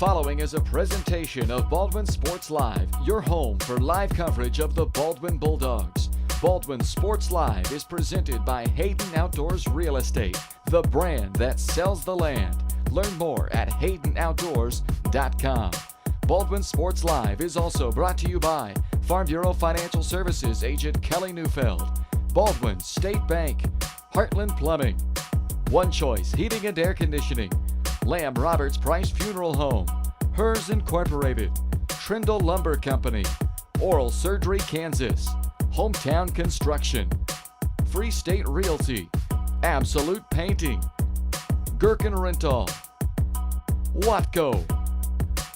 following is a presentation of Baldwin Sports Live, your home for live coverage of the Baldwin Bulldogs. Baldwin Sports Live is presented by Hayden Outdoors Real Estate, the brand that sells the land. Learn more at haydenoutdoors.com. Baldwin Sports Live is also brought to you by Farm Bureau Financial Services agent Kelly Neufeld, Baldwin State Bank, Heartland Plumbing, One Choice Heating and Air Conditioning, Lamb Roberts Price Funeral Home, Hers Incorporated, Trindle Lumber Company, Oral Surgery Kansas, Hometown Construction, Free State Realty, Absolute Painting, Gherkin Rental, Watco,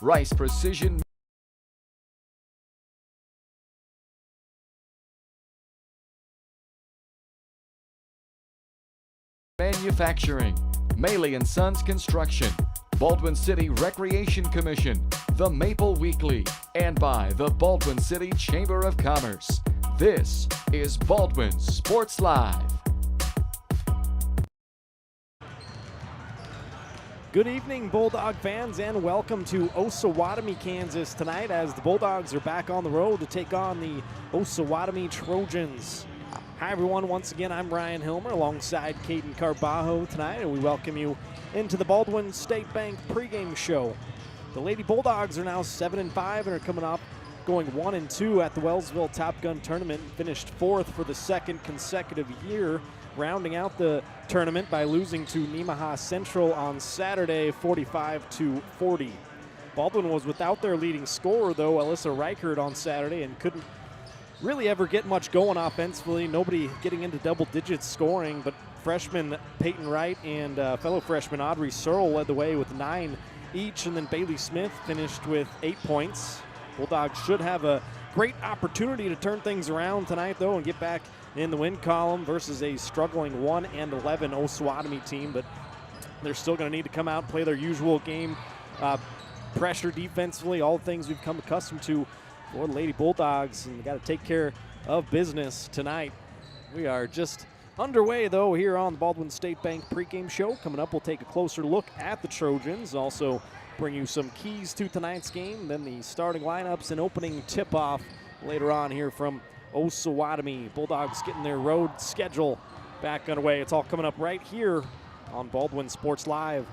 Rice Precision Manufacturing, Maley & Sons Construction, Baldwin City Recreation Commission, The Maple Weekly, and by the Baldwin City Chamber of Commerce. This is Baldwin Sports Live. Good evening, Bulldog fans, and welcome to Osawatomie, Kansas tonight as the Bulldogs are back on the road to take on the Osawatomie Trojans. Hi, everyone. Once again, I'm Ryan Hilmer alongside Caden Carbajo tonight, and we welcome you into the Baldwin State Bank pregame show. The Lady Bulldogs are now 7-5 and are coming up going 1-2 at the Wellsville Top Gun Tournament, and finished fourth for the second consecutive year, rounding out the tournament by losing to Nemaha Central on Saturday 45-40. Baldwin was without their leading scorer, though, Alyssa Reichert, on Saturday, and couldn't really ever get much going offensively. Nobody getting into double digits scoring, but freshman Peyton Wright and fellow freshman Audrey Searle led the way with 9 each, and then Bailey Smith finished with 8 points. Bulldogs should have a great opportunity to turn things around tonight, though, and get back in the win column versus a struggling 1-11 Osawatomie team, but they're still going to need to come out and play their usual game, pressure defensively, all the things we've come accustomed to for the Lady Bulldogs, and they got to take care of business tonight. We are just underway, though, here on the Baldwin State Bank pregame show. Coming up, we'll take a closer look at the Trojans, also bring you some keys to tonight's game, then the starting lineups and opening tip-off later on here from Osawatomie. Bulldogs getting their road schedule back underway. It's all coming up right here on Baldwin Sports Live.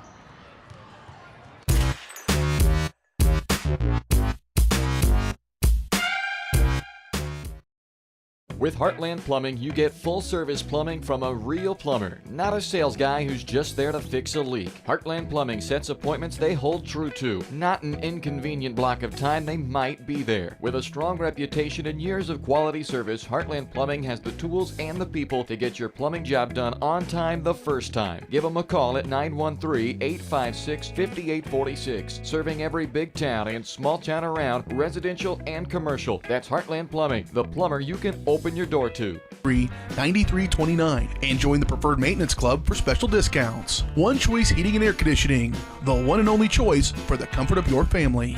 With Heartland Plumbing, you get full-service plumbing from a real plumber, not a sales guy who's just there to fix a leak. Heartland Plumbing sets appointments they hold true to, not an inconvenient block of time they might be there. With a strong reputation and years of quality service, Heartland Plumbing has the tools and the people to get your plumbing job done on time the first time. Give them a call at 913-856-5846. Serving every big town and small town around, residential and commercial. That's Heartland Plumbing, the plumber you can open your door to. $93.29 and join the Preferred Maintenance Club for special discounts. One Choice Heating and Air Conditioning, the one and only choice for the comfort of your family.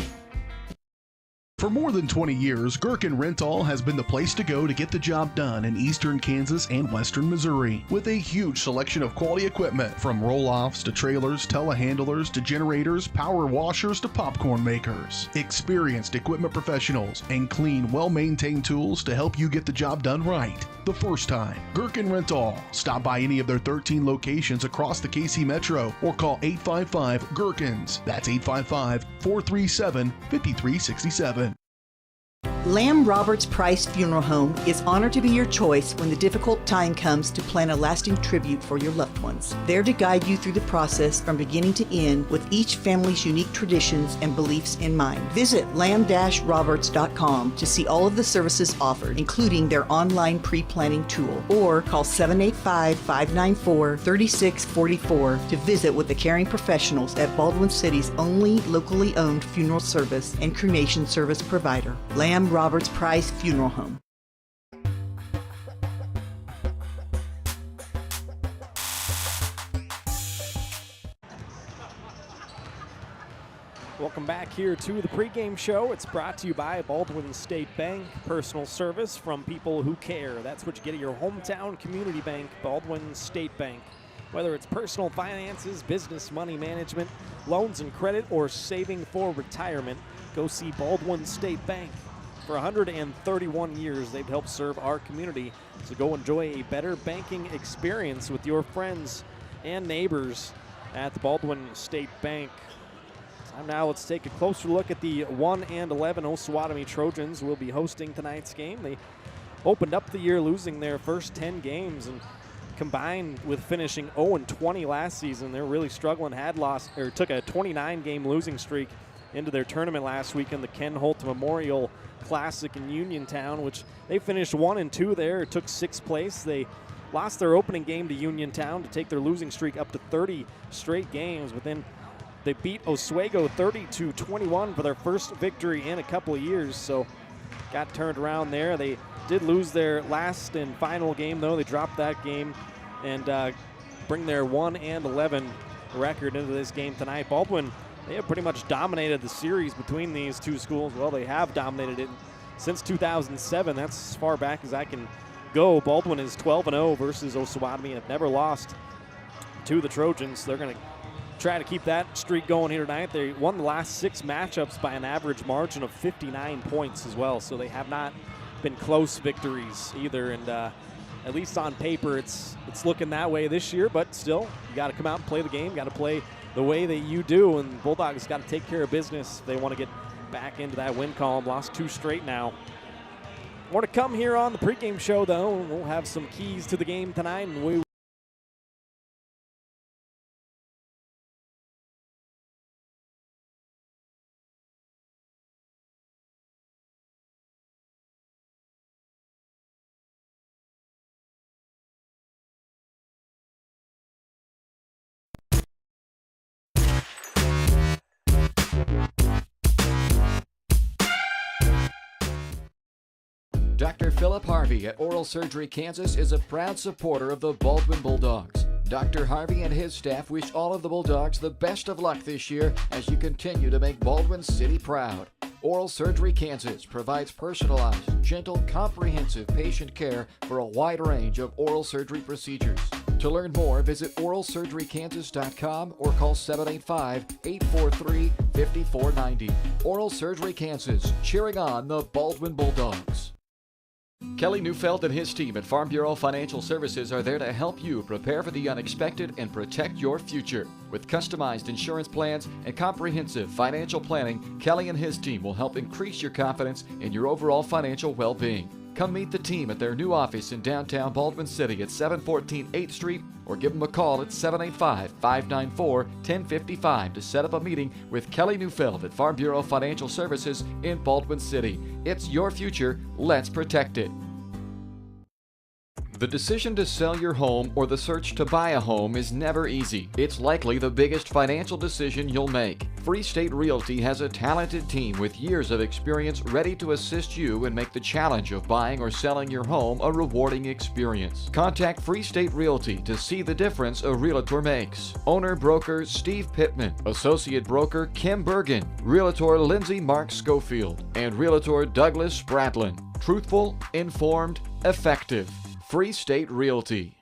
For more tin 20 years, Gherkin Rental has been the place to go to get the job done in eastern Kansas and western Missouri. With a huge selection of quality equipment, from roll-offs to trailers, telehandlers to generators, power washers to popcorn makers. Experienced equipment professionals and clean, well-maintained tools to help you get the job done right the first time. Gherkin Rental. Stop by any of their 13 locations across the KC Metro or call 855-GHERKINS. That's 855-437-5367. Lamb Roberts Price Funeral Home is honored to be your choice when the difficult time comes to plan a lasting tribute for your loved ones. There to guide you through the process from beginning to end with each family's unique traditions and beliefs in mind. Visit lamb-roberts.com to see all of the services offered, including their online pre-planning tool, or call 785-594-3644 to visit with the caring professionals at Baldwin City's only locally owned funeral service and cremation service provider, Lamb Roberts Price Funeral Home. Welcome back here to the pregame show. It's brought to you by Baldwin State Bank. Personal service from people who care. That's what you get at your hometown community bank, Baldwin State Bank. Whether it's personal finances, business, money management, loans and credit, or saving for retirement, go see Baldwin State Bank. For 131 years, they've helped serve our community. So go enjoy a better banking experience with your friends and neighbors at the Baldwin State Bank. Time now, let's take a closer look at the 1-11 Osawatomie Trojans. Will be hosting tonight's game. They opened up the year losing their first 10 games, and combined with finishing 0-20 last season, they're really struggling. Took a 29-game losing streak into their tournament last week in the Ken Holt Memorial Classic in Uniontown, which they finished 1-2 there. It took 6th place. They lost their opening game to Uniontown to take their losing streak up to 30 straight games, but then they beat Oswego 30-21 for their first victory in a couple of years, so got turned around there. They did lose their last and final game, though. They dropped that game and bring their 1-11 record into this game tonight. Baldwin, they have pretty much dominated the series between these two schools. Well, they have dominated it since 2007. That's as far back as I can go. Baldwin is 12-0 versus Osawatomie and have never lost to the Trojans. They're going to try to keep that streak going here tonight. They won the last 6 matchups by an average margin of 59 points as well, so they have not been close victories either, and at least on paper it's looking that way this year, but still, you got to come out and play the game, got to play the way that you do, and Bulldogs got to take care of business if they want to get back into that win column. Lost 2 straight now. More to come here on the pregame show, though. We'll have some keys to the game tonight, and we Dr. Philip Harvey at Oral Surgery Kansas is a proud supporter of the Baldwin Bulldogs. Dr. Harvey and his staff wish all of the Bulldogs the best of luck this year as you continue to make Baldwin City proud. Oral Surgery Kansas provides personalized, gentle, comprehensive patient care for a wide range of oral surgery procedures. To learn more, visit oralsurgerykansas.com or call 785-843-5490. Oral Surgery Kansas, cheering on the Baldwin Bulldogs. Kelly Neufeld and his team at Farm Bureau Financial Services are there to help you prepare for the unexpected and protect your future. With customized insurance plans and comprehensive financial planning, Kelly and his team will help increase your confidence in your overall financial well-being. Come meet the team at their new office in downtown Baldwin City at 714 8th Street or give them a call at 785-594-1055 to set up a meeting with Kelly Neufeld at Farm Bureau Financial Services in Baldwin City. It's your future. Let's protect it. The decision to sell your home or the search to buy a home is never easy. It's likely the biggest financial decision you'll make. Free State Realty has a talented team with years of experience ready to assist you and make the challenge of buying or selling your home a rewarding experience. Contact Free State Realty to see the difference a realtor makes. Owner-broker Steve Pittman, Associate Broker Kim Bergen, Realtor Lindsay Mark Schofield, and Realtor Douglas Spratlin. Truthful, informed, effective. Free State Realty.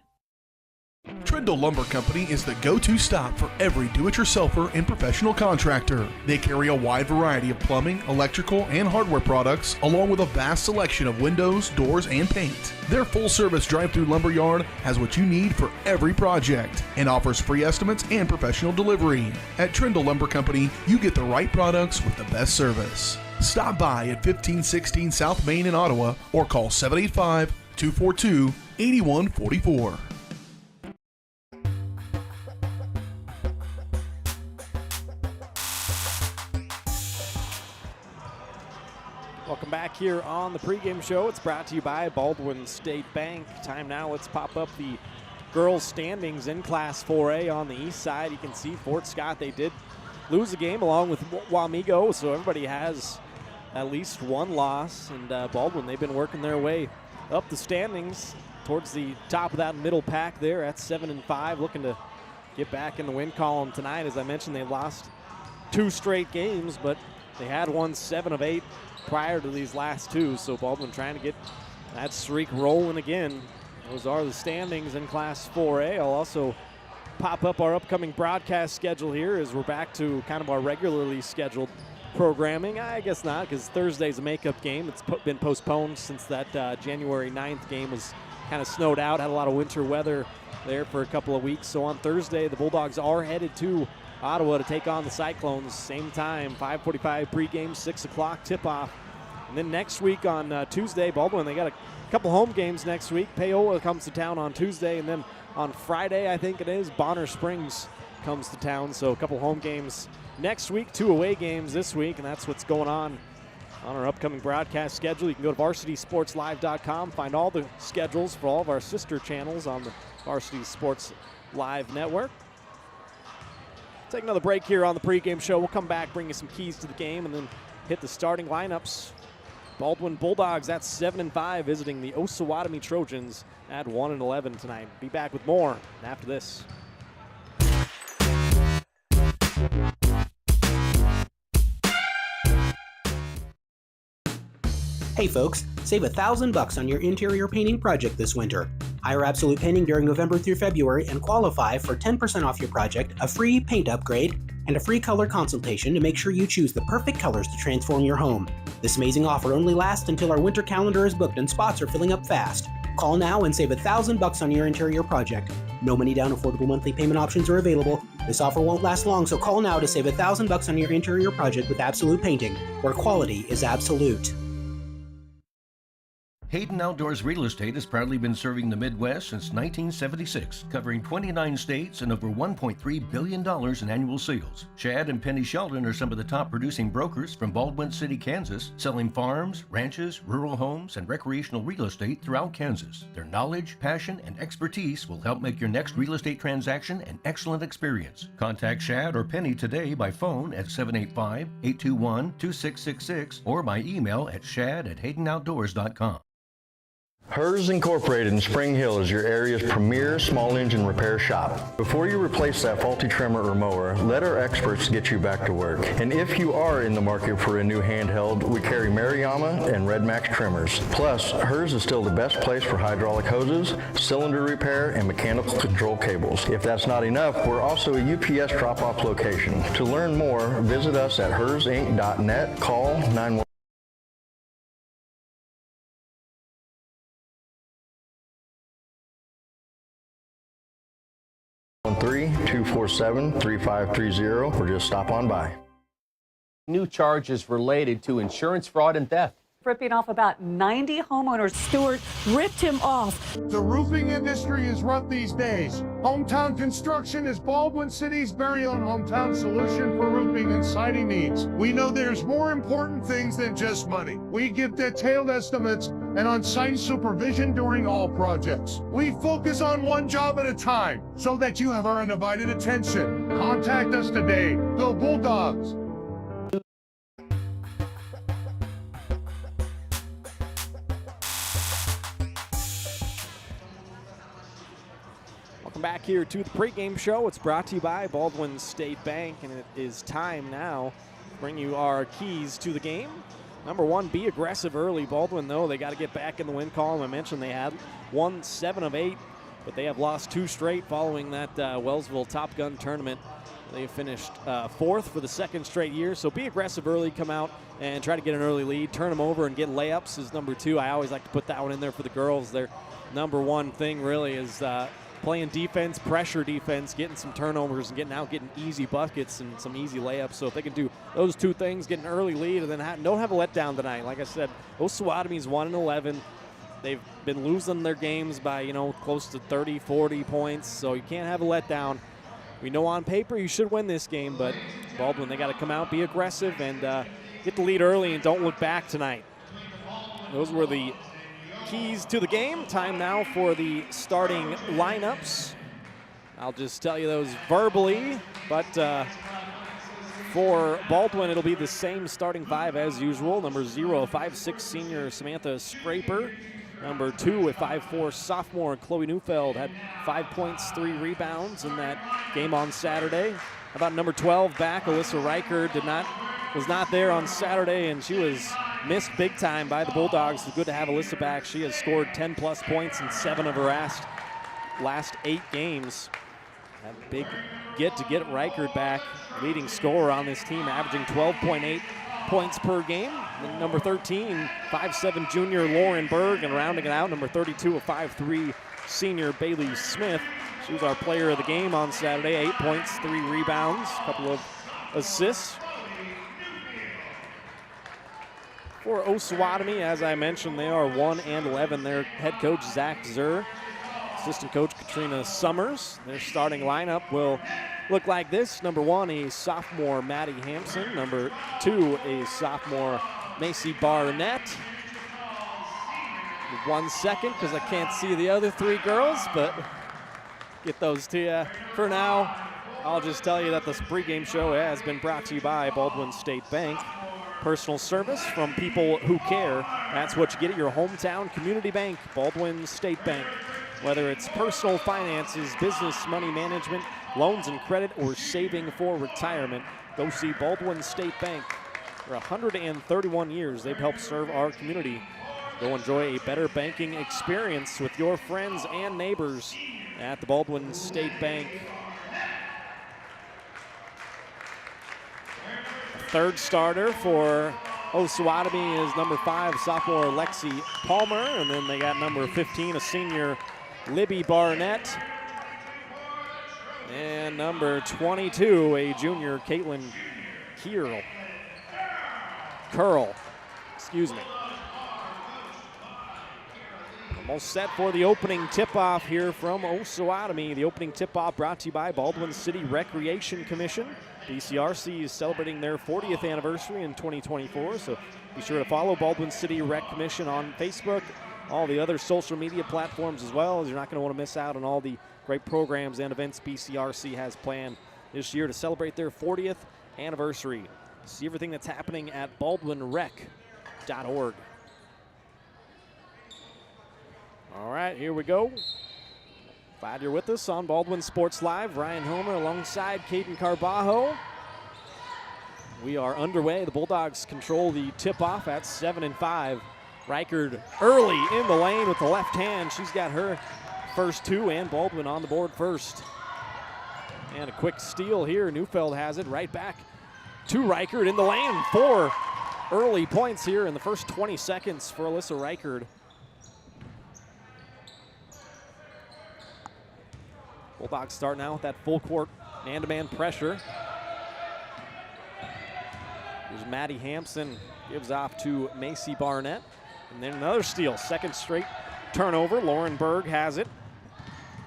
Trindle Lumber Company is the go-to stop for every do-it-yourselfer and professional contractor. They carry a wide variety of plumbing, electrical, and hardware products, along with a vast selection of windows, doors, and paint. Their full-service drive-through lumber yard has what you need for every project and offers free estimates and professional delivery. At Trindle Lumber Company, you get the right products with the best service. Stop by at 1516 South Main in Ottawa or call 785-242-8144. welcome back here on the pregame show. It's brought to you by Baldwin State Bank. Time now, let's pop up the girls' standings in Class 4A on the east side. You can see Fort Scott, they did lose a game along with Wamego, so everybody has at least one loss. And Baldwin, they've been working their way up the standings towards the top of that middle pack there at 7-5, looking to get back in the win column tonight. As I mentioned, they lost 2 straight games, but they had won 7 of 8 prior to these last 2, so Baldwin trying to get that streak rolling again. Those are the standings in Class 4A. I'll also pop up our upcoming broadcast schedule here as we're back to kind of our regularly scheduled programming. I guess not, because Thursday's a makeup game. It's been postponed since that January 9th game was kind of snowed out, had a lot of winter weather there for a couple of weeks. So on Thursday, the Bulldogs are headed to Ottawa to take on the Cyclones. Same time, 5:45 pregame, 6 o'clock tip-off. And then next week on Tuesday, Baldwin, they got a couple home games next week. Paola comes to town on Tuesday, and then on Friday, I think it is, Bonner Springs comes to town. So a couple home games next week, 2 away games this week, and that's what's going on our upcoming broadcast schedule. You can go to varsitysportslive.com, find all the schedules for all of our sister channels on the Varsity Sports Live network. Take another break here on the pregame show. We'll come back, bring you some keys to the game, and then hit the starting lineups. Baldwin Bulldogs at 7-5, visiting the Osawatomie Trojans at 1-11 tonight. Be back with more after this. Hey folks, save $1,000 on your interior painting project this winter. Hire Absolute Painting during November through February and qualify for 10% off your project, a free paint upgrade, and a free color consultation to make sure you choose the perfect colors to transform your home. This amazing offer only lasts until our winter calendar is booked and spots are filling up fast. Call now and save $1,000 on your interior project. No money down, affordable monthly payment options are available. This offer won't last long, so call now to save $1,000 on your interior project with Absolute Painting, where quality is absolute. Hayden Outdoors Real Estate has proudly been serving the Midwest since 1976, covering 29 states and over $1.3 billion in annual sales. Chad and Penny Sheldon are some of the top producing brokers from Baldwin City, Kansas, selling farms, ranches, rural homes, and recreational real estate throughout Kansas. Their knowledge, passion, and expertise will help make your next real estate transaction an excellent experience. Contact Chad or Penny today by phone at 785-821-2666 or by email at shad@haydenoutdoors.com. Hers Incorporated in Spring Hill is your area's premier small engine repair shop. Before you replace that faulty trimmer or mower, let our experts get you back to work. And if you are in the market for a new handheld, we carry Maruyama and Red Max trimmers. Plus, Hers is still the best place for hydraulic hoses, cylinder repair, and mechanical control cables. If that's not enough, we're also a UPS drop-off location. To learn more, visit us at hersinc.net, call 911. 247-3530 or just stop on by. New charges related to insurance fraud and theft. Ripping off about 90 homeowners. Stewart ripped him off. The roofing industry is rough these days. Hometown Construction is Baldwin City's very own hometown solution for roofing and siding needs. We know there's more important things than just money. We give detailed estimates and on-site supervision during all projects. We focus on one job at a time so that you have our undivided attention. Contact us today. Go Bulldogs! Welcome back here to the pregame show. It's brought to you by Baldwin State Bank, and it is time now to bring you our keys to the game. Number one, be aggressive early. Baldwin, though, they got to get back in the win column. I mentioned they had won 7 of 8, but they have lost 2 straight following that Wellsville Top Gun tournament. They finished 4th for the 2nd straight year, so be aggressive early, come out and try to get an early lead. Turn them over and get layups is number 2. I always like to put that one in there for the girls. Their number one thing really is playing defense, pressure defense, getting some turnovers and getting easy buckets and some easy layups. So if they can do those 2 things, get an early lead, and then don't have a letdown tonight. Like I said, Osawatomie's 1-11. They've been losing their games by, close to 30, 40 points, so you can't have a letdown. We know on paper you should win this game, but Baldwin, they got to come out, be aggressive, and get the lead early and don't look back tonight. Those were the keys to the game. Time now for the starting lineups. I'll just tell you those verbally, but for Baldwin, it'll be the same starting 5 as usual. Number 0, 5'6" senior Samantha Scraper. Number 2, a 5'4" sophomore Chloe Neufeld had 5 points, 3 rebounds in that game on Saturday. How about number 12 back, Alyssa Riker was not there on Saturday, and she was missed big time by the Bulldogs. It's good to have Alyssa back. She has scored 10+ points in 7 of her last 8 games. That big get Reichert back, leading scorer on this team, averaging 12.8 points per game. And number 13, 5'7" junior Lauren Berg, and rounding it out, number 32, a 5'3" senior Bailey Smith. She was our player of the game on Saturday, 8 points, 3 rebounds, a couple of assists. For Osawatomie, as I mentioned, they are 1-11. Their head coach, Zach Zur, assistant coach Katrina Summers. Their starting lineup will look like this. Number 1, a sophomore Maddie Hampson. Number 2, a sophomore Macy Barnett. 1 second, because I can't see the other 3 girls, but get those to you. For now, I'll just tell you that this pregame show has been brought to you by Baldwin State Bank. Personal service from people who care. That's what you get at your hometown community bank, Baldwin State Bank. Whether it's personal finances, business, money management, loans and credit, or saving for retirement, go see Baldwin State Bank. For 131 years, they've helped serve our community. Go enjoy a better banking experience with your friends and neighbors at the Baldwin State Bank. Third starter for Osawatomie is number 5, sophomore Lexi Palmer, and then they got number 15, a senior Libby Barnett, and number 22, a junior Caitlin Curl. Excuse me. Almost set for the opening tip-off here from Osawatomie. The opening tip-off brought to you by Baldwin City Recreation Commission. BCRC is celebrating their 40th anniversary in 2024, so be sure to follow Baldwin City Rec Commission on Facebook, all the other social media platforms as well, as you're not going to want to miss out on all the great programs and events BCRC has planned this year to celebrate their 40th anniversary. See everything that's happening at baldwinrec.org. All right, here we go. Glad you're with us on Baldwin Sports Live. Ryan Homer alongside Caden Carbajo. We are underway. The Bulldogs control the tip-off at 7-5. Reichert early in the lane with the left hand. She's got her first 2, and Baldwin on the board first. And a quick steal here. Neufeld has it right back to Reichert in the lane. 4 early points here in the first 20 seconds for Alyssa Reichert. Bulldogs starting out with that full court man-to-man pressure. Here's Maddie Hampson, gives off to Macy Barnett. And then another steal, second straight turnover. Lauren Berg has it.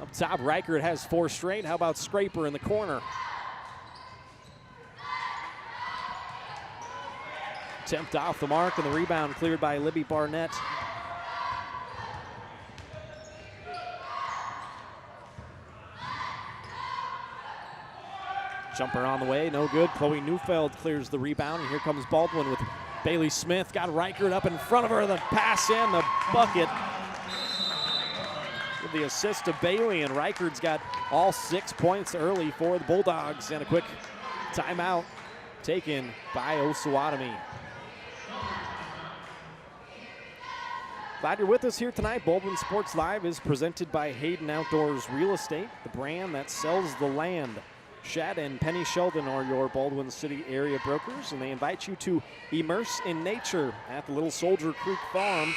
Up top, Reichert has 4 straight. How about Scraper in the corner? Attempt off the mark, and the rebound cleared by Libby Barnett. Jumper on the way, no good. Chloe Neufeld clears the rebound, and here comes Baldwin with Bailey Smith. Got Reichert up in front of her, the pass and the bucket. With the assist to Bailey, and Reichert's got all 6 points early for the Bulldogs, and a quick timeout taken by Osawatomie. Glad you're with us here tonight. Baldwin Sports Live is presented by Hayden Outdoors Real Estate, the brand that sells the land. Shad and Penny Sheldon are your Baldwin City area brokers, and they invite you to immerse in nature at the Little Soldier Creek Farm.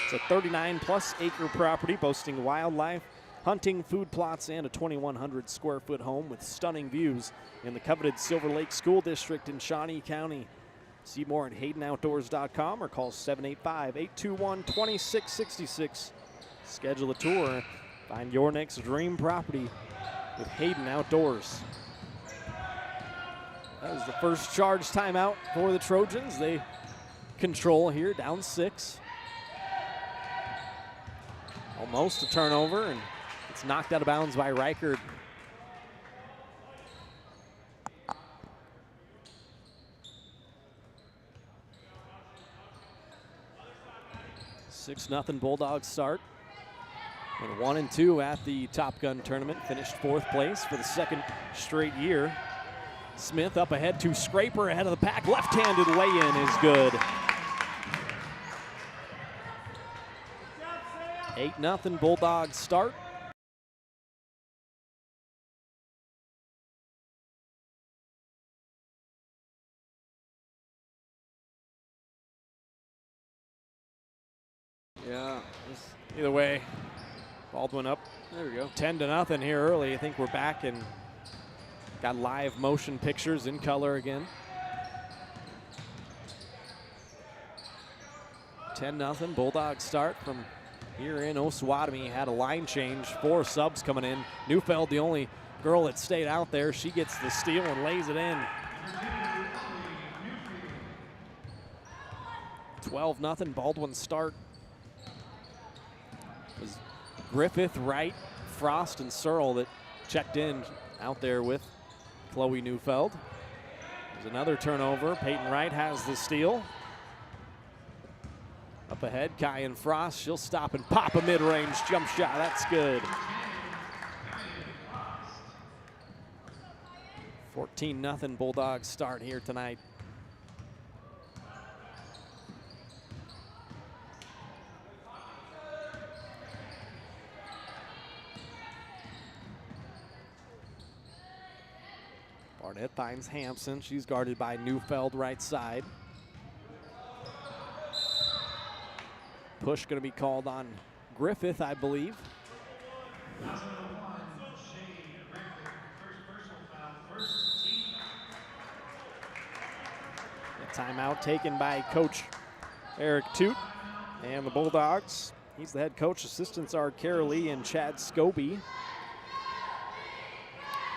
It's a 39-plus acre property boasting wildlife, hunting, food plots, and a 2,100 square foot home with stunning views in the coveted Silver Lake School District in Shawnee County. See more at HaydenOutdoors.com or call 785-821-2666. Schedule a tour. Find your next dream property with Hayden Outdoors. That was the first charge timeout for the Trojans. They control here, down 6. Almost a turnover, and it's knocked out of bounds by Reichert. Six nothing Bulldogs start. And 1-2 at the Top Gun tournament. Finished 4th place for the 2nd straight year. Smith up ahead to Scraper ahead of the pack. Left-handed lay-in is good. 8-0 Bulldogs start. Yeah. Either way, Baldwin up. There we go. 10-0 here early. I think we're back and got live motion pictures in color again. 10-0. Bulldogs start from here in Osawatomie. Had a line change. 4 subs coming in. Neufeld, the only girl that stayed out there. She gets the steal and lays it in. 12-0. Baldwin start. It was Griffith, Wright, Frost, and Searle that checked in out there with Chloe Neufeld. There's another turnover. Peyton Wright has the steal. Up ahead, Kyan Frost. She'll stop and pop a mid-range jump shot. That's good. 14-0 Bulldogs start here tonight. Barnett finds Hampson. She's guarded by Neufeld right side. Push going to be called on Griffith, I believe. A timeout taken by Coach Eric Toot and the Bulldogs. He's the head coach. Assistants are Kara Lee and Chad Scobie.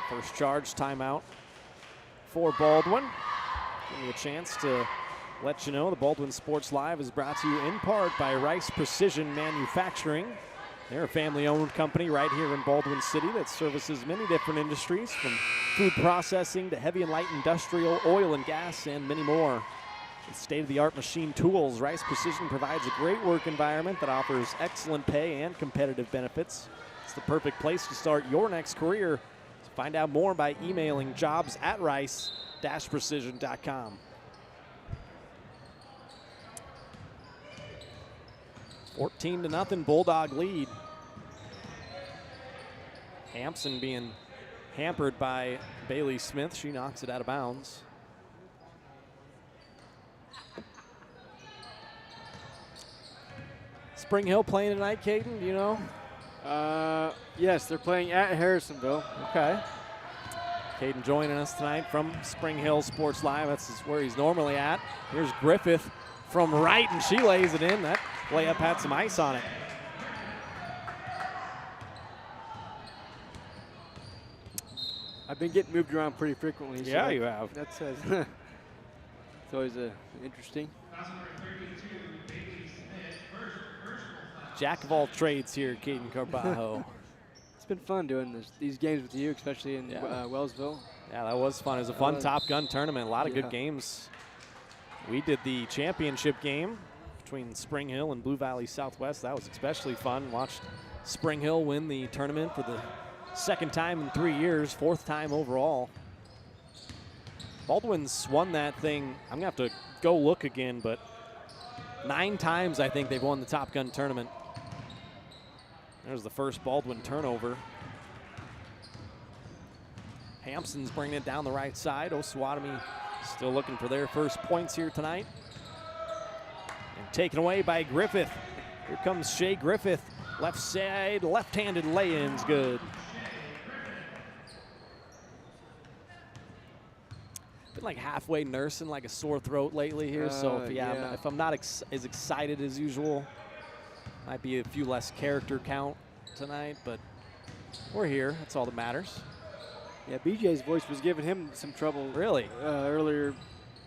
First charge timeout for Baldwin. Give me a chance to let you know the Baldwin Sports Live is brought to you in part by Rice Precision Manufacturing. They're a family-owned company right here in Baldwin City that services many different industries, from food processing to heavy and light industrial, oil and gas, and many more. With state-of-the-art machine tools, Rice Precision provides a great work environment that offers excellent pay and competitive benefits. It's the perfect place to start your next career. So find out more by emailing jobs@rice-precision.com. 14-0 Bulldog lead. Hampson being hampered by Bailey Smith. She knocks it out of bounds. Spring Hill playing tonight, Caden, do you know? Yes, they're playing at Harrisonville. Okay. Caden joining us tonight from Spring Hill Sports Live. That's where he's normally at. Here's Griffith from right, and she lays it in. That layup had some ice on it. I've been getting moved around pretty frequently. Yeah, so you have. That's it's always interesting. Jack of all trades here, Caden Carbajo. It's been fun doing these games with you, especially in Wellsville. Yeah, that was fun. It was a fun Top Gun tournament. A lot of good games. We did the championship game between Spring Hill and Blue Valley Southwest. That was especially fun. Watched Spring Hill win the tournament for the second time in 3 years, 4th time overall. Baldwin's won that thing. I'm going to have to go look again, but 9 times I think they've won the Top Gun tournament. There's the first Baldwin turnover. Hampson's bringing it down the right side. Osawatomie still looking for their first points here tonight. And taken away by Griffith. Here comes Shea Griffith. Left side, left-handed lay-in's good. Been like halfway nursing like a sore throat lately here, so if I'm not as excited as usual, might be a few less character count tonight, but we're here. That's all that matters. Yeah, BJ's voice was giving him some trouble. Really? Earlier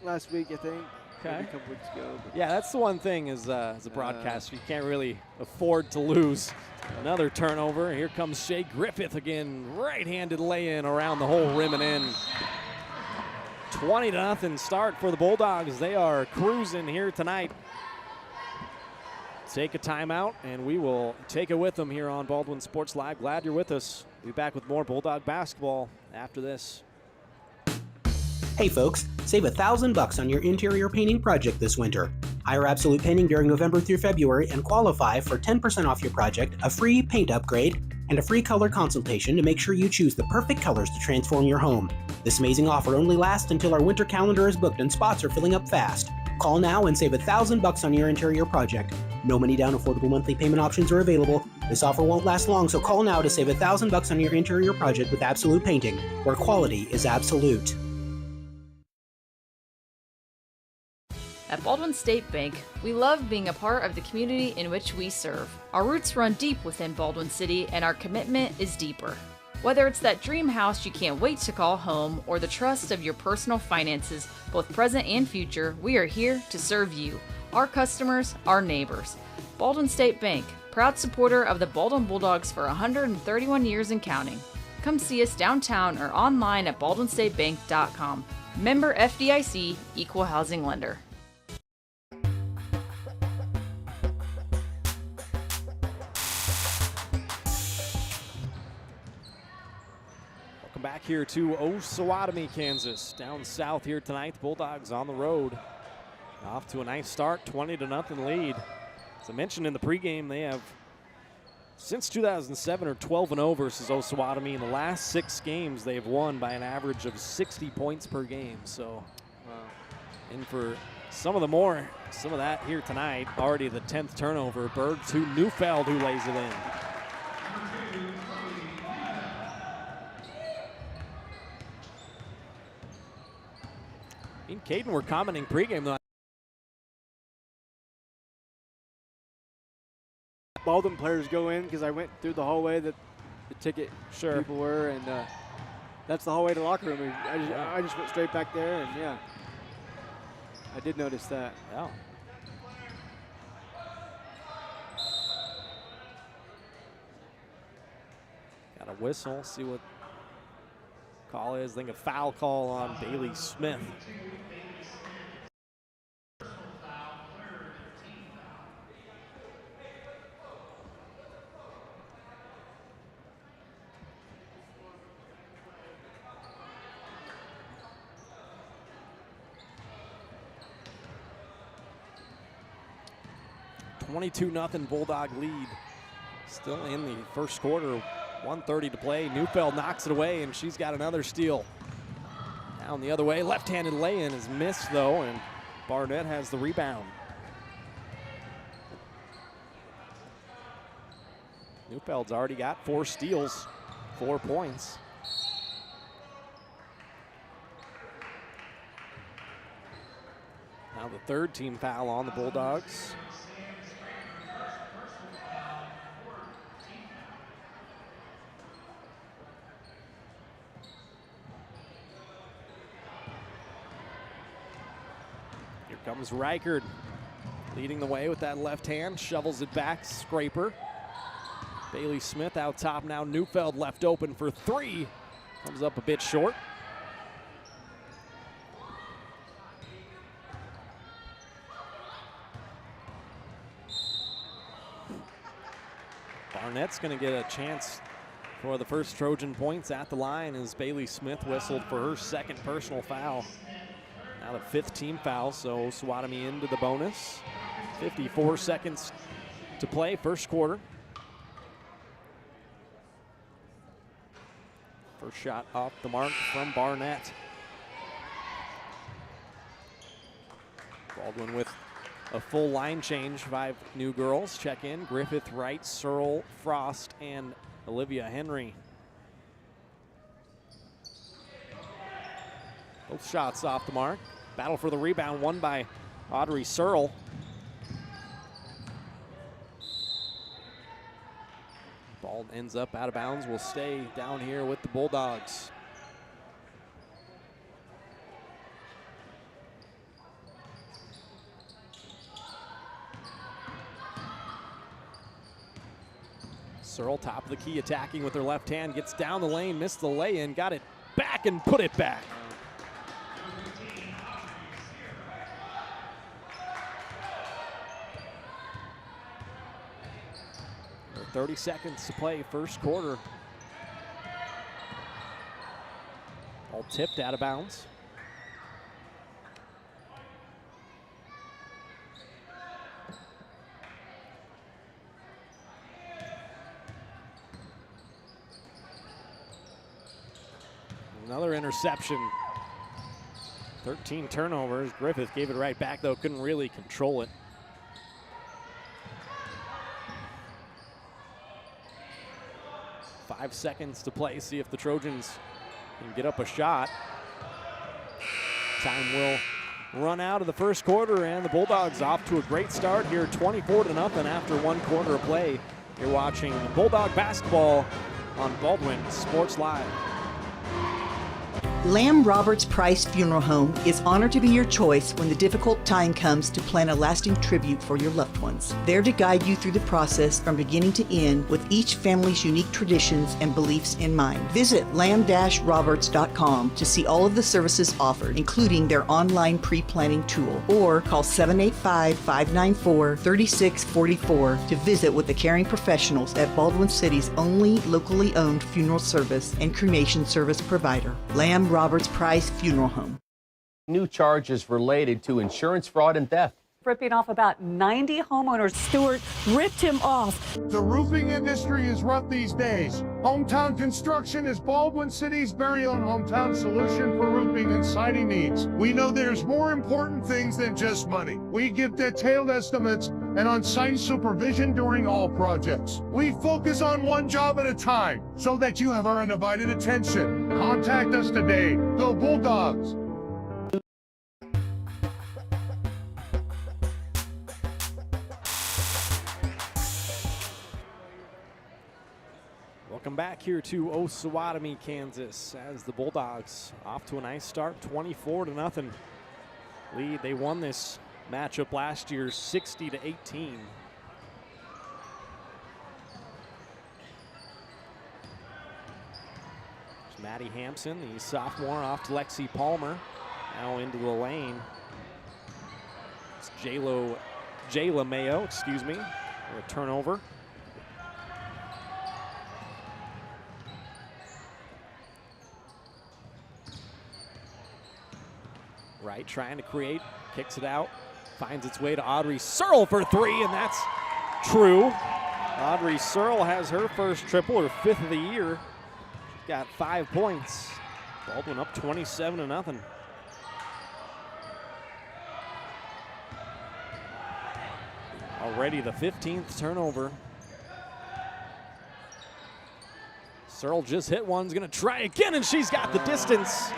last week, I think. Okay. Maybe a couple weeks ago. Yeah, that's the one thing as a broadcaster. You can't really afford to lose. Another turnover. Here comes Shea Griffith again. Right-handed lay-in around the whole rim and in. 20-0 start for the Bulldogs. They are cruising here tonight. Take a timeout, and we will take it with them here on Baldwin Sports Live. Glad you're with us. We'll be back with more Bulldog basketball after this. Hey folks, save $1,000 on your interior painting project this winter. Hire Absolute Painting during November through February and qualify for 10% off your project, a free paint upgrade, and a free color consultation to make sure you choose the perfect colors to transform your home. This amazing offer only lasts until our winter calendar is booked and spots are filling up fast. Call now and save $1,000 on your interior project. No money down, affordable monthly payment options are available. This offer won't last long, so call now to save $1,000 on your interior project with Absolute Painting, where quality is absolute. At Baldwin State Bank, we love being a part of the community in which we serve. Our roots run deep within Baldwin City, and our commitment is deeper. Whether it's that dream house you can't wait to call home or the trust of your personal finances, both present and future, we are here to serve you, our customers, our neighbors. Baldwin State Bank, proud supporter of the Baldwin Bulldogs for 131 years and counting. Come see us downtown or online at baldwinstatebank.com. Member FDIC, Equal Housing Lender. Back here to Osawatomie, Kansas. Down south here tonight, the Bulldogs on the road. Off to a nice start, 20-0 lead. As I mentioned in the pregame, they have, since 2007, are 12-0 versus Osawatomie. In the last 6 games, they have won by an average of 60 points per game. So, and for some of that here tonight, already the 10th turnover. Berg to Neufeld, who lays it in. Me and Caden were commenting pregame, though. Baldwin players go in because I went through the hallway that the ticket people were, and that's the hallway to the locker room. I just went straight back there, and yeah, I did notice that. Yeah. Got a whistle, see what call is. I think a foul call on Bailey Smith. $22-0 Bulldog lead. Still in the first quarter. 1:30 to play. Neufeld knocks it away, and she's got another steal. Down the other way. Left-handed lay-in is missed, though, and Barnett has the rebound. Neufeld's already got 4 steals, 4 points. Now the third team foul on the Bulldogs. Comes Reichard, leading the way with that left hand, shovels it back, scraper. Bailey Smith out top now, Neufeld left open for 3. Comes up a bit short. Barnett's gonna get a chance for the first Trojan points at the line as Bailey Smith whistled for her second personal foul. Now the 5th team foul, so Osawatomie into the bonus. 54 seconds to play, first quarter. First shot off the mark from Barnett. Baldwin with a full line change, 5 new girls check in. Griffith, Wright, Searle, Frost, and Olivia Henry. Both shots off the mark. Battle for the rebound, won by Audrey Searle. Ball ends up out of bounds, will stay down here with the Bulldogs. Searle, top of the key, attacking with her left hand, gets down the lane, missed the lay-in, got it back and put it back. 30 seconds to play, first quarter. All tipped out of bounds. Another interception. 13 turnovers. Griffith gave it right back, though, couldn't really control it. 5 seconds to play. See if the Trojans can get up a shot. Time will run out of the first quarter, and the Bulldogs off to a great start here, 24-0 after 1 quarter of play. You're watching Bulldog basketball on Baldwin Sports Live. Lamb Roberts Price Funeral Home is honored to be your choice when the difficult time comes to plan a lasting tribute for your loved ones. There to guide you through the process from beginning to end with each family's unique traditions and beliefs in mind. Visit lamb-roberts.com to see all of the services offered, including their online pre-planning tool, or call 785-594-3644 to visit with the caring professionals at Baldwin City's only locally owned funeral service and cremation service provider, Lamb Roberts Price Funeral Home. New charges related to insurance fraud and theft. Ripping off about 90 homeowners. Stewart ripped him off. The roofing industry is rough these days. Hometown Construction is Baldwin City's very own hometown solution for roofing and siding needs. We know there's more important things than just money. We give detailed estimates and on-site supervision during all projects. We focus on one job at a time so that you have our undivided attention. Contact us today. Go Bulldogs! Welcome back here to Osawatomie, Kansas, as the Bulldogs off to a nice start, 24-0 lead. They won this matchup last year, 60-18. Maddie Hampson, the sophomore, off to Lexi Palmer. Now into the lane. It's Jayla Mayo, excuse me. A turnover. Right, trying to create, kicks it out, finds its way to Audrey Searle for 3, and that's true. Audrey Searle has her first triple, her 5th of the year. She's got 5 points. Baldwin up 27-0. Already the 15th turnover. Searle just hit one, is gonna try again, and she's got the distance.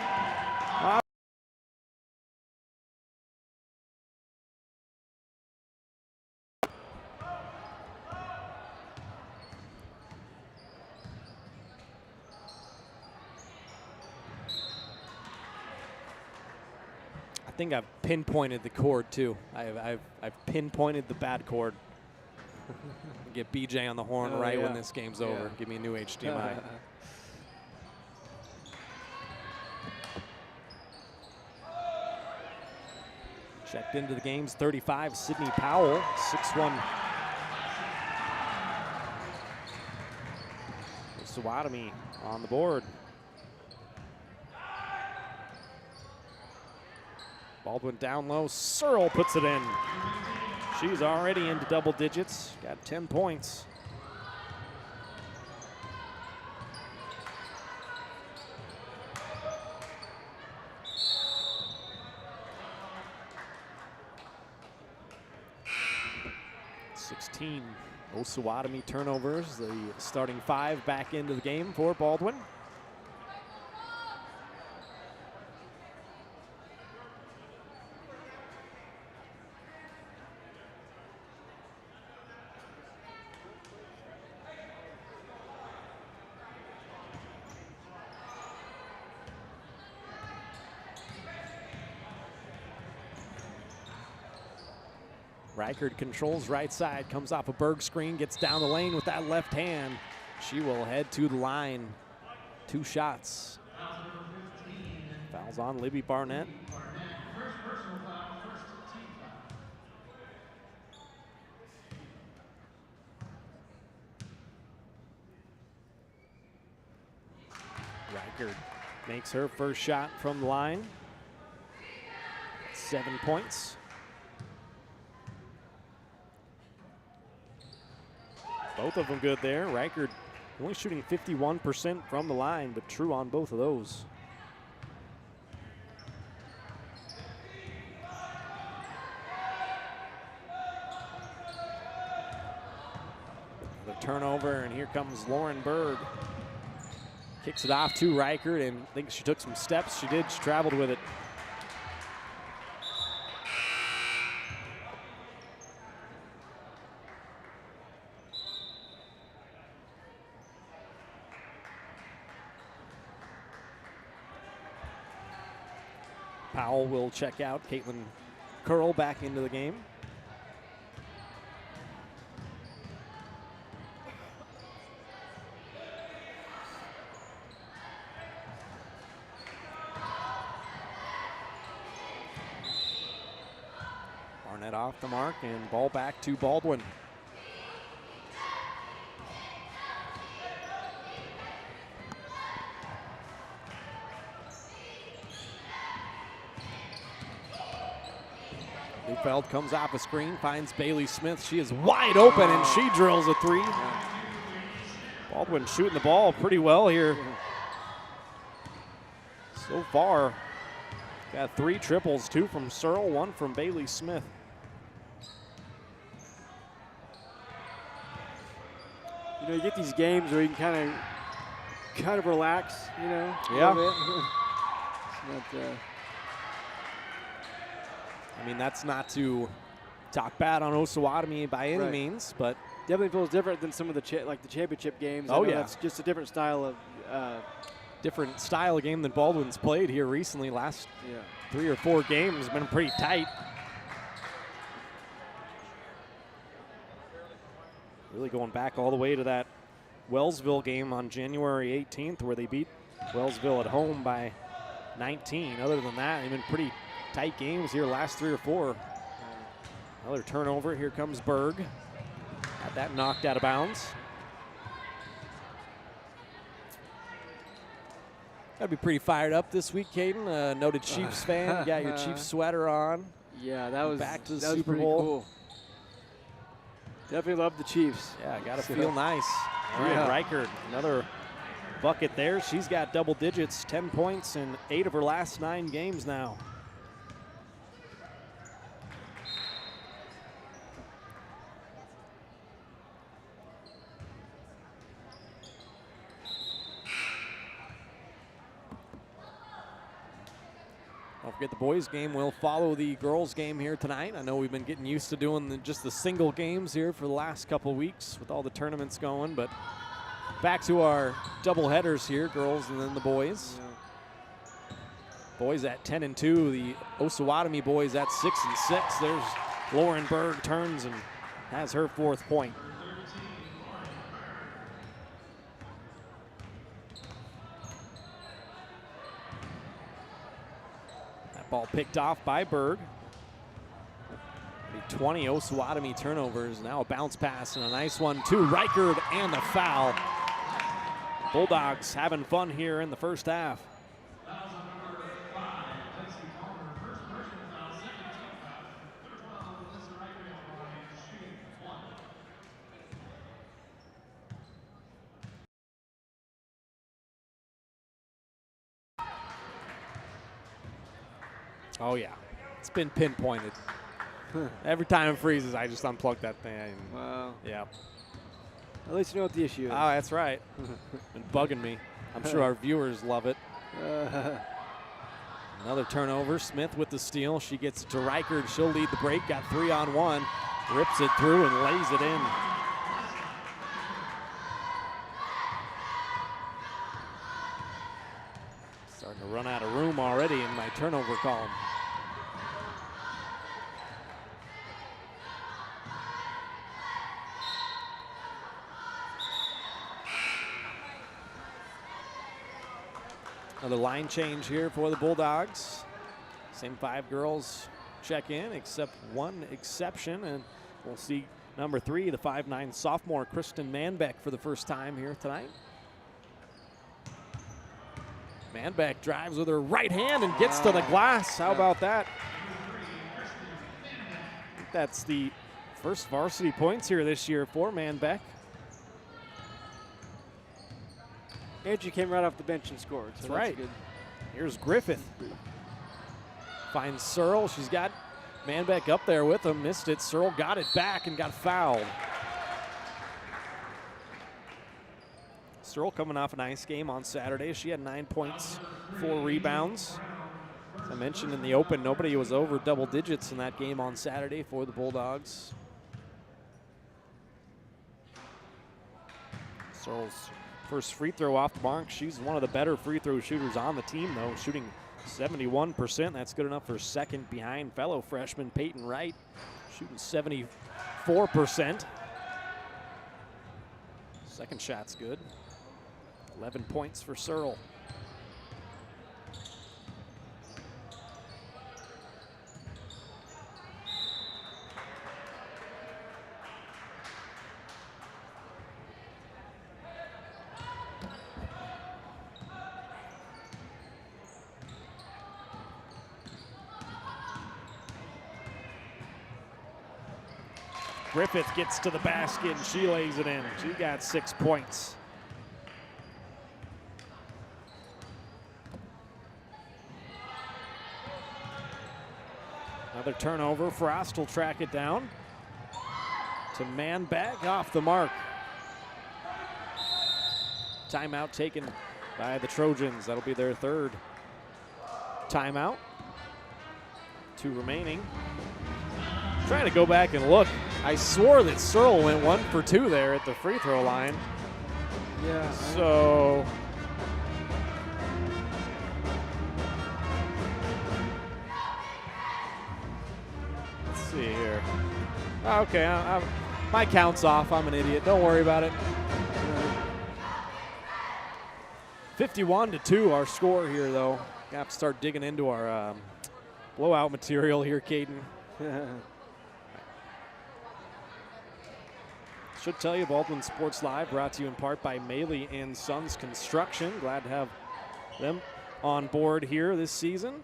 I think I've pinpointed the chord too. I've pinpointed the bad chord. Get BJ on the horn when this game's over. Give me a new HDMI. Checked into the game's 35, Sydney Powell, 6'1". Osawatomie on the board. Baldwin down low, Searle puts it in. She's already into double digits, got 10 points. Osawatomie turnovers, the starting 5 back into the game for Baldwin. Reichard controls right side, comes off a Berg screen, gets down the lane with that left hand. She will head to the line. 2 shots. Fouls on Libby Barnett. Reichard makes her first shot from the line. 7 points. Both of them good there. Reichard only shooting 51% from the line, but true on both of those. The turnover, and here comes Lauren Berg. Kicks it off to Reichert, and I think she took some steps. She did. She traveled with it. Powell will check out. Caitlin Curl back into the game. Barnett off the mark, and ball back to Baldwin. Neufeld comes off a screen, finds Bailey Smith. She is wide open, and she drills a three. Baldwin shooting the ball pretty well here. So far, got 3 triples, 2 from Searle, 1 from Bailey Smith. You know, you get these games where you can kind of relax, you know, yeah. a little bit. It's not, I mean, that's not to talk bad on Osawatomie by any means, but definitely feels different than some of the the championship games. Oh yeah, that's just a different style of game than Baldwin's played here recently. Last 3 or 4 games have been pretty tight. Really going back all the way to that Wellsville game on January 18th, where they beat Wellsville at home by 19. Other than that, they've been pretty tight games here last 3 or 4. Another turnover. Here comes Berg. Got that knocked out of bounds. Got to be pretty fired up this week, Caden. Noted Chiefs fan. You got your Chiefs sweater on. Yeah, that was back to the that was Super pretty Bowl. Cool. Definitely love the Chiefs. Yeah, got to feel nice. All right, Reichert, another bucket there. She's got double digits, 10 points in 8 of her last 9 games now. Don't forget the boys game will follow the girls game here tonight. I know we've been getting used to doing just the single games here for the last couple weeks with all the tournaments going, but back to our double headers here, girls and then the boys. Yeah. Boys at 10-2, the Osawatomie boys at 6-6. There's Lauren Berg turns and has her 4th point. Ball picked off by Berg. 20 Osawatomie turnovers. Now a bounce pass and a nice one to Reichert and a foul. Bulldogs having fun here in the first half. Oh yeah, it's been pinpointed. Every time it freezes, I just unplug that thing. Wow. Yeah. At least you know what the issue is. Oh, that's right. Been bugging me. I'm sure our viewers love it. Another turnover. Smith with the steal. She gets it to Reichert. She'll lead the break. Got 3-on-1. Rips it through and lays it in. Starting to run out of room already in my turnover column. Another line change here for the Bulldogs. Same 5 girls check in, except one exception, and we'll see number 3, the 5'9" sophomore Kristen Manbeck for the first time here tonight. Manbeck drives with her right hand and gets to the glass. How about that? I think that's the first varsity points here this year for Manbeck. And she came right off the bench and scored. So that's right. Good. Here's Griffith. Finds Searle. She's got Manbeck up there with him. Missed it. Searle got it back and got fouled. Searle coming off a nice game on Saturday. She had 9 points, 4 rebounds. As I mentioned in the open, nobody was over double digits in that game on Saturday for the Bulldogs. Searle's first free throw off the mark. She's one of the better free throw shooters on the team, though, shooting 71%. That's good enough for second behind fellow freshman Peyton Wright, shooting 74%. Second shot's good. 11 points for Searle. Griffith gets to the basket and she lays it in. She got 6 points. Another turnover. Frost will track it down to Manbeck, off the mark. Timeout taken by the Trojans. That'll be their third timeout. 2 remaining. Trying to go back and look. I swore that Searle went 1 for 2 there at the free throw line. Yeah. So let's see here. Okay, my count's off. I'm an idiot. Don't worry about it. 51-2 our score here, though. Got to start digging into our blowout material here, Caden. Should tell you, Baldwin Sports Live brought to you in part by Maley & Sons Construction. Glad to have them on board here this season.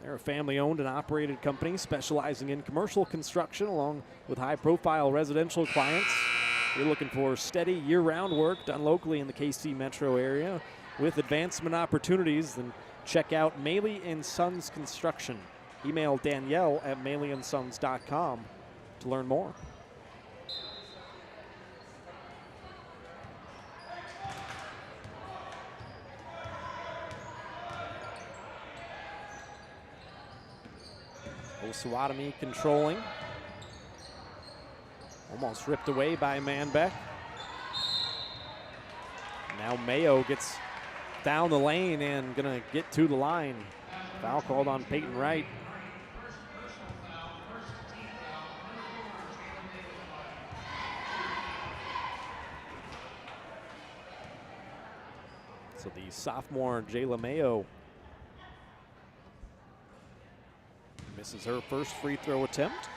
They're a family-owned and operated company specializing in commercial construction along with high-profile residential clients. You're looking for steady year-round work done locally in the KC metro area with advancement opportunities, then check out Maley & Sons Construction. Email Danielle at maleyandsons.com to learn more. Osawatomie controlling. Almost ripped away by Manbeck. Now Mayo gets down the lane and gonna get to the line. Foul called on Peyton Wright. So the sophomore Jayla Mayo misses her first free throw attempt.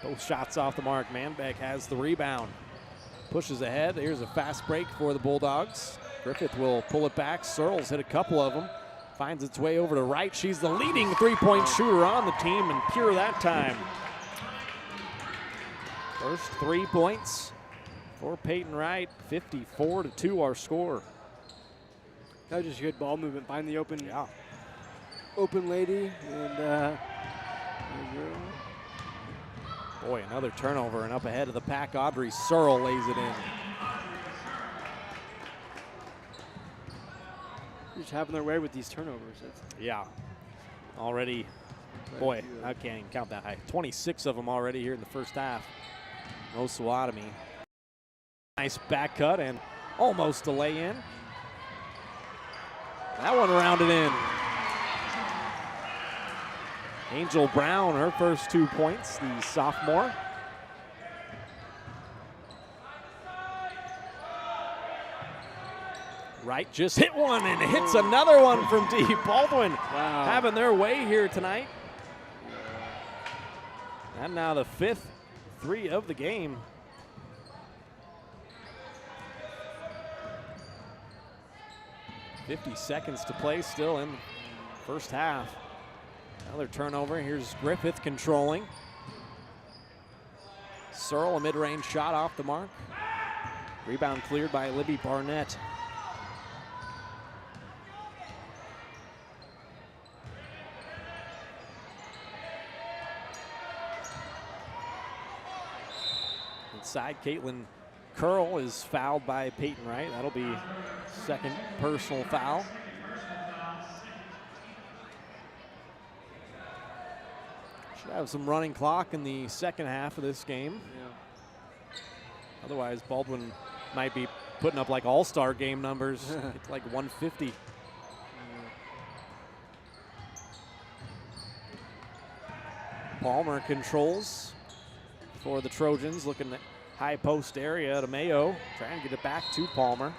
Both shots off the mark. Manbeck has the rebound. Pushes ahead. Here's a fast break for the Bulldogs. Griffith will pull it back. Searle's hit a couple of them. Finds its way over to Wright. She's the leading three-point shooter on the team, and pure that time. First 3 points for Peyton Wright. 54-2 our score. That was just good ball movement. Find the open, open lady, and boy, another turnover, and up ahead of the pack, Audrey Searle lays it in. Just having their way with these turnovers. Yeah, already, boy, I can't even count that high. 26 of them already here in the first half. Osawatomie. Nice back cut and almost a lay-in. That one rounded in. Angel Brown, her first 2 points, the sophomore. Wright just hit one and hits another one from deep. Baldwin having their way here tonight. And now the 5th 3 of the game. .50 seconds to play still in the first half. Another turnover. Here's Griffith controlling. Searle, a mid-range shot off the mark. Rebound cleared by Libby Barnett. side. Caitlin Curl is fouled by Peyton Wright. That'll be second personal foul. Should have some running clock in the second half of this game. Yeah. Otherwise, Baldwin might be putting up like all-star game numbers. It's like 150. Palmer controls for the Trojans, looking at high post area to Mayo, trying to get it back to Palmer.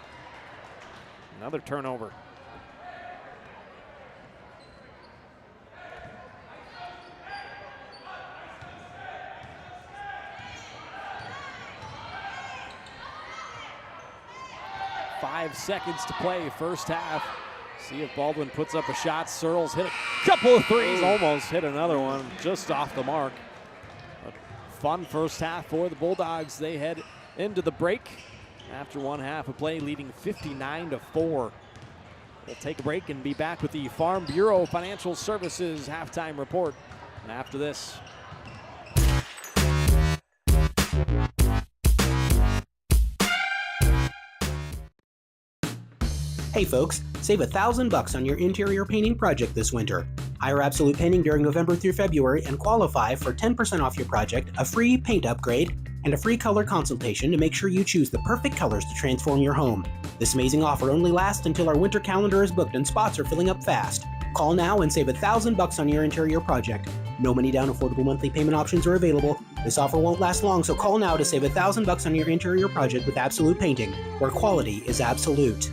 Another turnover. Five seconds to play, first half. See if Baldwin puts up a shot. Searles hit a couple of threes, almost hit another one, just off the mark. A fun first half for the Bulldogs. They head into the break after one half of play, leading 59-4. We'll take a break and be back with the Farm Bureau Financial Services halftime report. And after this. Hey folks, save $1,000 on your interior painting project this winter. Hire Absolute Painting during November through February and qualify for 10% off your project, a free paint upgrade, and a free color consultation to make sure you choose the perfect colors to transform your home. This amazing offer only lasts until our winter calendar is booked and spots are filling up fast. Call now and save $1,000 on your interior project. No money down, affordable monthly payment options are available. This offer won't last long, so call now to save $1,000 on your interior project with Absolute Painting, where quality is absolute.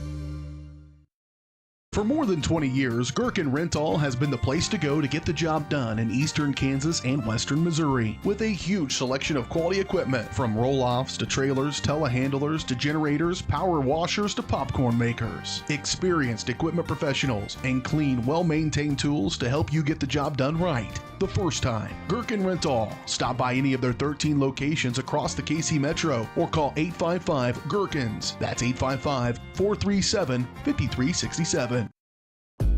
For more than 20 years, Gherkin Rental has been the place to go to get the job done in eastern Kansas and western Missouri. With a huge selection of quality equipment, from roll-offs to trailers, telehandlers to generators, power washers to popcorn makers. Experienced equipment professionals and clean, well-maintained tools to help you get the job done right the first time. Gherkin Rental. Stop by any of their 13 locations across the KC Metro or call 855-GHERKINS. That's 855-437-5367.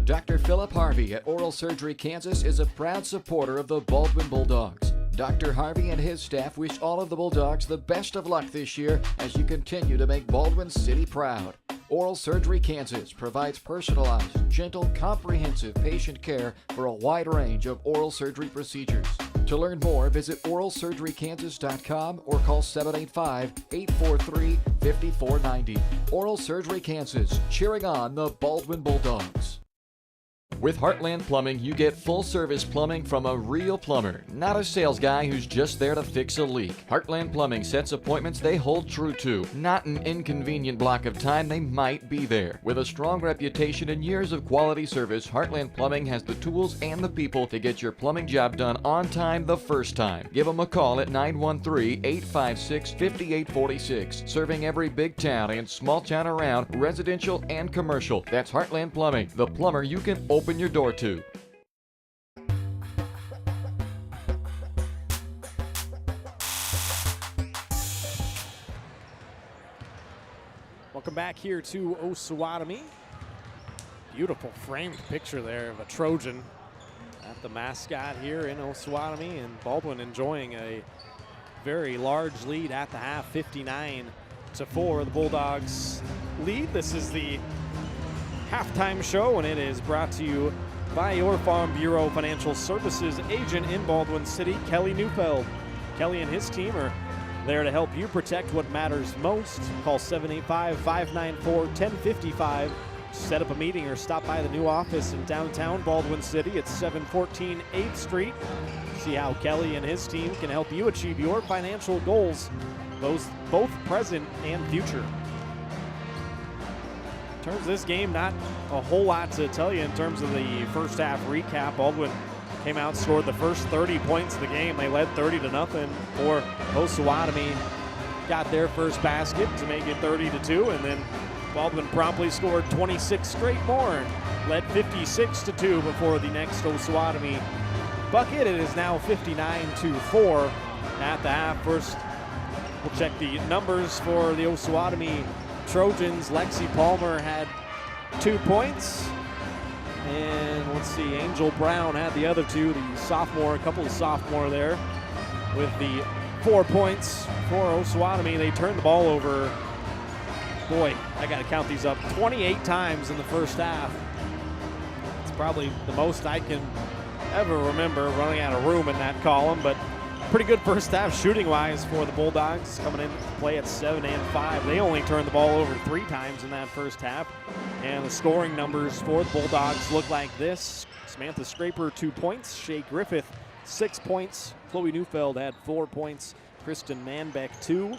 Dr. Philip Harvey at Oral Surgery Kansas is a proud supporter of the Baldwin Bulldogs. Dr. Harvey and his staff wish all of the Bulldogs the best of luck this year as you continue to make Baldwin City proud. Oral Surgery Kansas provides personalized, gentle, comprehensive patient care for a wide range of oral surgery procedures. To learn more, visit oralsurgerykansas.com or call 785-843-5490. Oral Surgery Kansas, cheering on the Baldwin Bulldogs. With Heartland Plumbing, you get full-service plumbing from a real plumber, not a sales guy who's just there to fix a leak. Heartland Plumbing sets appointments they hold true to, not an inconvenient block of time they might be there. With a strong reputation and years of quality service, Heartland Plumbing has the tools and the people to get your plumbing job done on time the first time. Give them a call at 913-856-5846, serving every big town and small town around, residential and commercial. That's Heartland Plumbing, the plumber you can open your door to. Welcome back here to Osawatomie. Beautiful framed picture there of a Trojan at the mascot here in Osawatomie, and Baldwin enjoying a very large lead at the half, 59-4. The Bulldogs lead. This is the halftime show, and it is brought to you by your Farm Bureau Financial Services agent in Baldwin City, Kelly Neufeld. Kelly and his team are there to help you protect what matters most. Call 785-594-1055. Set up a meeting or stop by the new office in downtown Baldwin City at 714 8th Street. See how Kelly and his team can help you achieve your financial goals, both present and future. In terms of this game, not a whole lot to tell you in terms of the first half recap. Baldwin came out, scored the first 30 points of the game. They led 30-0 for Osawatomie. Got their first basket to make it 30-2, and then Baldwin promptly scored 26 straight more, led 56-2 before the next Osawatomie bucket. It is now 59-4 at the half. First, we'll check the numbers for the Osawatomie Trojans. Lexi Palmer had 2 points. And let's see, Angel Brown had the other two, the sophomore, a couple of sophomore there with the 4 points for Osawatomie. They turned the ball over, boy, I got to count these up, 28 times in the first half. It's probably the most I can ever remember, running out of room in that column, but pretty good first half shooting-wise for the Bulldogs, coming in to play at 7 and 5. They only turned the ball over 3 times in that first half, and the scoring numbers for the Bulldogs look like this. Samantha Scraper, 2 points. Shea Griffith, 6 points. Chloe Neufeld had 4 points. Kristen Manbeck, 2.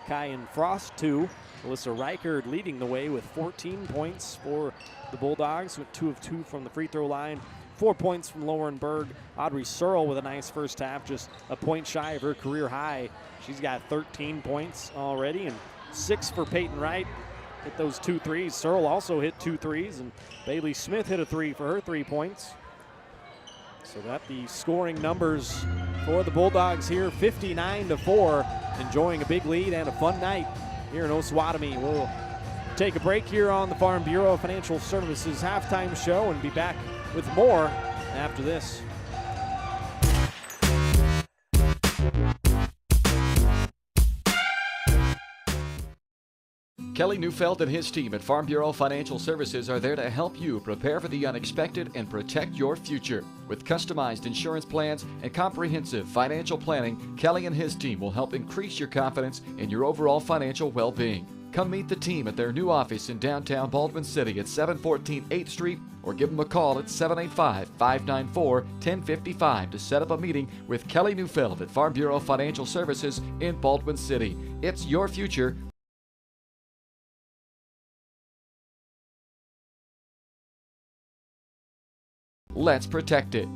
Kyan Frost, 2. Alyssa Reichard leading the way with 14 points for the Bulldogs, with 2 of 2 from the free throw line. 4 points from Lauren Berg. Audrey Searle with a nice first half, just a point shy of her career high. She's got 13 points already, and 6 for Peyton Wright. Hit those 2 threes. Searle also hit 2 threes, and Bailey Smith hit a 3 for her 3 points. So that the scoring numbers for the Bulldogs here, 59-4, enjoying a big lead and a fun night here in Osawatomie. We'll take a break here on the Farm Bureau Financial Services halftime show and be back with more after this. Kelly Neufeld and his team at Farm Bureau Financial Services are there to help you prepare for the unexpected and protect your future. With customized insurance plans and comprehensive financial planning, Kelly and his team will help increase your confidence in your overall financial well-being. Come meet the team at their new office in downtown Baldwin City at 714 8th Street, or give them a call at 785-594-1055 to set up a meeting with Kelly Neufeld at Farm Bureau Financial Services in Baldwin City. It's your future. Let's protect it.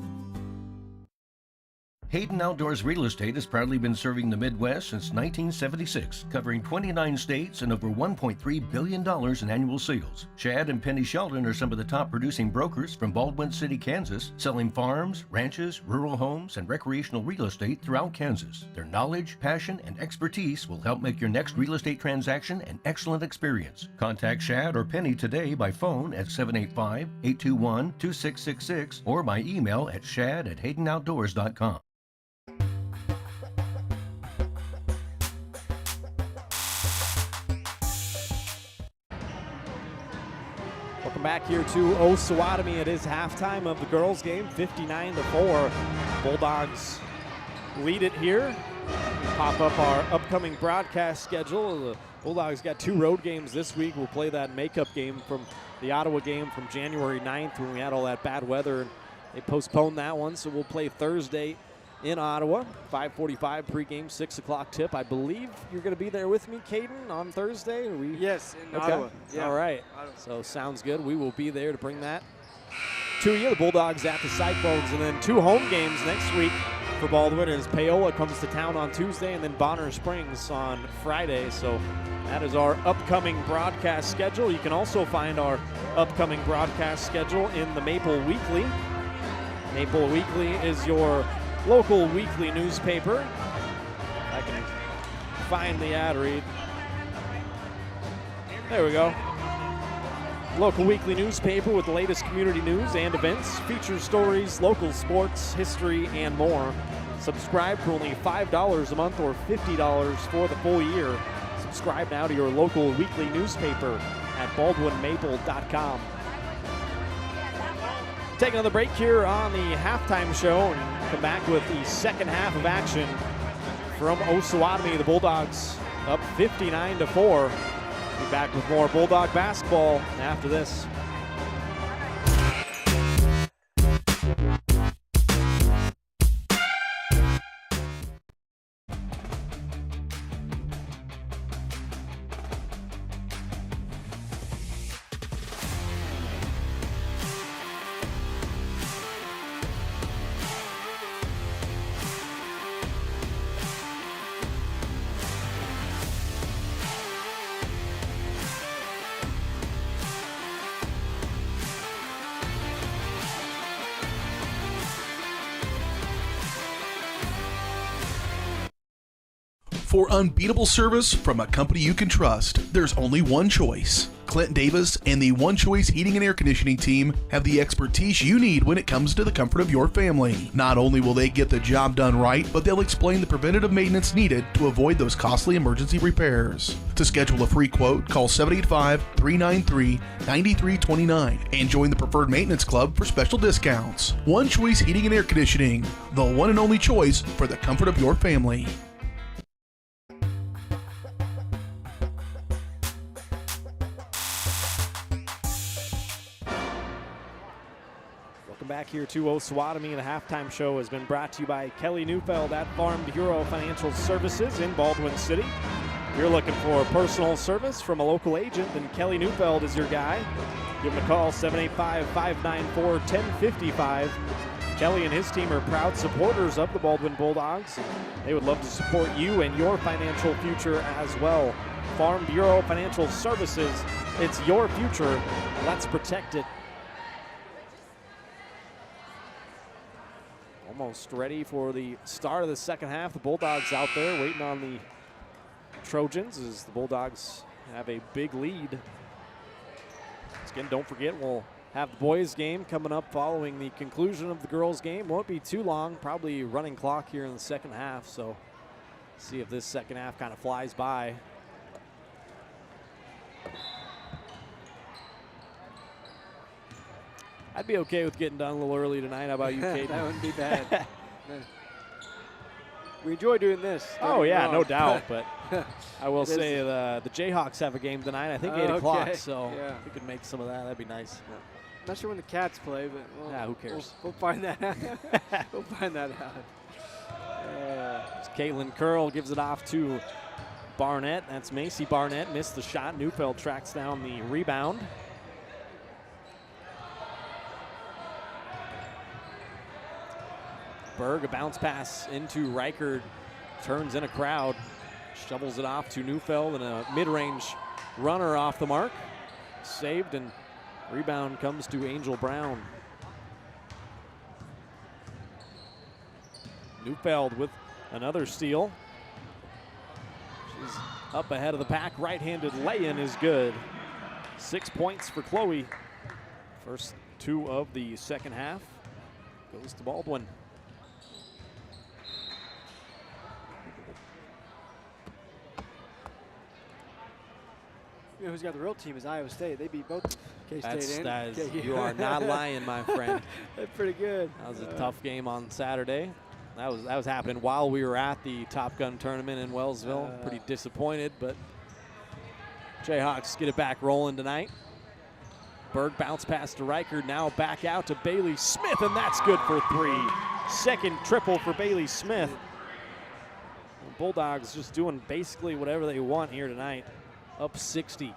Hayden Outdoors Real Estate has proudly been serving the Midwest since 1976, covering 29 states and over $1.3 billion in annual sales. Chad and Penny Sheldon are some of the top producing brokers from Baldwin City, Kansas, selling farms, ranches, rural homes, and recreational real estate throughout Kansas. Their knowledge, passion, and expertise will help make your next real estate transaction an excellent experience. Contact Chad or Penny today by phone at 785-821-2666 or by email at shad@haydenoutdoors.com. Welcome back here to Osawatomie. It is halftime of the girls' game, 59-4. Bulldogs lead it here. Pop up our upcoming broadcast schedule. The Bulldogs got 2 road games this week. We'll play that makeup game from the Ottawa game from January 9th when we had all that bad weather, and they postponed that one. So we'll play Thursday in Ottawa, 5:45 pregame, 6 o'clock tip. I believe you're going to be there with me, Caden, on Thursday? Yes, in Ottawa. Yeah. All right. So sounds good. We will be there to bring that to you. The Bulldogs at the Cyclones, and then 2 home games next week for Baldwin as Paola comes to town on Tuesday and then Bonner Springs on Friday. So that is our upcoming broadcast schedule. You can also find our upcoming broadcast schedule in the Maple Weekly. Maple Weekly is your local weekly newspaper. I can find the ad read. There we go. Local weekly newspaper with the latest community news and events, feature stories, local sports, history, and more. Subscribe for only $5 a month or $50 for the full year. Subscribe now to your local weekly newspaper at baldwinmaple.com. Take another break here on the halftime show and come back with the second half of action from Osawatomie. The Bulldogs up 59-4. Be back with more Bulldog basketball after this. For unbeatable service from a company you can trust, there's only one choice. Clint Davis and the One Choice Heating and Air Conditioning team have the expertise you need when it comes to the comfort of your family. Not only will they get the job done right, but they'll explain the preventative maintenance needed to avoid those costly emergency repairs. To schedule a free quote, call 785-393-9329 and join the Preferred Maintenance Club for special discounts. One Choice Heating and Air Conditioning, the one and only choice for the comfort of your family. Welcome back here to Osawatomie. The halftime show has been brought to you by Kelly Neufeld at Farm Bureau Financial Services in Baldwin City. If you're looking for personal service from a local agent, then Kelly Neufeld is your guy. Give him a call, 785-594-1055. Kelly and his team are proud supporters of the Baldwin Bulldogs. They would love to support you and your financial future as well. Farm Bureau Financial Services, it's your future. Let's protect it. Almost ready for the start of the second half. The Bulldogs out there waiting on the Trojans as the Bulldogs have a big lead. Again, don't forget, we'll have the boys game coming up following the conclusion of the girls game. Won't be too long, probably running clock here in the second half, so see if this second half kind of flies by. I'd be okay with getting done a little early tonight. How about you, Kate? That wouldn't be bad. We enjoy doing this. Oh, yeah, no doubt. But I will say the Jayhawks have a game tonight. I think 8 o'clock, so yeah. we could make some of that. That'd be nice. Yeah. Not sure when the Cats play, but who cares? We'll find that out. We'll find that out. Caitlin Curl gives it off to Barnett. That's Macy Barnett. Missed the shot. Neufeld tracks down the rebound. Berg, a bounce pass into Reichard, turns in a crowd, shovels it off to Neufeld, and a mid-range runner off the mark. Saved, and rebound comes to Angel Brown. Neufeld with another steal. She's up ahead of the pack. Right-handed lay-in is good. 6 points for Chloe. First 2 of the second half goes to Baldwin. You know who's got the real team is Iowa State. They beat both K-State and KU. You are not lying, my friend. That's pretty good. That was a tough game on Saturday. That was happening while we were at the Top Gun tournament in Wellsville. Pretty disappointed, but Jayhawks get it back rolling tonight. Berg bounce pass to Reichard, now back out to Bailey Smith, and that's good for 3. Second triple for Bailey Smith. The Bulldogs just doing basically whatever they want here tonight. Up 60.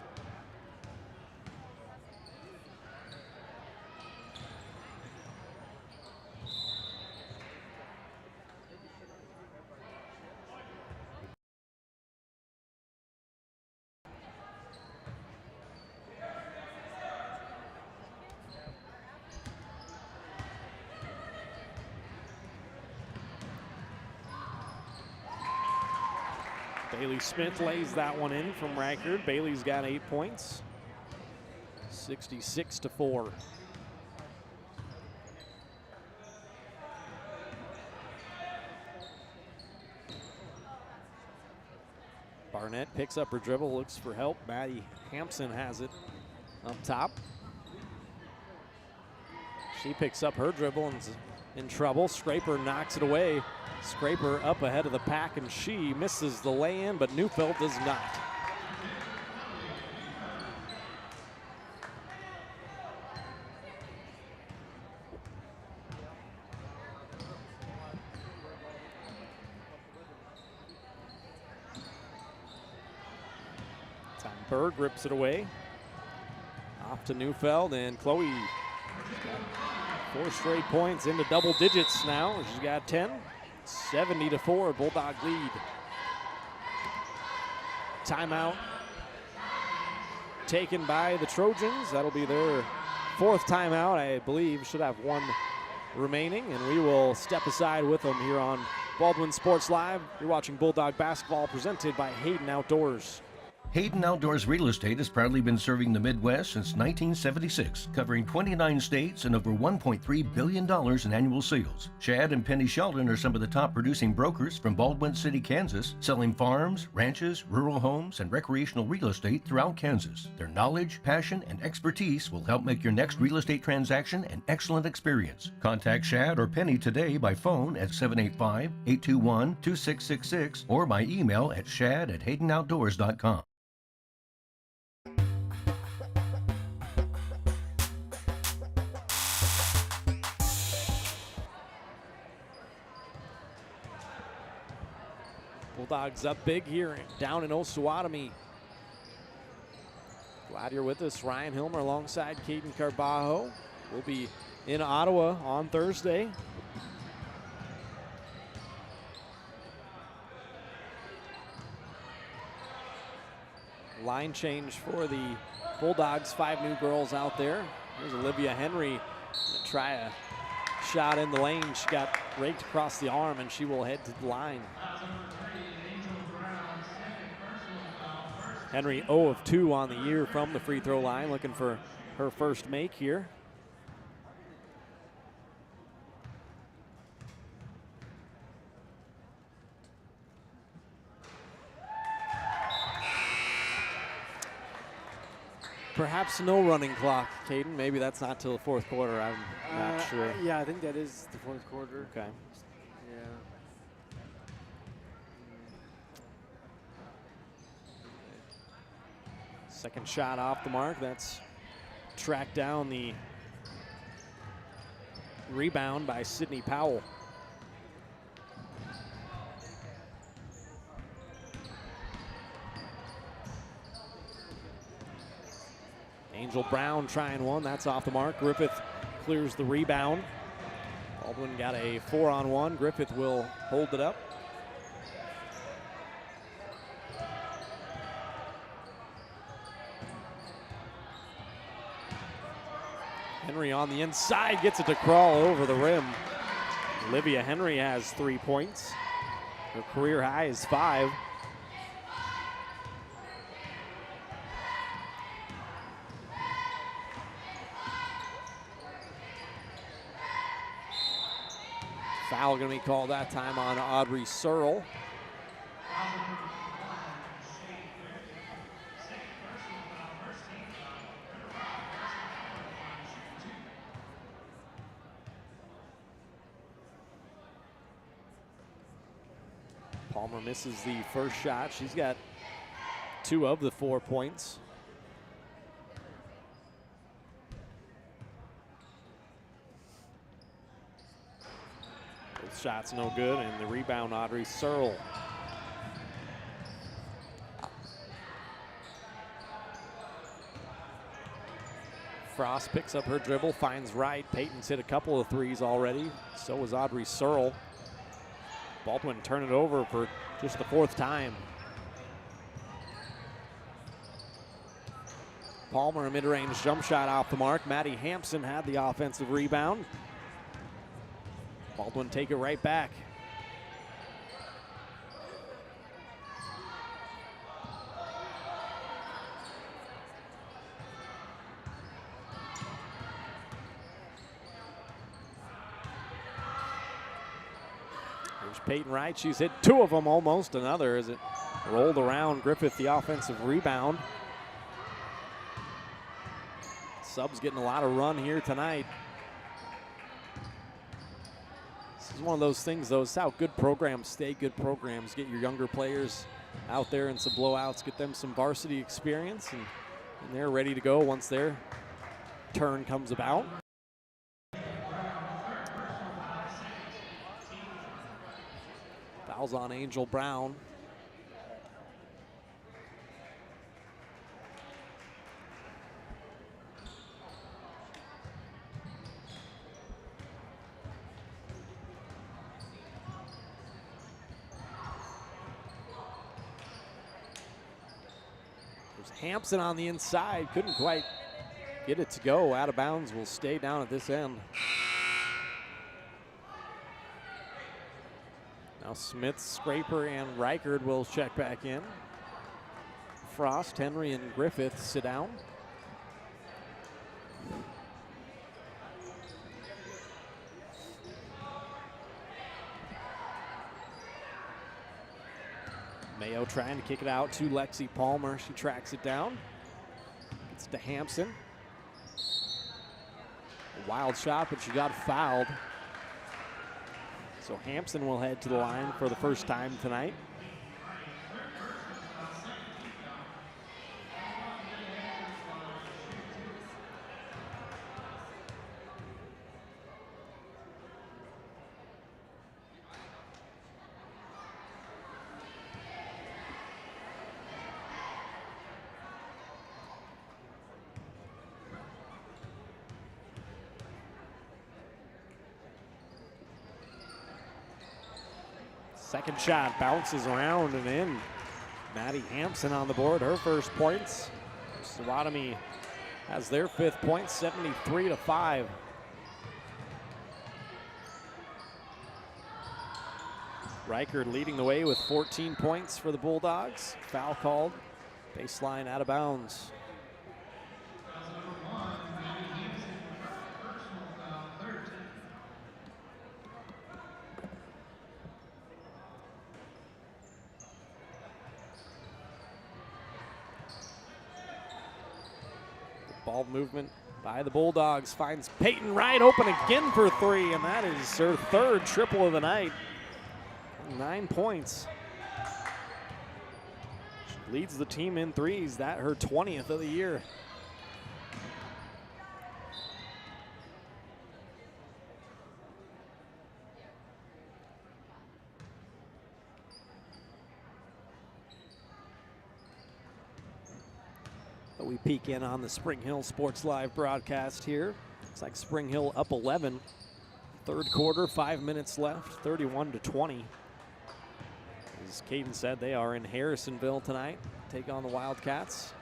Bailey Smith lays that one in from Reichard. Bailey's got 8 points. 66-4. Barnett picks up her dribble, looks for help. Maddie Hampson has it up top. She picks up her dribble and is in trouble. Scraper knocks it away. Scraper up ahead of the pack, and she misses the lay-in, but Neufeld does not. Berg rips it away. Off to Neufeld, and Chloe got 4 straight points into double digits now. She's got 10. 70-4, Bulldog lead. Timeout taken by the Trojans. That'll be their 4th timeout, I believe. Should have 1 remaining, and we will step aside with them here on Baldwin Sports Live. You're watching Bulldog basketball presented by Hayden Outdoors. Hayden Outdoors Real Estate has proudly been serving the Midwest since 1976, covering 29 states and over $1.3 billion in annual sales. Shad and Penny Sheldon are some of the top producing brokers from Baldwin City, Kansas, selling farms, ranches, rural homes, and recreational real estate throughout Kansas. Their knowledge, passion, and expertise will help make your next real estate transaction an excellent experience. Contact Shad or Penny today by phone at 785-821-2666 or by email at shad@haydenoutdoors.com. Bulldogs up big here down in Osawatomie. Glad you're with us. Ryan Hilmer alongside Caden Carbajo. We'll be in Ottawa on Thursday. Line change for the Bulldogs. 5 new girls out there. Here's Olivia Henry. Try a shot in the lane. She got raked across the arm, and she will head to the line. Henry 0 of 2 on the year from the free throw line, looking for her first make here. Perhaps no running clock, Caden. Maybe that's not till the fourth quarter. I'm not sure. Yeah, I think that is the fourth quarter. Okay. Yeah. Second shot off the mark. That's tracked down. The rebound by Sydney Powell. Angel Brown trying one. That's off the mark. Griffith clears the rebound. Baldwin got a 4-on-1. Griffith will hold it up. Henry on the inside, gets it to crawl over the rim. Olivia Henry has 3 points. Her career high is 5. Foul going to be called that time on Audrey Searle. Palmer misses the first shot. She's got 2 of the 4 points. Both shots no good, and the rebound, Audrey Searle. Frost picks up her dribble, finds right. Peyton's hit a couple of threes already. So was Audrey Searle. Baldwin turn it over for just the 4th time. Palmer, a mid-range jump shot off the mark. Maddie Hampson had the offensive rebound. Baldwin take it right back. Here's Peyton Wright. She's hit 2 of them almost. Another as it rolled around. Griffith the offensive rebound. Subs getting a lot of run here tonight. This is one of those things, though. It's how good programs stay good programs. Get your younger players out there in some blowouts, get them some varsity experience, and they're ready to go once their turn comes about. Fouls on Angel Brown. Hampson on the inside, couldn't quite get it to go. Out of bounds, will stay down at this end. Now Smith, Scraper, and Reichard will check back in. Frost, Henry, and Griffith sit down. Mayo trying to kick it out to Lexi Palmer. She tracks it down. It's to Hampson. A wild shot, but she got fouled. So Hampson will head to the line for the first time tonight. Second shot bounces around and in. Maddie Hampson on the board, her first points. Osawatomie has their 5th point, 73-5. Reichert leading the way with 14 points for the Bulldogs. Foul called, baseline out of bounds. Ball movement by the Bulldogs finds Peyton Wright open again for 3, and that is her 3rd triple of the night. 9 points. She leads the team in threes, that her 20th of the year. We peek in on the Spring Hill Sports Live broadcast here. Looks like Spring Hill up 11. 3rd quarter, 5 minutes left, 31-20. As Caden said, they are in Harrisonville tonight, take on the Wildcats.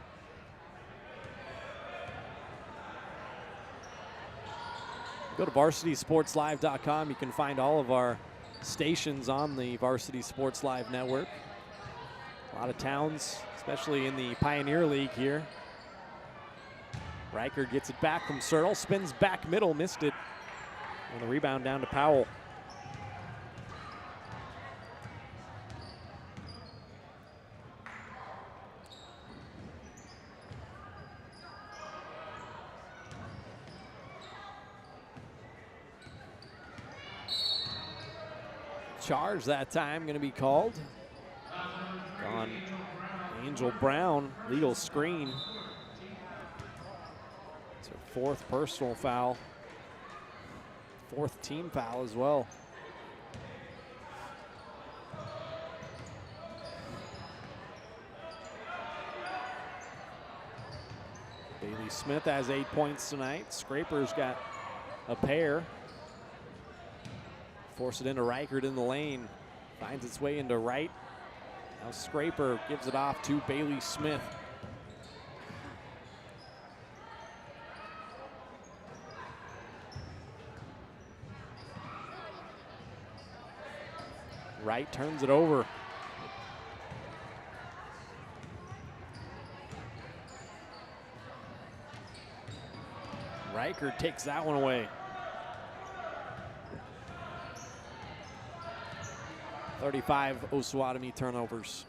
Go to varsitysportslive.com. You can find all of our stations on the Varsity Sports Live network. A lot of towns, especially in the Pioneer League here. Reichert gets it back from Searle, spins back middle, missed it. And the rebound down to Powell. Charge that time going to be called on Angel Brown, legal screen. It's her 4th personal foul, 4th team foul as well. Bailey Smith has 8 points tonight. Scraper's got a pair. Force it into Reichert in the lane. Finds its way into Wright. Now Scraper gives it off to Bailey Smith. Wright turns it over. Reichert takes that one away. 35 Osawatomie turnovers.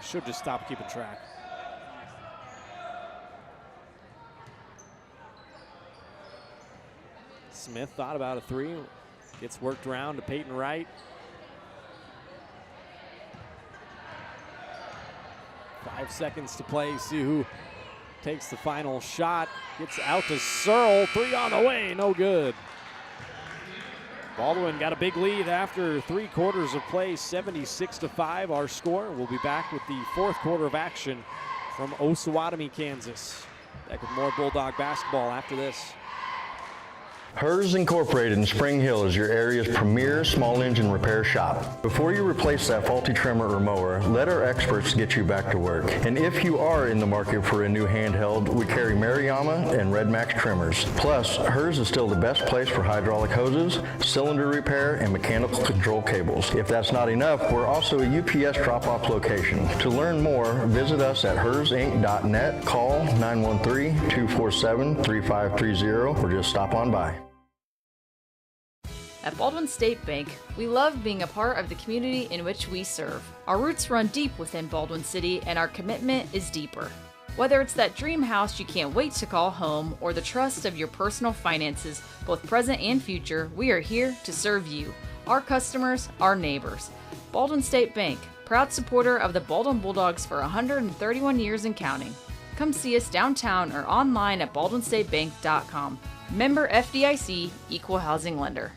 Should just stop keeping track. Smith thought about a 3. Gets worked around to Peyton Wright. 5 seconds to play. See who takes the final shot. Gets out to Searle. 3 on the way. No good. Baldwin got a big lead after 3 quarters of play, 76-5 our score. We'll be back with the 4th quarter of action from Osawatomie, Kansas. Back with more Bulldog basketball after this. Hers Incorporated in Spring Hill is your area's premier small engine repair shop. Before you replace that faulty trimmer or mower, let our experts get you back to work. And if you are in the market for a new handheld, we carry Maruyama and Red Max trimmers. Plus, Hers is still the best place for hydraulic hoses, cylinder repair, and mechanical control cables. If that's not enough, we're also a UPS drop-off location. To learn more, visit us at hersinc.net, call 913-247-3530, or just stop on by. At Baldwin State Bank, we love being a part of the community in which we serve. Our roots run deep within Baldwin City, and our commitment is deeper. Whether it's that dream house you can't wait to call home or the trust of your personal finances, both present and future, we are here to serve you, our customers, our neighbors. Baldwin State Bank, proud supporter of the Baldwin Bulldogs for 131 years and counting. Come see us downtown or online at baldwinstatebank.com. Member FDIC, Equal Housing Lender.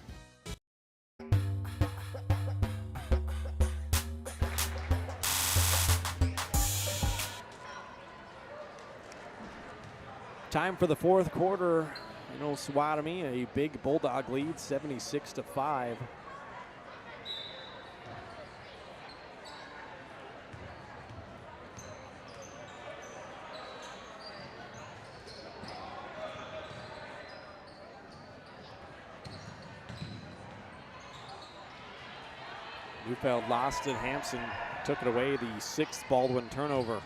Time for the fourth quarter in Osawatomie, a big Bulldog lead, 76-5. Neufeld lost it. Hampson took it away, the sixth Baldwin turnover.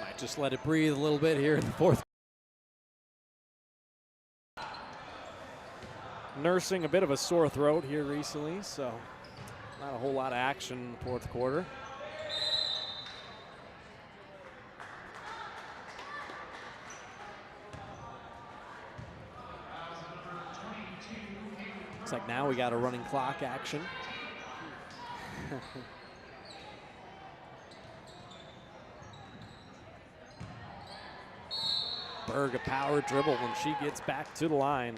Might just let it breathe a little bit here in the fourth. Nursing a bit of a sore throat here recently, so not a whole lot of action in the fourth quarter. Looks like now we got a running clock action. Berg a power dribble when she gets back to the line.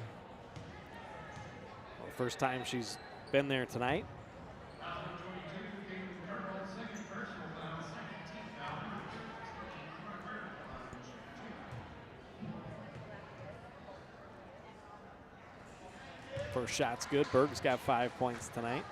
First time she's been there tonight. First shot's good. Berg's got 5 points tonight.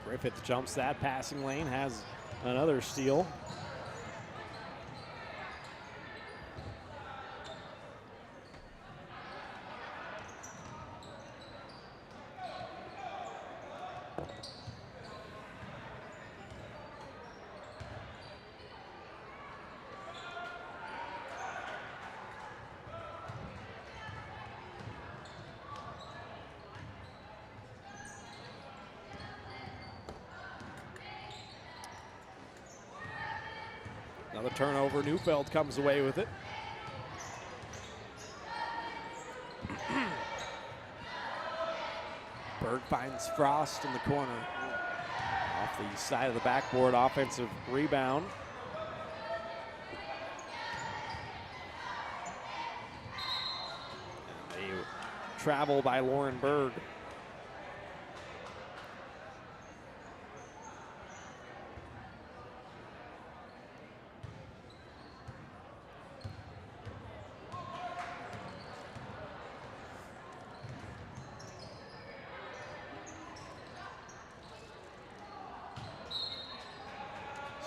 Griffith jumps that passing lane, has another steal. Another turnover. Neufeld comes away with it. Berg finds Frost in the corner. Off the side of the backboard, offensive rebound. And a travel by Lauren Berg.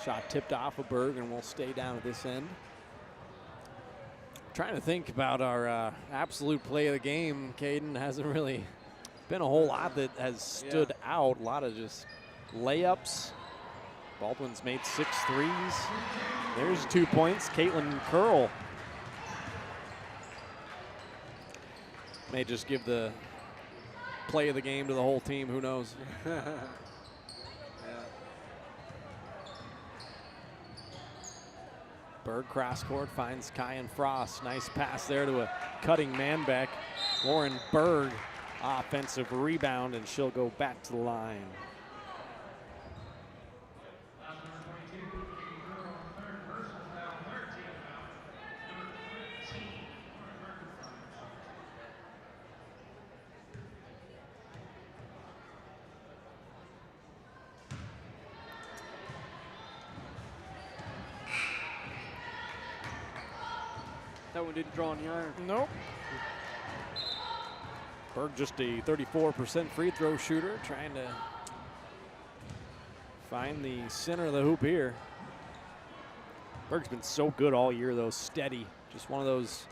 Shot tipped off of Berg and will stay down at this end. Trying to think about our absolute play of the game. Caden hasn't really been a whole lot that has stood out. A lot of just layups. Baldwin's made 6 threes. There's 2 points. Caitlin Curl may just give the play of the game to the whole team. Who knows? Berg cross court finds Kyan Frost. Nice pass there to a cutting Manbeck. Lauren Berg, offensive rebound, and she'll go back to the line. That one didn't draw any iron. Nope. Berg just a 34% free throw shooter, trying to find the center of the hoop here. Berg's been so good all year, though. Steady. Just one of those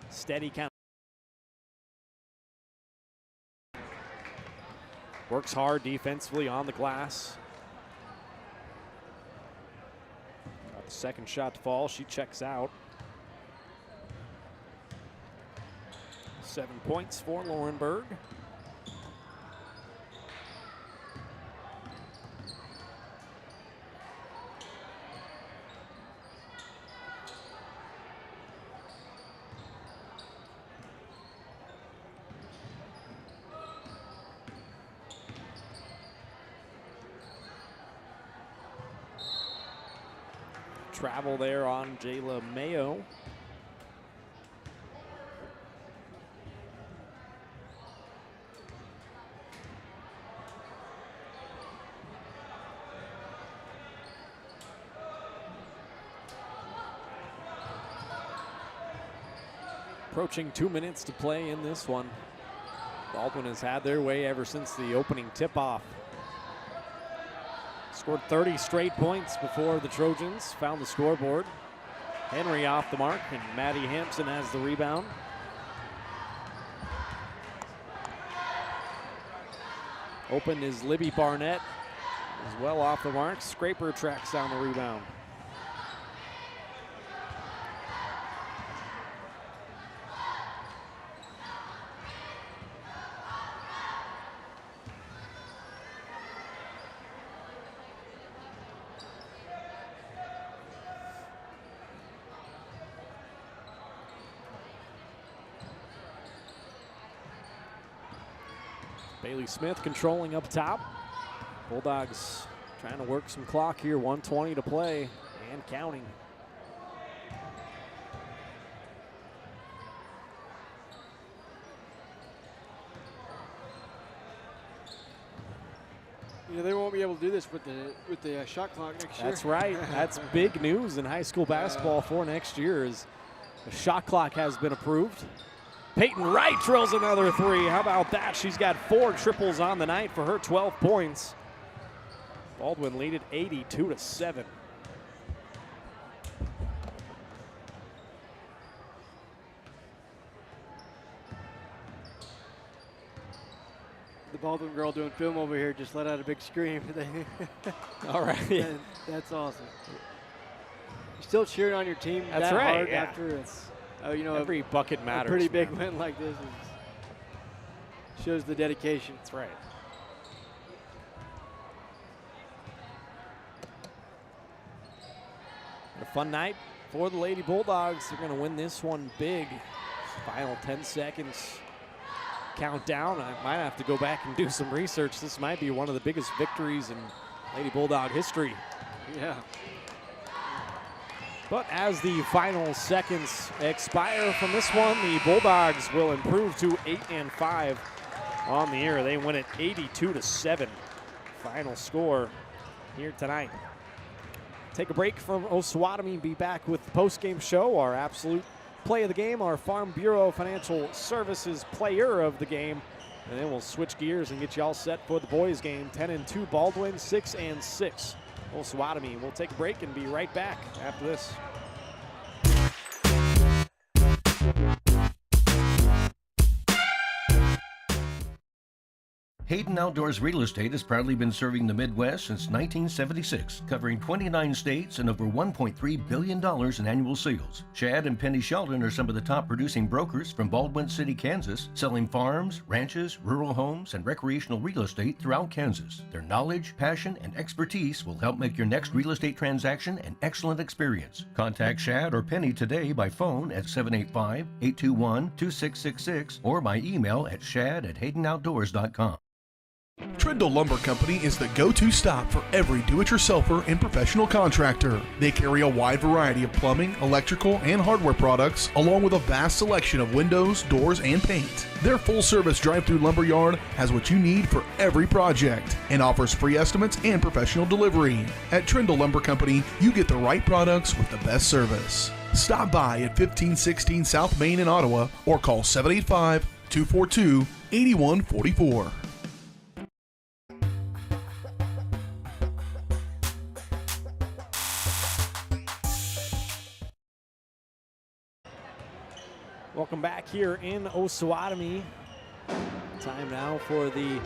steady kind of. Works hard defensively on the glass. Got the second shot to fall. She checks out. 7 points for Lauren Berg. Travel there on Jayla Mayo. Approaching 2 minutes to play in this one. Baldwin has had their way ever since the opening tip-off. Scored 30 straight points before the Trojans found the scoreboard. Henry off the mark, and Maddie Hampson has the rebound. Open is Libby Barnett, as well off the mark. Scraper tracks down the rebound. Bailey Smith controlling up top. Bulldogs trying to work some clock here. 1:20 to play and counting. You know, they won't be able to do this with the shot clock next year. That's right. That's big news in high school basketball for next year. Is the shot clock has been approved. Peyton Wright drills another three. How about that? She's got 4 triples on the night for her 12 points. Baldwin lead it 82-7. The Baldwin girl doing film over here just let out a big scream. All right. That's awesome. You're still cheering on your team That's that right, hard yeah. after it's, you know, every bucket matters. A pretty big win like this shows the dedication. That's right. A fun night for the Lady Bulldogs. They're going to win this one big. Final 10 seconds countdown. I might have to go back and do some research. This might be one of the biggest victories in Lady Bulldog history. Yeah. But as the final seconds expire from this one, the Bulldogs will improve to 8-5 on the year. They win it 82-7. Final score here tonight. Take a break from Osawatomie. Be back with the post-game show, our absolute play of the game, our Farm Bureau Financial Services player of the game. And then we'll switch gears and get you all set for the boys game. 10-2 Baldwin, 6-6 Osawatomie. We'll take a break and be right back after this. Hayden Outdoors Real Estate has proudly been serving the Midwest since 1976, covering 29 states and over $1.3 billion in annual sales. Chad and Penny Sheldon are some of the top producing brokers from Baldwin City, Kansas, selling farms, ranches, rural homes, and recreational real estate throughout Kansas. Their knowledge, passion, and expertise will help make your next real estate transaction an excellent experience. Contact Chad or Penny today by phone at 785-821-2666 or by email at shad@haydenoutdoors.com. Trindle Lumber Company is the go-to stop for every do-it-yourselfer and professional contractor. They carry a wide variety of plumbing, electrical, and hardware products, along with a vast selection of windows, doors, and paint. Their full-service drive-through lumber yard has what you need for every project and offers free estimates and professional delivery. At Trindle Lumber Company, you get the right products with the best service. Stop by at 1516 South Main in Ottawa or call 785-242-8144. Welcome back here in Osawatomie. Time now for the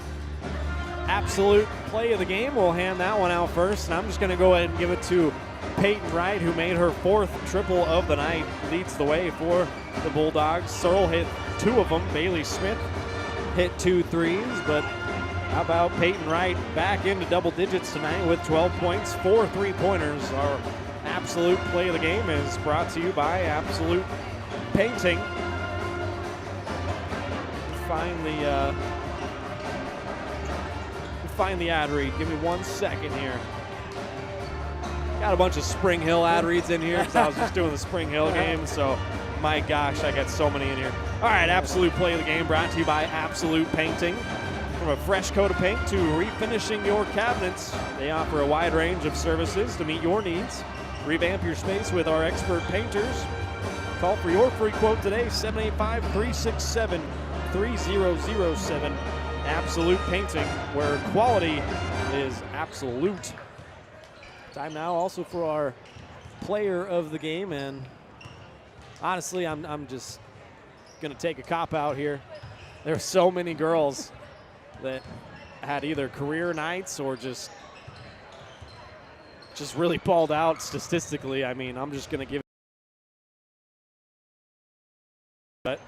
absolute play of the game. We'll hand that one out first, and I'm just going to go ahead and give it to Peyton Wright, who made her fourth triple of the night, leads the way for the Bulldogs. Searle hit 2 of them. Bailey Smith hit 2 threes, but how about Peyton Wright back into double digits tonight with 12 points, 4 3-pointers. Our absolute play of the game is brought to you by Absolute Painting. Find the ad read. Give me 1 second here. Got a bunch of Spring Hill ad reads in here because I was just doing the Spring Hill game, so my gosh, I got so many in here. All right, absolute play of the game brought to you by Absolute Painting. From a fresh coat of paint to refinishing your cabinets, they offer a wide range of services to meet your needs. Revamp your space with our expert painters. Call for your free quote today, 785-367-3007. Absolute Painting, where quality is absolute. Time now also for our player of the game, and honestly, I'm just going to take a cop out here. There are so many girls that had either career nights or just really balled out statistically. I mean, I'm just going to give it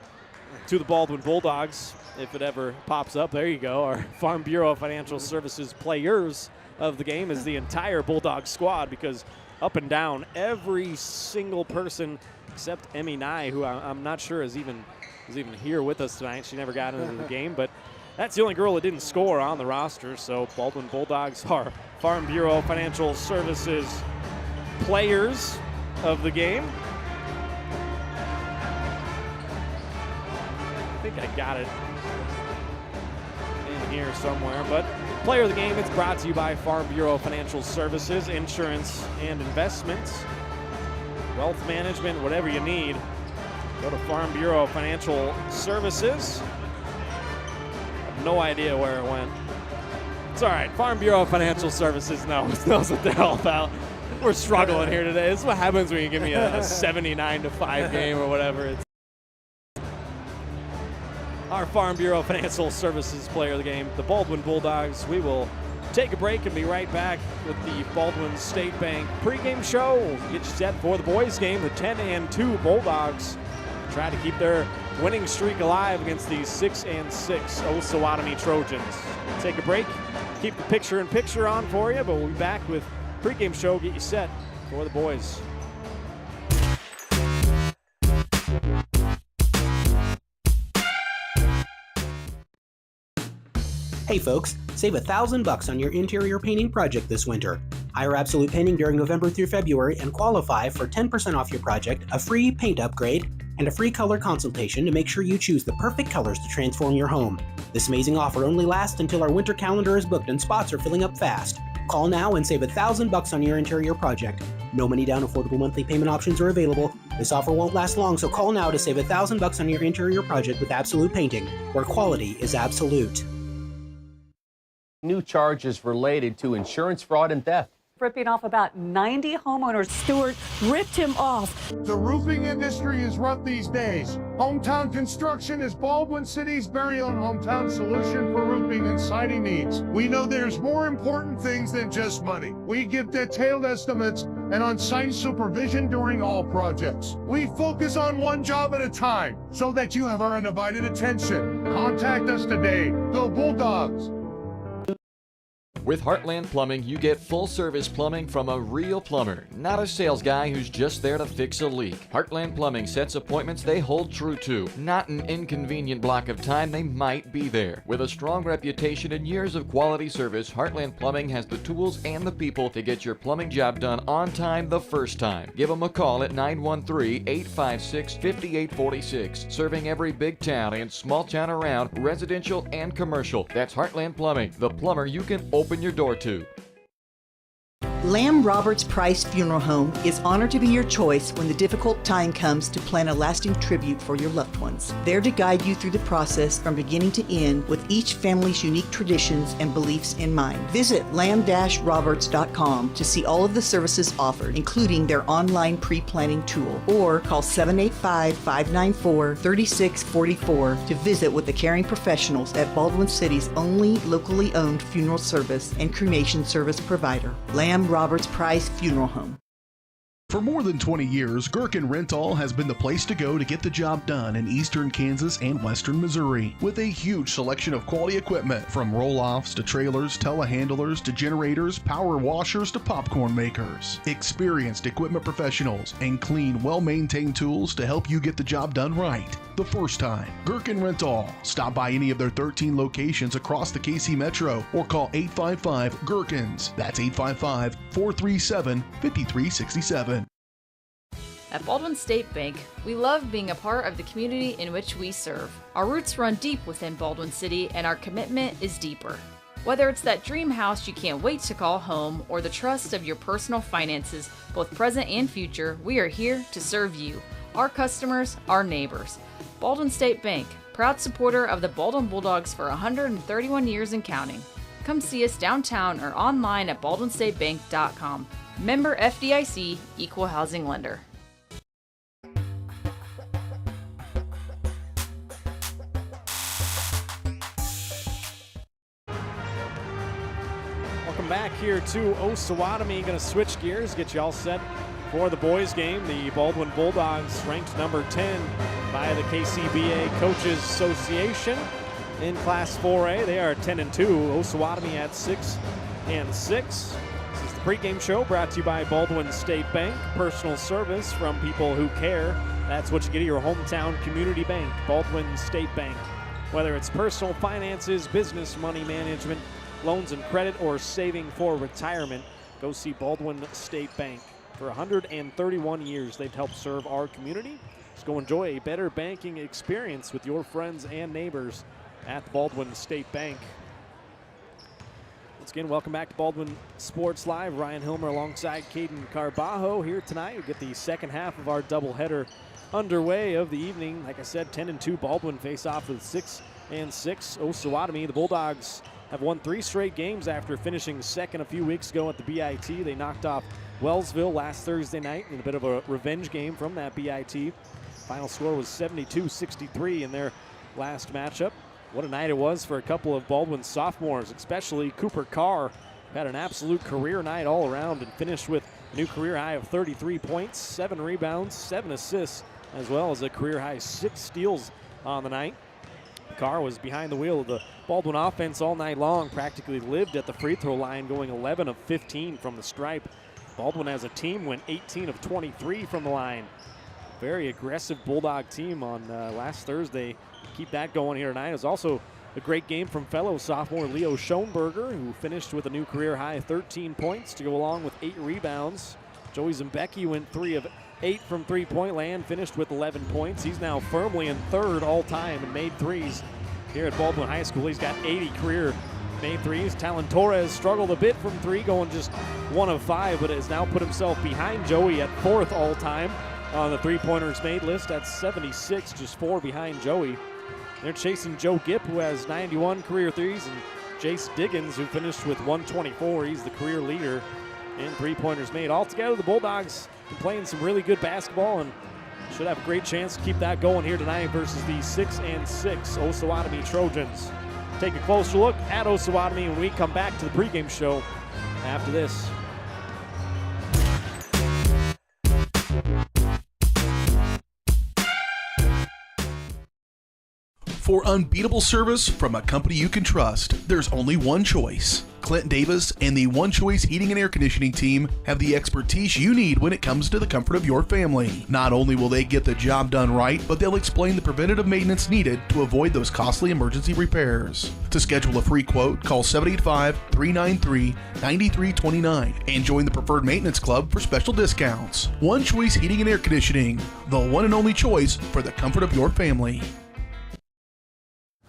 to the Baldwin Bulldogs if it ever pops up. There you go. Our Farm Bureau Financial Services players of the game is the entire Bulldog squad, because up and down, every single person except Emmy Nye, who I'm not sure is even here with us tonight. She never got into the game, but that's the only girl that didn't score on the roster. So Baldwin Bulldogs are Farm Bureau Financial Services players of the game. I think I got it in here somewhere, but player of the game, it's brought to you by Farm Bureau Financial Services, insurance and investments, wealth management, whatever you need. Go to Farm Bureau Financial Services. I have no idea where it went. It's all right. Farm Bureau Financial Services knows what they're all about. We're struggling here today. This is what happens when you give me a 79-5 game or whatever. It's our Farm Bureau Financial Services player of the game, the Baldwin Bulldogs. We will take a break and be right back with the Baldwin State Bank pregame show. We'll get you set for the boys game. The 10-2 Bulldogs try to keep their winning streak alive against the 6-6 Osawatomie Trojans. We'll take a break, keep the picture-in-picture on for you, but we'll be back with pregame show, get you set for the boys. Hey folks, save $1,000 on your interior painting project this winter. Hire Absolute Painting during November through February and qualify for 10% off your project, a free paint upgrade, and a free color consultation to make sure you choose the perfect colors to transform your home. This amazing offer only lasts until our winter calendar is booked and spots are filling up fast. Call now and save $1,000 on your interior project. No money down, affordable monthly payment options are available. This offer won't last long, so call now to save $1,000 on your interior project with Absolute Painting, where quality is absolute. New charges related to insurance fraud and theft. ripping off about 90 homeowners. Stewart ripped him off. The roofing industry is rough these days. Hometown Construction is Baldwin City's very own hometown solution for roofing and siding needs. We know there's more important things than just money. We give detailed estimates and on-site supervision during all projects. We focus on one job at a time so that you have our undivided attention. Contact us today. Go Bulldogs! With Heartland Plumbing, you get full-service plumbing from a real plumber, not a sales guy who's just there to fix a leak. Heartland Plumbing sets appointments they hold true to, not an inconvenient block of time they might be there. With a strong reputation and years of quality service, Heartland Plumbing has the tools and the people to get your plumbing job done on time the first time. Give them a call at 913-856-5846, serving every big town and small town around, residential and commercial. That's Heartland Plumbing, the plumber you can open your door to. Lamb Roberts Price Funeral Home is honored to be your choice when the difficult time comes to plan a lasting tribute for your loved ones. There to guide you through the process from beginning to end with each family's unique traditions and beliefs in mind. Visit lamb-roberts.com to see all of the services offered, including their online pre-planning tool, or call 785-594-3644 to visit with the caring professionals at Baldwin City's only locally owned funeral service and cremation service provider, Lamb Roberts Price Funeral Home. For more than 20 years, Gherkin Rental has been the place to go to get the job done in eastern Kansas and western Missouri. With a huge selection of quality equipment, from roll-offs to trailers, telehandlers to generators, power washers to popcorn makers. Experienced equipment professionals and clean, well-maintained tools to help you get the job done right the first time. Gherkin Rental. Stop by any of their 13 locations across the KC Metro or call 855-GHERKINS. That's 855-437-5367. At Baldwin State Bank, we love being a part of the community in which we serve. Our roots run deep within Baldwin City, and our commitment is deeper. Whether it's that dream house you can't wait to call home or the trust of your personal finances, both present and future, we are here to serve you, our customers, our neighbors. Baldwin State Bank, proud supporter of the Baldwin Bulldogs for 131 years and counting. Come see us downtown or online at baldwinstatebank.com. Member FDIC, Equal Housing Lender. Welcome back here to Osawatomie. Going to switch gears, get you all set for the boys game. The Baldwin Bulldogs ranked number 10 by the KCBA Coaches Association in Class 4A. They are 10-2. Osawatomie at 6-6. This is the pregame show brought to you by Baldwin State Bank. Personal service from people who care. That's what you get at your hometown community bank, Baldwin State Bank. Whether it's personal finances, business, money management, loans and credit, or saving for retirement, go see Baldwin State Bank. For 131 years, they've helped serve our community. Let's go enjoy a better banking experience with your friends and neighbors at Baldwin State Bank. Once again, welcome back to Baldwin Sports Live. Ryan Hilmer alongside Caden Carbajo here tonight. We get the second half of our doubleheader underway of the evening. Like I said, 10-2 Baldwin face off with 6-6 Osawatomie. The Bulldogs have won 3 straight games after finishing second a few weeks ago at the BIT. They knocked off Wellsville last Thursday night in a bit of a revenge game from that BIT. Final score was 72-63 in their last matchup. What a night it was for a couple of Baldwin sophomores, especially Cooper Carr. Had an absolute career night all around and finished with a new career high of 33 points, 7 rebounds, 7 assists, as well as a career high 6 steals on the night. Carr was behind the wheel of the Baldwin offense all night long, practically lived at the free throw line, going 11 of 15 from the stripe. Baldwin as a team went 18 of 23 from the line. Very aggressive Bulldog team on last Thursday. Keep that going here tonight. It was also a great game from fellow sophomore Leo Schoenberger, who finished with a new career high 13 points to go along with 8 rebounds. Joey Zembecki went 3 of 8 from three-point land, finished with 11 points. He's now firmly in third all-time and made threes here at Baldwin High School. He's got 80 career made threes. Talon Torres struggled a bit from 3, going just 1 of 5, but has now put himself behind Joey at 4th all-time on the three-pointers made list. That's 76, just 4 behind Joey. They're chasing Joe Gipp, who has 91 career threes, and Jace Diggins, who finished with 124. He's the career leader and three-pointers made. Altogether, the Bulldogs can play some really good basketball and should have a great chance to keep that going here tonight versus the 6-6 Osawatomie Trojans. Take a closer look at Osawatomie when we come back to the pregame show after this. For unbeatable service from a company you can trust, there's only one choice. Clint Davis and the One Choice Heating and Air Conditioning team have the expertise you need when it comes to the comfort of your family. Not only will they get the job done right, but they'll explain the preventative maintenance needed to avoid those costly emergency repairs. To schedule a free quote, call 785-393-9329 and join the Preferred Maintenance Club for special discounts. One Choice Heating and Air Conditioning, the one and only choice for the comfort of your family.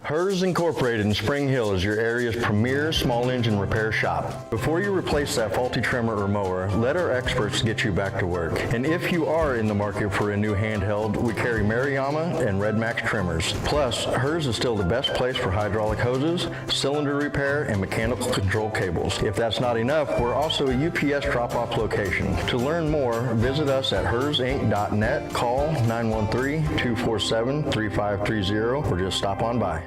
Hers Incorporated in Spring Hill is your area's premier small engine repair shop. Before you replace that faulty trimmer or mower, let our experts get you back to work. And if you are in the market for a new handheld, we carry Maruyama and Red Max trimmers. Plus, Hers is still the best place for hydraulic hoses, cylinder repair, and mechanical control cables. If that's not enough, we're also a UPS drop-off location. To learn more, visit us at hersinc.net, call 913-247-3530, or just stop on by.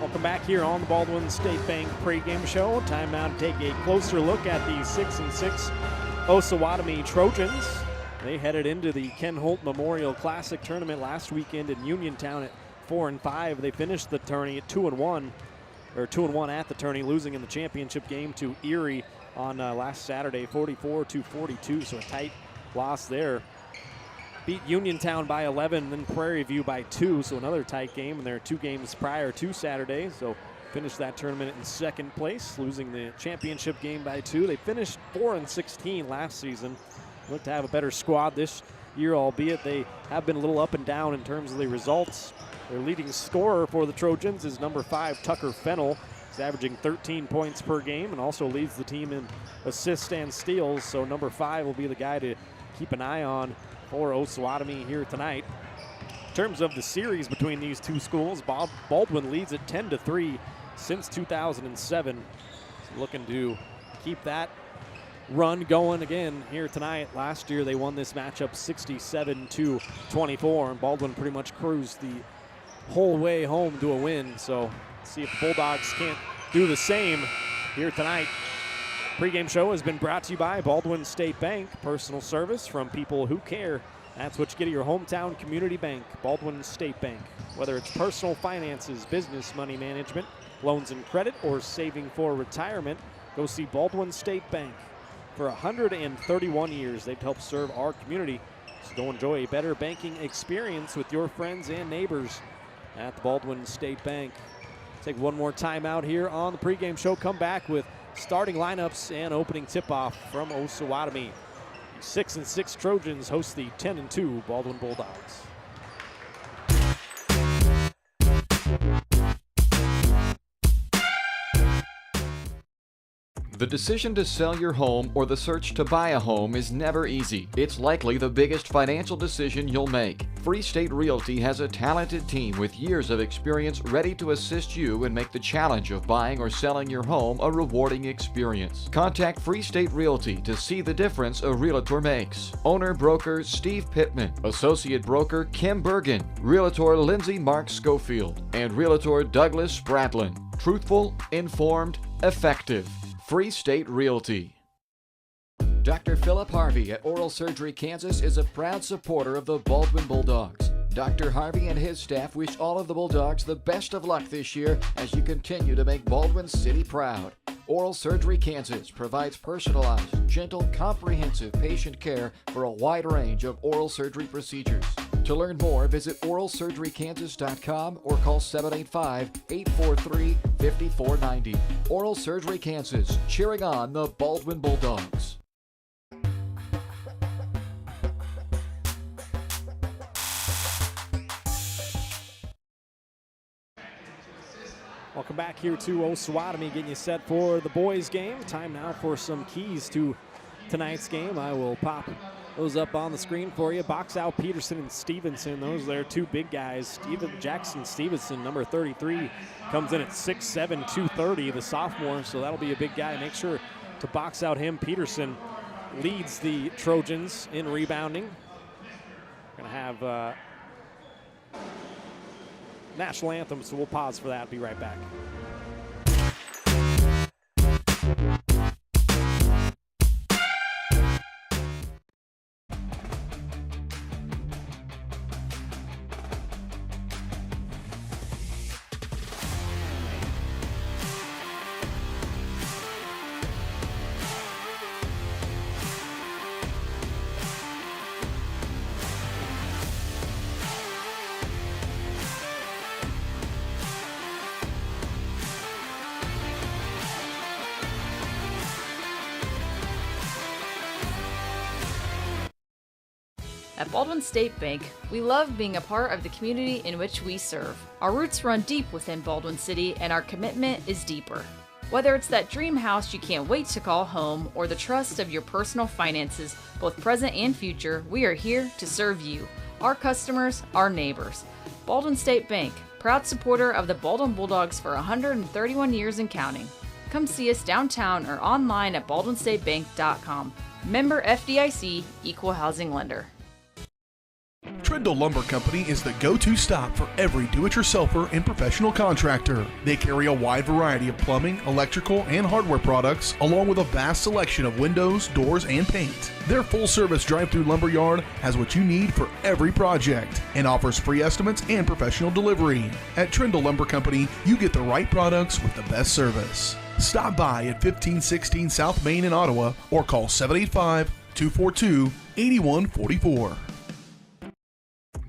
Welcome back here on the Baldwin State Bank pregame show. Time now to take a closer look at the 6-6 Osawatomie Trojans. They headed into the Ken Holt Memorial Classic tournament last weekend in Uniontown at 4-5. They finished the tourney at 2-1, or 2-1 at the tourney, losing in the championship game to Erie on last Saturday, 44-42. So a tight loss there. Beat Uniontown by 11, then Prairie View by 2, so another tight game, and there are 2 games prior to Saturday, so finished that tournament in second place, losing the championship game by 2. They finished 4-16 last season. Look to have a better squad this year, albeit they have been a little up and down in terms of the results. Their leading scorer for the Trojans is number 5, Tucker Fennell. He's averaging 13 points per game and also leads the team in assists and steals, so number 5 will be the guy to keep an eye on for Osawatomie here tonight. In terms of the series between these two schools, Baldwin leads at 10-3 since 2007. So looking to keep that run going again here tonight. Last year they won this matchup 67-24, and Baldwin pretty much cruised the whole way home to a win. So see if the Bulldogs can't do the same here tonight. Pre-game show has been brought to you by Baldwin State Bank. Personal service from people who care. That's what you get at your hometown community bank, Baldwin State Bank. Whether it's personal finances, business money management, loans and credit, or saving for retirement, go see Baldwin State Bank. For 131 years, they've helped serve our community. So go enjoy a better banking experience with your friends and neighbors at the Baldwin State Bank. Take one more time out here on the pregame show. Come back with starting lineups and opening tip-off from Osawatomie. The 6-6 Trojans host the 10-2 Baldwin Bulldogs. The decision to sell your home or the search to buy a home is never easy. It's likely the biggest financial decision you'll make. Free State Realty has a talented team with years of experience ready to assist you and make the challenge of buying or selling your home a rewarding experience. Contact Free State Realty to see the difference a realtor makes. Owner-broker Steve Pittman, Associate Broker Kim Bergen, Realtor Lindsay Mark Schofield, and Realtor Douglas Spradlin. Truthful, informed, effective. Free State Realty. Dr. Philip Harvey at Oral Surgery Kansas is a proud supporter of the Baldwin Bulldogs. Dr. Harvey and his staff wish all of the Bulldogs the best of luck this year as you continue to make Baldwin City proud. Oral Surgery Kansas provides personalized, gentle, comprehensive patient care for a wide range of oral surgery procedures. To learn more, visit oralsurgerykansas.com or call 785-843-5490. Oral Surgery Kansas, cheering on the Baldwin Bulldogs. Welcome back here to Osawatomie, getting you set for the boys game. Time now for some keys to tonight's game. I will pop those up on the screen for you. Box out Peterson and Stevenson. Those are their two big guys. Jackson Stevenson, number 33, comes in at 6'7", 230, the sophomore, so that'll be a big guy. Make sure to box out him. Peterson leads the Trojans in rebounding. We're going to have national anthem, so we'll pause for that. Be right back. At Baldwin State Bank, we love being a part of the community in which we serve. Our roots run deep within Baldwin City, and our commitment is deeper. Whether it's that dream house you can't wait to call home or the trust of your personal finances, both present and future, we are here to serve you, our customers, our neighbors. Baldwin State Bank, proud supporter of the Baldwin Bulldogs for 131 years and counting. Come see us downtown or online at baldwinstatebank.com. Member FDIC, Equal Housing Lender. Trindle Lumber Company is the go-to stop for every do-it-yourselfer and professional contractor. They carry a wide variety of plumbing, electrical, and hardware products, along with a vast selection of windows, doors, and paint. Their full-service drive-through lumber yard has what you need for every project and offers free estimates and professional delivery. At Trindle Lumber Company, you get the right products with the best service. Stop by at 1516 South Main in Ottawa or call 785-242-8144.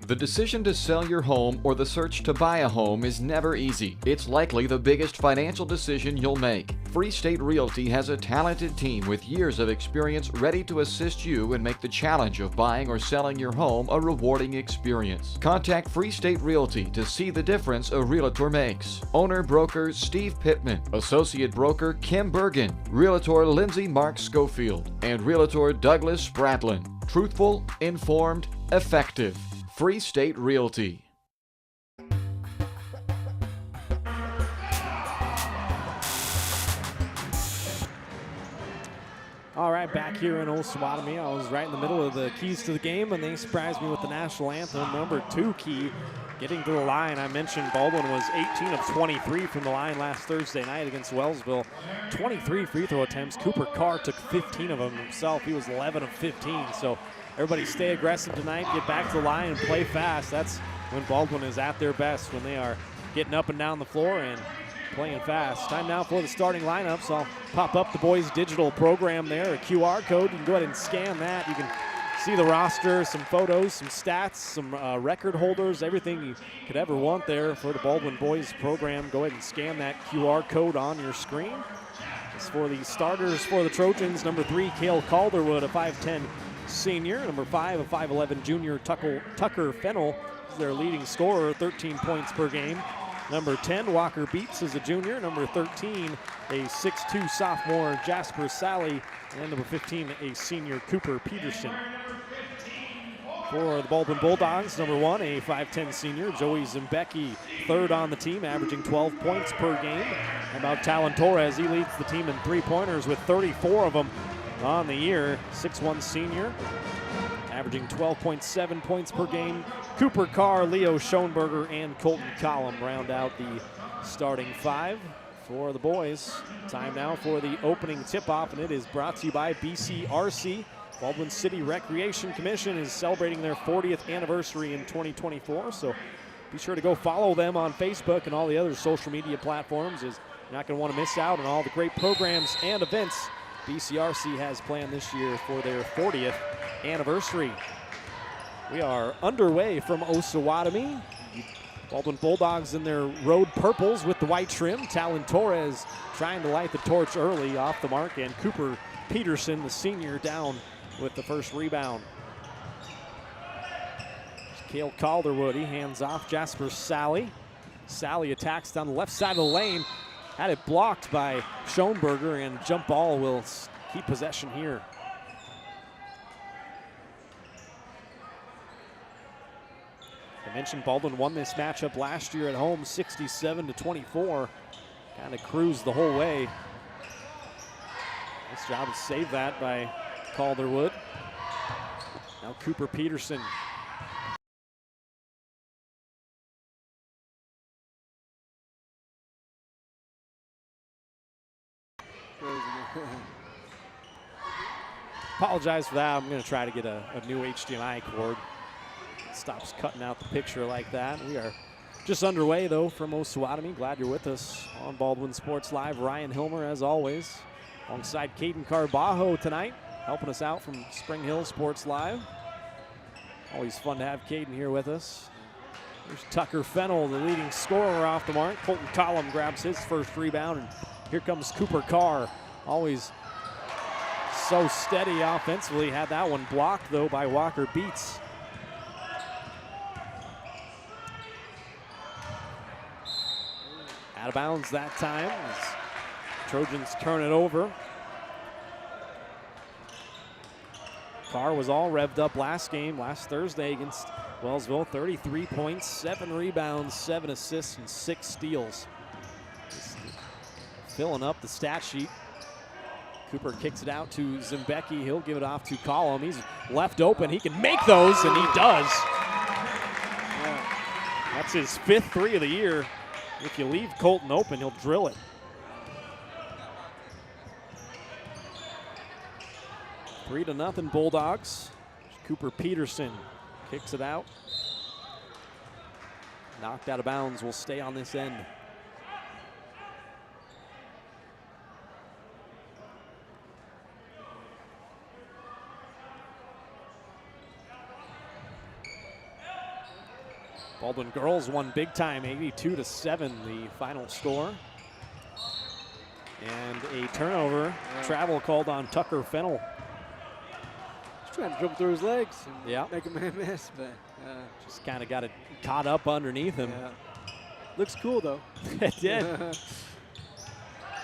The decision to sell your home or the search to buy a home is never easy. It's likely the biggest financial decision you'll make. Free State Realty has a talented team with years of experience ready to assist you and make the challenge of buying or selling your home a rewarding experience. Contact Free State Realty to see the difference a realtor makes. Owner-broker Steve Pittman, Associate Broker Kim Bergen, Realtor Lindsay Mark Schofield, and Realtor Douglas Spratlin. Truthful, informed, effective. Free State Realty. All right, back here in Osawatomie, I was right in the middle of the keys to the game, and they surprised me with the national anthem. Number 2 key, getting to the line. I mentioned Baldwin was 18 of 23 from the line last Thursday night against Wellsville. 23 free throw attempts. Cooper Carr took 15 of them himself. He was 11 of 15, so everybody stay aggressive tonight, get back to the line and play fast. That's when Baldwin is at their best, when they are getting up and down the floor and playing fast. Time now for the starting lineups. I'll pop up the boys' digital program there, a QR code. You can go ahead and scan that. You can see the roster, some photos, some stats, some record holders, everything you could ever want there for the Baldwin boys program. Go ahead and scan that QR code on your screen. As for the starters for the Trojans, number 3, Cale Calderwood, a 5'10" senior. Number 5, a 5'11" junior, Tucker Fennell is their leading scorer, 13 points per game. Number 10, Walker Beats is a junior. Number 13, a 6'2" sophomore, Jasper Sally. And number 15, a senior, Cooper Peterson. For the Baldwin Bulldogs, number 1, a 5'10" senior, Joey Zimbecki, third on the team, averaging 12 points per game. How about Talon Torres? He leads the team in three-pointers with 34 of them on the year. 6'1" senior, averaging 12.7 points per game. Cooper Carr, Leo Schoenberger, and Colton Collum round out the starting 5 for the boys. Time now for the opening tip-off, and it is brought to you by BCRC. Baldwin City Recreation Commission is celebrating their 40th anniversary in 2024, so be sure to go follow them on Facebook and all the other social media platforms, as you're not going to want to miss out on all the great programs and events BCRC has planned this year for their 40th anniversary. We are underway from Osawatomie. Baldwin Bulldogs in their road purples with the white trim. Talon Torres trying to light the torch early, off the mark, and Cooper Peterson, the senior, down with the first rebound. Cale Calderwood, he hands off Jasper Sally. Sally attacks down the left side of the lane. Had it blocked by Schoenberger, and jump ball will keep possession here. I mentioned Baldwin won this matchup last year at home, 67-24. Kind of cruised the whole way. Nice job to save that by Calderwood. Now Cooper Peterson. Apologize for that. I'm going to try to get a new HDMI cord. It stops cutting out the picture like that. We are just underway, though, from Osawatomie. Glad you're with us on Baldwin Sports Live. Ryan Hilmer, as always, alongside Caden Carbajo tonight, helping us out from Spring Hill Sports Live. Always fun to have Caden here with us. There's Tucker Fennell, the leading scorer off the mark. Colton Collum grabs his first rebound, and here comes Cooper Carr. Always so steady offensively. Had that one blocked, though, by Walker Beats. Out of bounds that time as Trojans turn it over. Carr was all revved up last Thursday against Wellsville. 33 points, 7 rebounds, 7 assists, and 6 steals. Just filling up the stat sheet. Cooper kicks it out to Zimbecki. He'll give it off to Collum. He's left open. He can make those, and he does. That's his 5th 3 of the year. If you leave Colton open, he'll drill it. 3-0 Bulldogs. Cooper Peterson kicks it out. Knocked out of bounds. Will stay on this end. Baldwin girls won big time, 82-7, the final score. And a turnover, travel called on Tucker Fennell. He's trying to dribble through his legs and make a man miss, but just kind of got it caught up underneath him. Yeah. Looks cool, though. It did.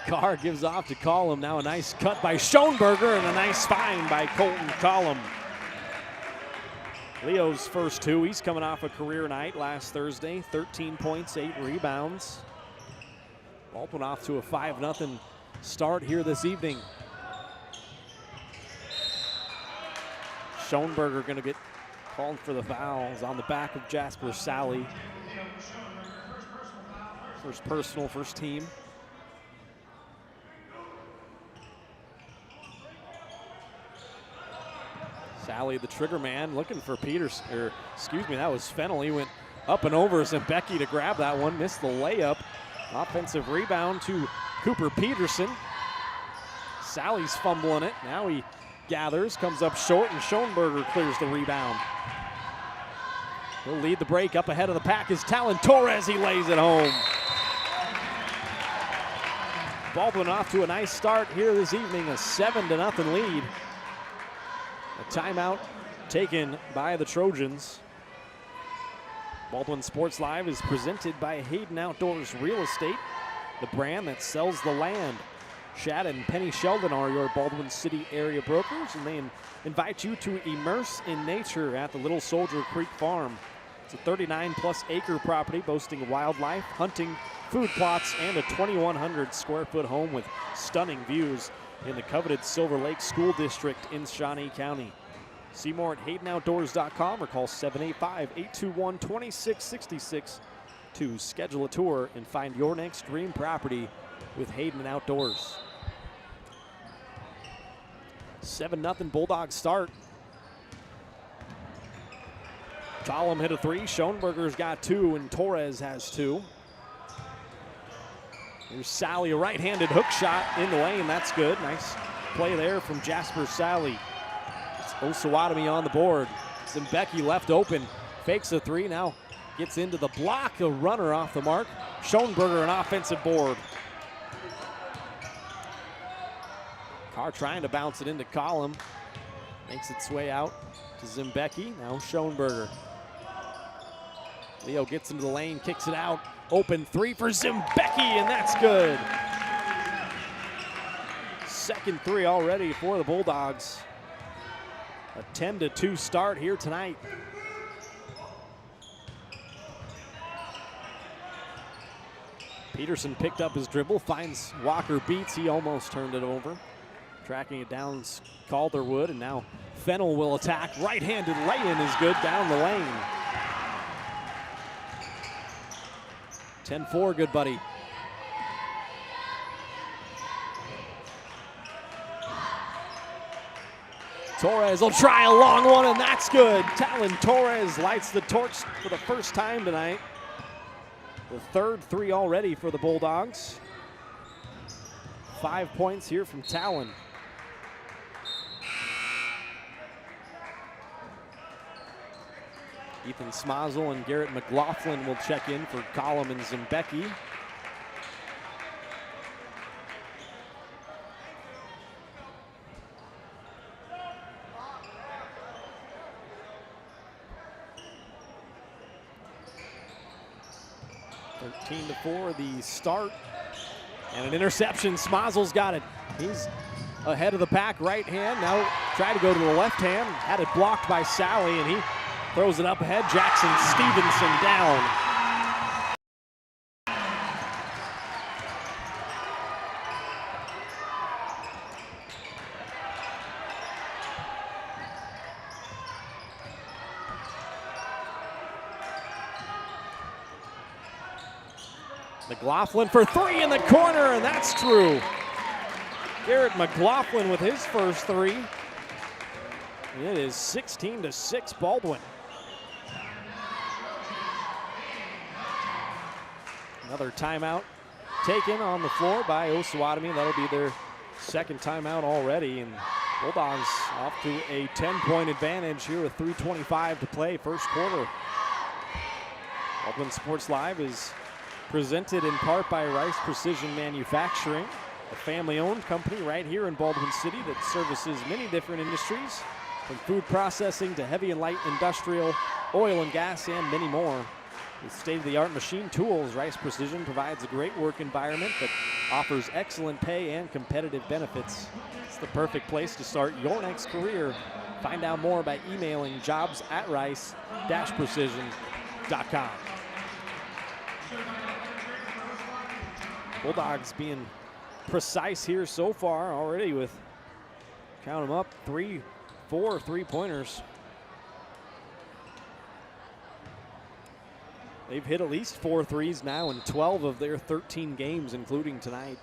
Carr gives off to Collum. Now a nice cut by Schoenberger and a nice find by Colton Collum. Leo's first 2. He's coming off a career night last Thursday. 13 points, 8 rebounds. Baldwin off to a 5-0 start here this evening. Schoenberger going to get called for the fouls on the back of Jasper Sally. First personal, first team. Sally, the trigger man, looking for Peters, or excuse me, that was Fennell. He went up and over Zimbecki to grab that one, missed the layup. Offensive rebound to Cooper Peterson. Sally's fumbling it. Now he gathers, comes up short, and Schoenberger clears the rebound. He'll lead the break. Up ahead of the pack is Talon Torres. He lays it home. Baldwin off to a nice start here this evening, a 7-0 lead. A timeout taken by the Trojans. Baldwin Sports Live is presented by Hayden Outdoors Real Estate, the brand that sells the land. Shad and Penny Sheldon are your Baldwin City area brokers, and they invite you to immerse in nature at the Little Soldier Creek Farm. It's a 39-plus acre property boasting wildlife, hunting, food plots, and a 2,100 square foot home with stunning views in the coveted Silver Lake School District in Shawnee County. See more at HaydenOutdoors.com or call 785-821-2666 to schedule a tour and find your next dream property with Hayden Outdoors. 7-0 Bulldogs start. Collum hit a 3. Schoenberger's got 2, and Torres has 2. Here's Sally, a right-handed hook shot in the lane. That's good. Nice play there from Jasper Sally. It's Osawatomie on the board. Zimbecki left open, fakes a 3, now gets into the block, a runner off the mark. Schoenberger, an offensive board. Carr trying to bounce it into Collum. Makes its way out to Zimbecki. Now Schoenberger. Leo gets into the lane, kicks it out. Open 3 for Zimbecki, and that's good. Second 3 already for the Bulldogs. A 10-2 start here tonight. Peterson picked up his dribble, finds Walker Beats. He almost turned it over. Tracking it down, Calderwood, and now Fennel will attack. Right-handed lay-in is good down the lane. 10-4, good buddy. Torres will try a long one, and that's good. Talon Torres lights the torch for the first time tonight. The third three already for the Bulldogs. 5 points here from Talon. Ethan Smazel and Garrett McLaughlin will check in for Collum and Zimbecki. Team to 4, the start, and an interception. Smazel's got it. He's ahead of the pack, right hand. Now try to go to the left hand. Had it blocked by Sally, and he throws it up ahead. Jackson Stevenson down. McLaughlin for three in the corner, and that's true. Garrett McLaughlin with his first three. It is 16-6 Baldwin. Another timeout taken on the floor by Osawatomie. That'll be their second timeout already, and Bulldogs off to a 10-point advantage here with 3:25 to play, first quarter. Baldwin Sports Live is presented in part by Rice Precision Manufacturing, a family-owned company right here in Baldwin City that services many different industries, from food processing to heavy and light industrial, oil and gas, and many more. With state-of-the-art machine tools, Rice Precision provides a great work environment that offers excellent pay and competitive benefits. It's the perfect place to start your next career. Find out more by emailing jobs@rice-precision.com. Bulldogs being precise here so far already with, count them up, 4 3-pointers. They've hit at least 4 threes now in 12 of their 13 games, including tonight.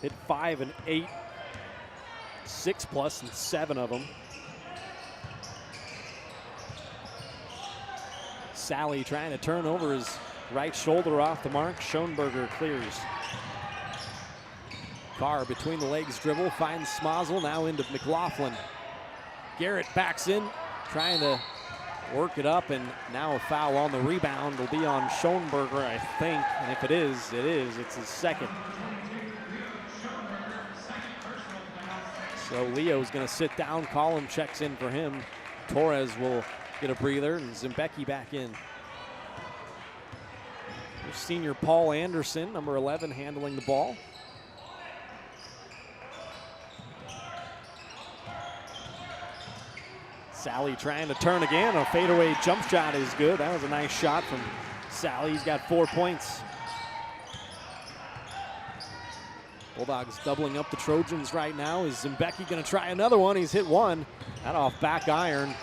Hit 5 and 8, 6+ in 7 of them. Sally trying to turn over his right shoulder off the mark. Schoenberger clears. Carr between the legs dribble, finds Smazel, now into McLaughlin. Garrett backs in, trying to work it up, and now a foul on the rebound will be on Schoenberger, I think. And if it is, it is. It's his second. So Leo's going to sit down. Collum checks in for him. Torres will get a breather, and Zimbecki back in. There's senior Paul Anderson, number 11, handling the ball. Sally trying to turn again. A fadeaway jump shot is good. That was a nice shot from Sally. He's got 4 points. Bulldogs doubling up the Trojans right now. Is Zimbecki going to try another one? He's hit one. That off back iron.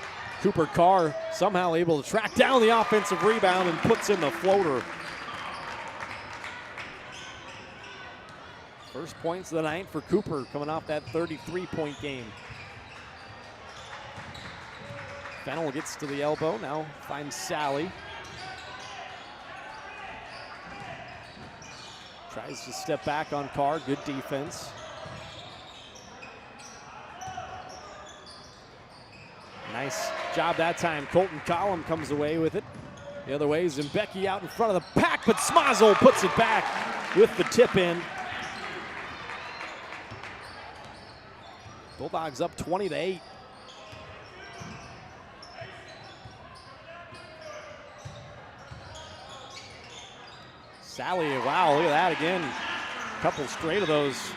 Cooper Carr somehow able to track down the offensive rebound and puts in the floater. First points of the night for Cooper, coming off that 33-point game. Fennel gets to the elbow, now finds Sally. Tries to step back on Carr, good defense. Nice job that time. Colton Collum comes away with it. The other way, Zimbecki out in front of the pack, but Smazel puts it back with the tip in. Bulldogs up 20-8. Sally, wow, look at that again. A couple straight of those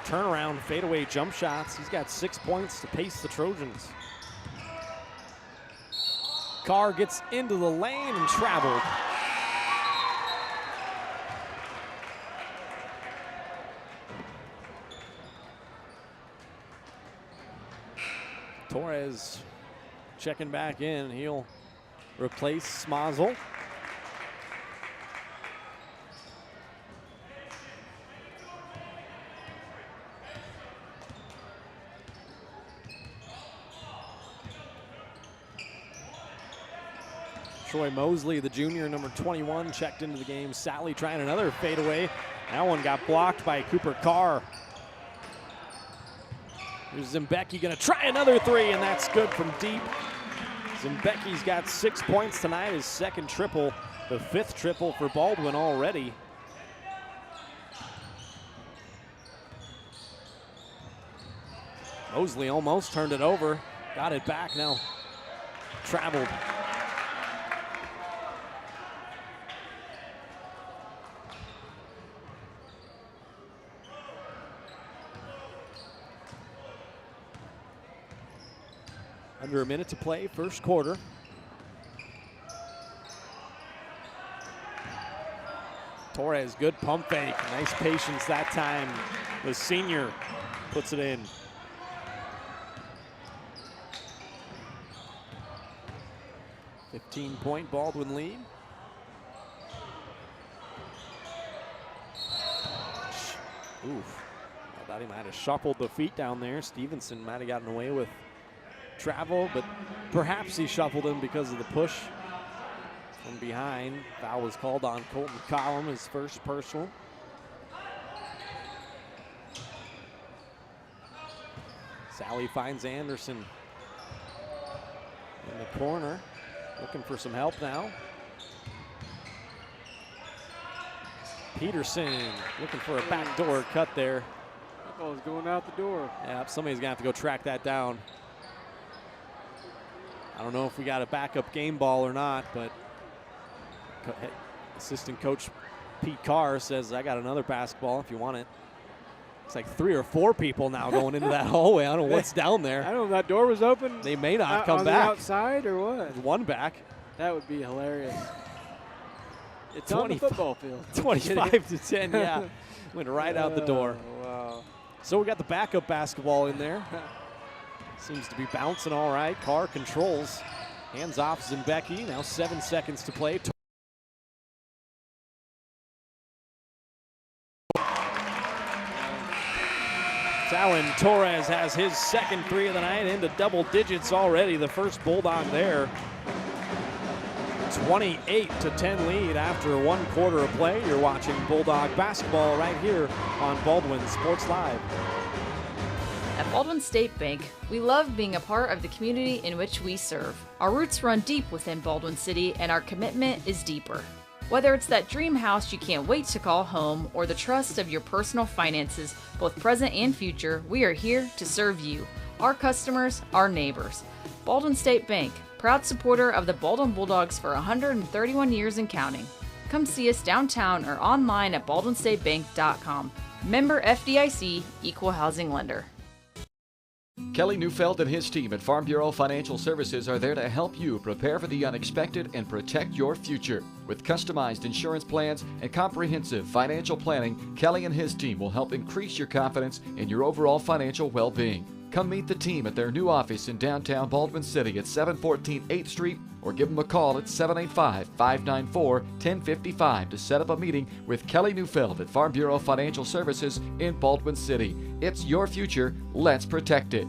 turnaround fadeaway jump shots. He's got 6 points to pace the Trojans. Carr gets into the lane and traveled. Torres checking back in. He'll replace Smazel. Troy Mosley, the junior, number 21, checked into the game. Sally trying another fadeaway. That one got blocked by Cooper Carr. Here's Zimbecki gonna try another three, and that's good from deep. Zimbecki's got 6 points tonight, his second triple, the 5th triple for Baldwin already. Mosley almost turned it over, got it back now. Traveled. Under a minute to play, first quarter. Torres, good pump fake. Nice patience that time. The senior puts it in. .15 Baldwin lead. Oof. I thought he might have shuffled the feet down there. Stevenson might have gotten away with travel, but perhaps he shuffled him because of the push from behind. Foul was called on Colton Collum, his first personal. Sally finds Anderson in the corner, looking for some help now. Peterson looking for a backdoor cut there. That ball's going out the door. Yeah, somebody's gonna have to go track that down. I don't know if we got a backup game ball or not, but assistant coach Pete Carr says, I got another basketball if you want it. It's like 3 or 4 people now going into that hallway. I don't know what's down there. I don't know if that door was open. They may not come on back. The outside or what? One back. That would be hilarious. It's on the football field. 25 to 10, yeah. Went right out the door. Wow. So we got the backup basketball in there. Seems to be bouncing all right. Carr controls. Hands off Zimbecki. Now 7 seconds to play. Talon Torres has his second 3 of the night, into double digits already. The first Bulldog there. 28 to 10 lead after 1 quarter of play. You're watching Bulldog basketball right here on Baldwin Sports Live. At Baldwin State Bank, we love being a part of the community in which we serve. Our roots run deep within Baldwin City, and our commitment is deeper. Whether it's that dream house you can't wait to call home or the trust of your personal finances, both present and future, we are here to serve you, our customers, our neighbors. Baldwin State Bank, proud supporter of the Baldwin Bulldogs for 131 years and counting. Come see us downtown or online at baldwinstatebank.com. Member FDIC, Equal Housing Lender. Kelly Neufeld and his team at Farm Bureau Financial Services are there to help you prepare for the unexpected and protect your future. With customized insurance plans and comprehensive financial planning, Kelly and his team will help increase your confidence in your overall financial well-being. Come meet the team at their new office in downtown Baldwin City at 714 8th Street, or give them a call at 785-594-1055 to set up a meeting with Kelly Neufeld at Farm Bureau Financial Services in Baldwin City. It's your future. Let's protect it.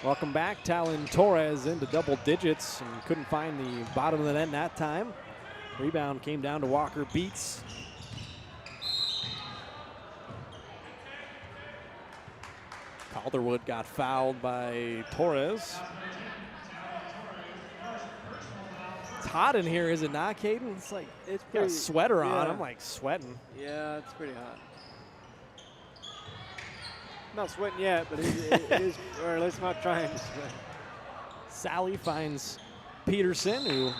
Welcome back. Talon Torres into double digits and couldn't find the bottom of the net that time. Rebound came down to Walker Beats. Calderwood got fouled by Torres. It's hot in here, is it not, Caden? It's like it's got a sweater on. I'm like sweating. Yeah, it's pretty hot. Not sweating yet, but it is, or at least not trying to sweat. Sally finds Peterson, who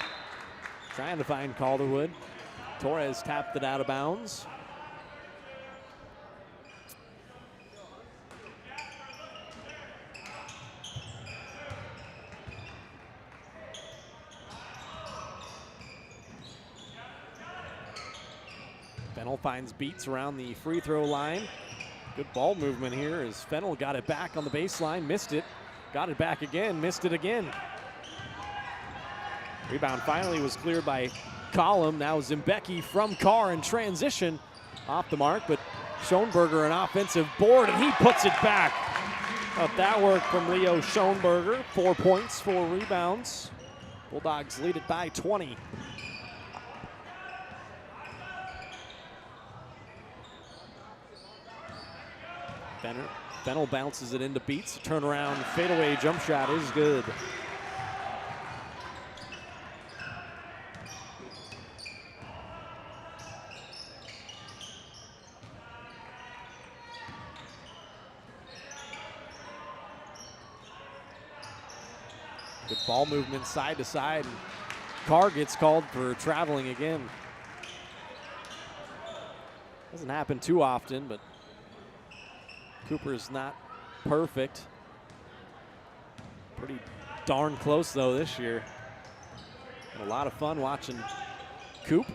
trying to find Calderwood. Torres tapped it out of bounds. finds Beats around the free throw line. Good ball movement here as Fennell got it back on the baseline, missed it, got it back again, missed it again. Rebound finally was cleared by Collum. Now Zimbecki from Carr in transition. Off the mark, but Schoenberger an offensive board, and he puts it back. But that work from Leo Schoenberger. 4 points, 4 rebounds. Bulldogs lead it by 20. Fennell bounces it into Beats. Turnaround fadeaway jump shot is good. Good ball movement side to side. And Carr gets called for traveling again. Doesn't happen too often, but Cooper's not perfect. Pretty darn close though this year. Had a lot of fun watching Coop.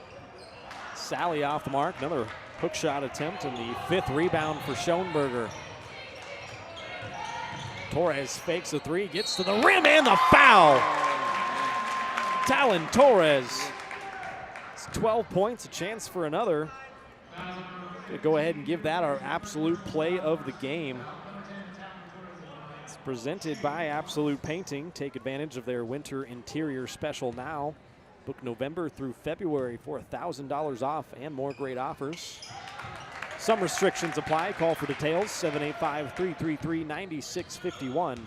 Sally off the mark, another hook shot attempt, and the 5th rebound for Schoenberger. Torres fakes a 3, gets to the rim, and the foul. Talon Torres. It's 12 points, a chance for another. Gonna go ahead and give that our absolute play of the game. It's presented by Absolute Painting. Take advantage of their winter interior special now. Book November through February for $1,000 off and more great offers. Some restrictions apply. Call for details, 785-333-9651.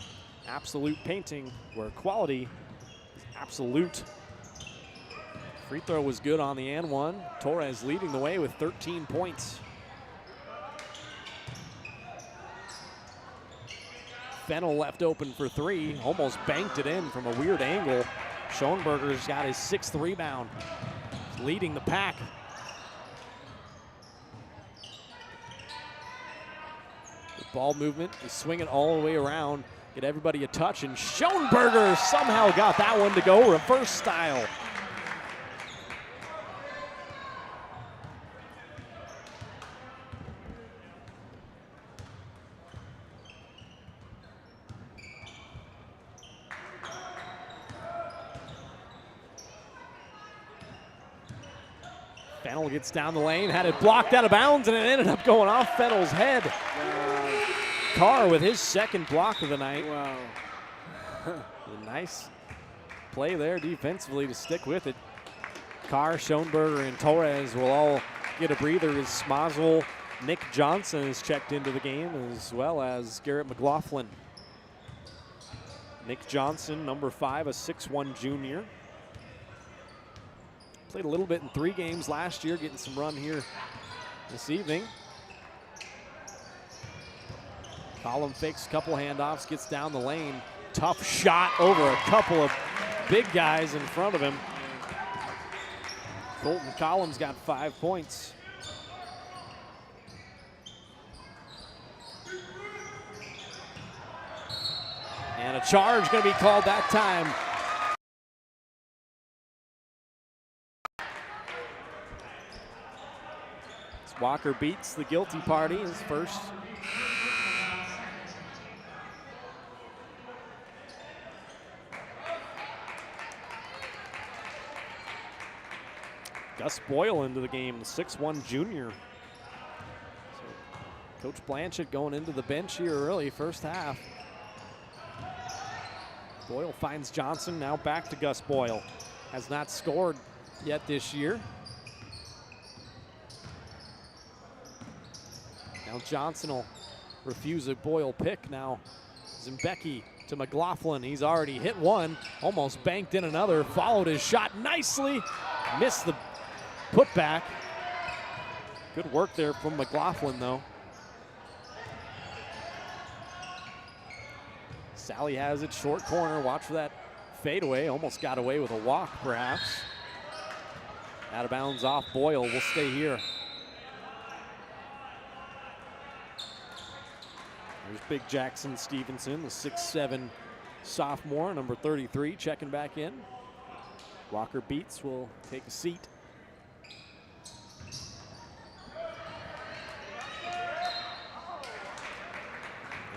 Absolute Painting, where quality is absolute. Free throw was good on the and one. Torres leading the way with 13 points. Fennell left open for 3, almost banked it in from a weird angle. Schoenberger's got his 6th rebound. He's leading the pack. Ball movement, you swing it all the way around, get everybody a touch, and Schoenberger somehow got that one to go reverse style. Fennell gets down the lane, had it blocked out of bounds, and it ended up going off Fennell's head. Carr with his 2nd block of the night. Wow. A nice play there defensively to stick with it. Carr, Schoenberger, and Torres will all get a breather as Smosel, Nick Johnson is checked into the game, as well as Garrett McLaughlin. Nick Johnson, number 5, a 6'1" junior. Played a little bit in 3 games last year, getting some run here this evening. Collum fakes a couple handoffs, gets down the lane. Tough shot over a couple of big guys in front of him. Colton Collins got 5 points. And a charge going to be called that time. Walker Beats the guilty party, his first. Gus Boyle into the game, the 6'1" junior. So Coach Blanchett going into the bench here early, first half. Boyle finds Johnson, now back to Gus Boyle. Has not scored yet this year. Now Johnson will refuse a Boyle pick. Now Zimbecki to McLaughlin. He's already hit one, almost banked in another, followed his shot nicely, missed the putback. Good work there from McLaughlin though. Sally has it, short corner, watch for that fadeaway, almost got away with a walk perhaps. Out of bounds off Boyle, will stay here. There's Big Jackson Stevenson, the 6'7" sophomore, number 33, checking back in. Walker Beats will take a seat.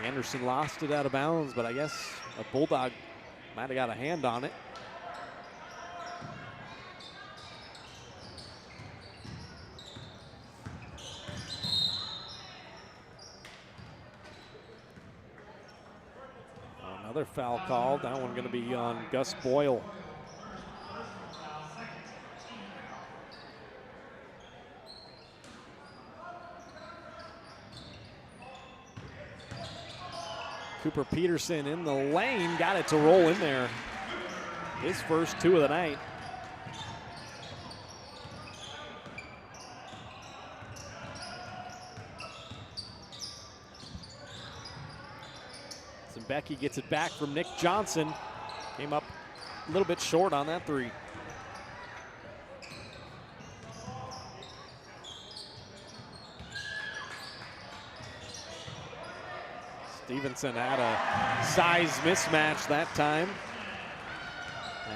Anderson lost it out of bounds, but I guess a Bulldog might have got a hand on it. Another foul called. That one going to be on Gus Boyle. Cooper Peterson in the lane, got it to roll in there. His first 2 of the night. Becky gets it back from Nick Johnson. Came up a little bit short on that 3. Stevenson had a size mismatch that time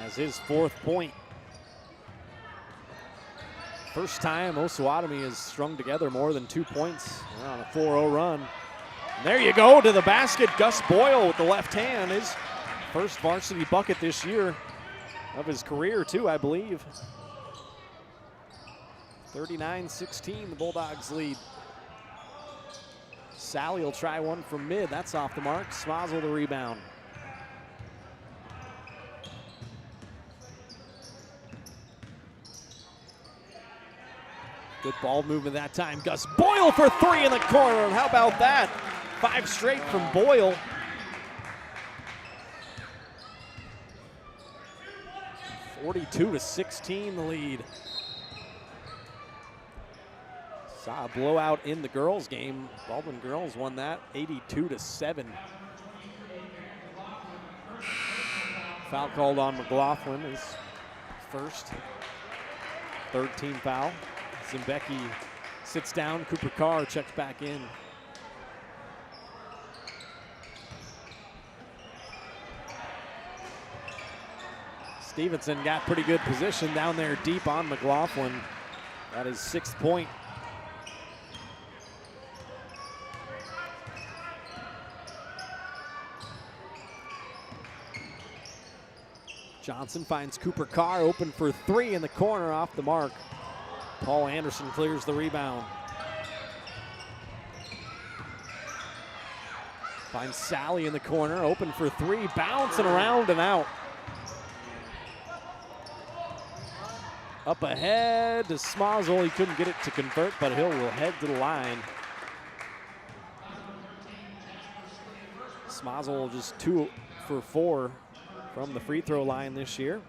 as his 4th point. First time Osawatomie has strung together more than 2 points. They're on a 4-0 run. There you go, to the basket. Gus Boyle with the left hand. His first varsity bucket this year of his career, too, I believe. 39-16, the Bulldogs lead. Sally will try one from mid. That's off the mark. Smazel the rebound. Good ball movement that time. Gus Boyle for 3 in the corner. And how about that? 5 straight from Boyle. (42-16) the lead. Saw a blowout in the girls' game. Baldwin girls won that 82-7. Foul called on McLaughlin, his first. 3rd team foul. Zimbecki sits down. Cooper Carr checks back in. Stevenson got pretty good position down there deep on McLaughlin. That is 6th point. Johnson finds Cooper Carr open for 3 in the corner, off the mark. Paul Anderson clears the rebound. Finds Sally in the corner, open for 3, bouncing around and out. Up ahead to Smazel. He couldn't get it to convert, but Hill will head to the line. Smazel just 2 for 4 from the free throw line this year.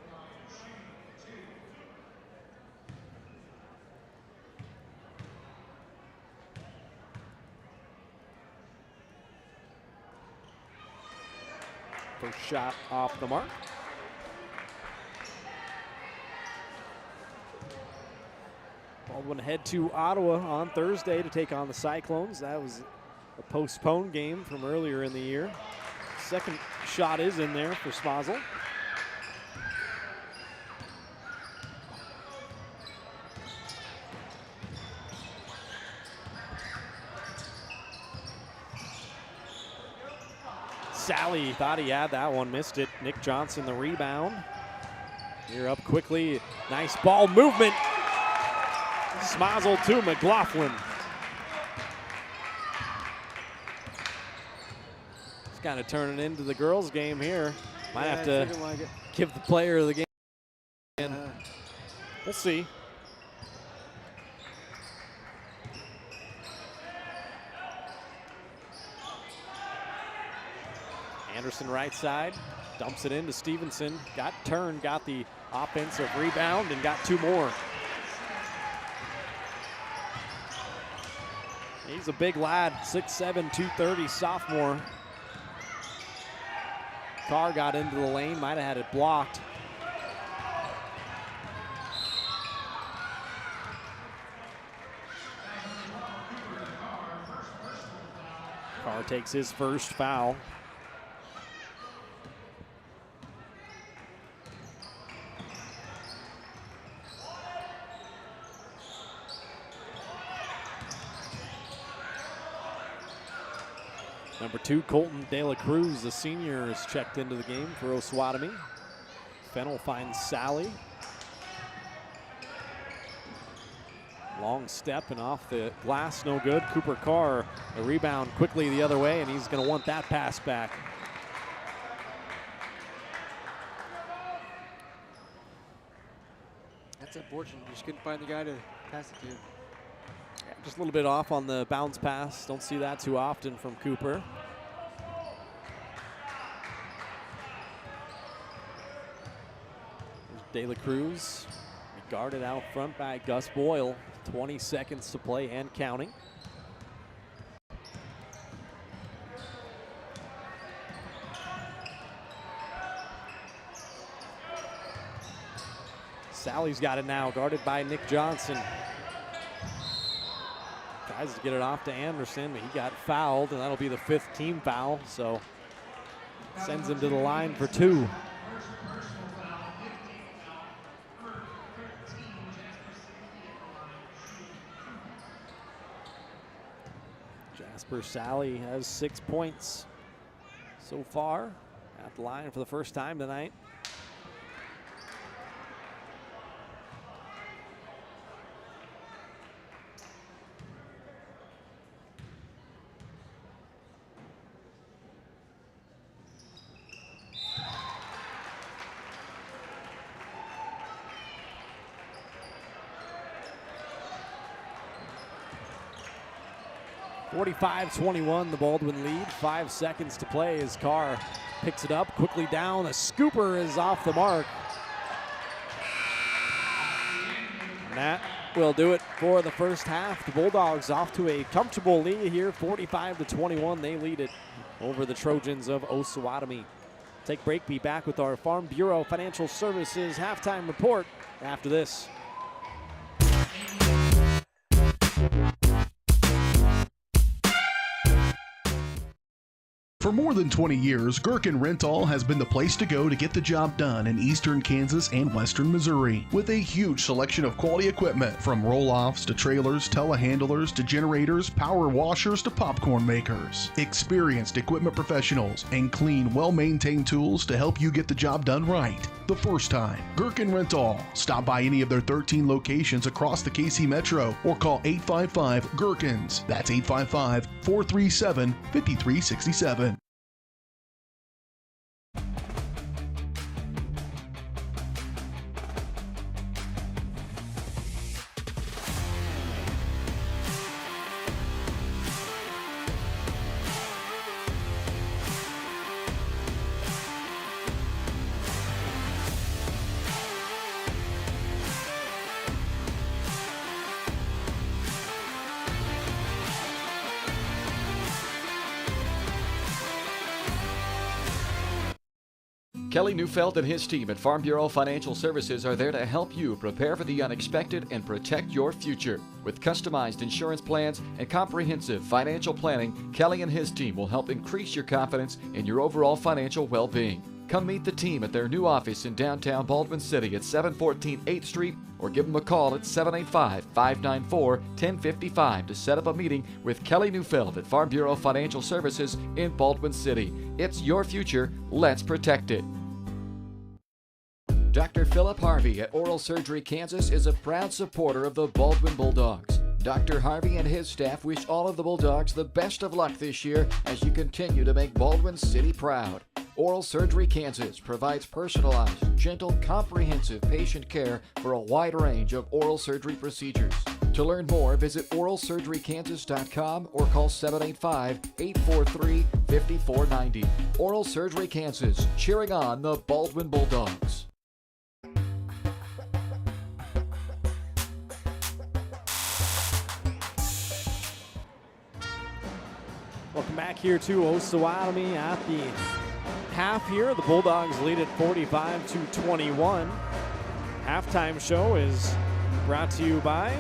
First shot off the mark. Baldwin head to Ottawa on Thursday to take on the Cyclones. That was a postponed game from earlier in the year. Second shot is in there for Smazel. Sally thought he had that one, missed it. Nick Johnson the rebound. Here up quickly, nice ball movement. Smazel to McLaughlin. It's kind of turning into the girls' game here. Might have to give the player of the game. And we'll see. Anderson right side, dumps it into Stevenson. Got turned, got the offensive rebound, and got 2 more. He's a big lad, 6'7", 230, sophomore. Carr got into the lane, might have had it blocked. Carr takes his first foul. Number 2, Colton De La Cruz, the senior, is checked into the game for Osawatomie. Fennel finds Sally. Long step and off the glass, no good. Cooper Carr, the rebound quickly the other way, and he's going to want that pass back. That's unfortunate. You just couldn't find the guy to pass it to. Yeah, just a little bit off on the bounce pass. Don't see that too often from Cooper. There's De La Cruz, guarded out front by Gus Boyle. 20 seconds to play and counting. Sally's got it now, guarded by Nick Johnson. Tries to get it off to Anderson, but he got fouled, and that'll be the 5th team foul, so sends him to the line for 2. Jasper Sally has 6 points so far at the line for the first time tonight. (45-21) the Baldwin lead. 5 seconds to play as Carr picks it up quickly down. A scooper is off the mark. And that will do it for the first half. The Bulldogs off to a comfortable lead here, 45-21. They lead it over the Trojans of Osawatomie. Take break, be back with our Farm Bureau Financial Services halftime report after this. For more than 20 years, Gherkin Rental has been the place to go to get the job done in eastern Kansas and western Missouri. With a huge selection of quality equipment, from roll-offs to trailers, telehandlers to generators, power washers to popcorn makers. Experienced equipment professionals and clean, well-maintained tools to help you get the job done right. The first time, Gherkin Rental. Stop by any of their 13 locations across the KC Metro or call 855-GHERKINS. That's 855-437-5367. Kelly Neufeld and his team at Farm Bureau Financial Services are there to help you prepare for the unexpected and protect your future. With customized insurance plans and comprehensive financial planning, Kelly and his team will help increase your confidence in your overall financial well-being. Come meet the team at their new office in downtown Baldwin City at 714 8th Street or give them a call at 785-594-1055 to set up a meeting with Kelly Neufeld at Farm Bureau Financial Services in Baldwin City. It's your future. Let's protect it. Dr. Philip Harvey at Oral Surgery Kansas is a proud supporter of the Baldwin Bulldogs. Dr. Harvey and his staff wish all of the Bulldogs the best of luck this year as you continue to make Baldwin City proud. Oral Surgery Kansas provides personalized, gentle, comprehensive patient care for a wide range of oral surgery procedures. To learn more, visit oralsurgerykansas.com or call 785-843-5490. Oral Surgery Kansas, cheering on the Baldwin Bulldogs. Welcome back here to Osawatomie at the half here. The Bulldogs lead at 45-21. Halftime show is brought to you by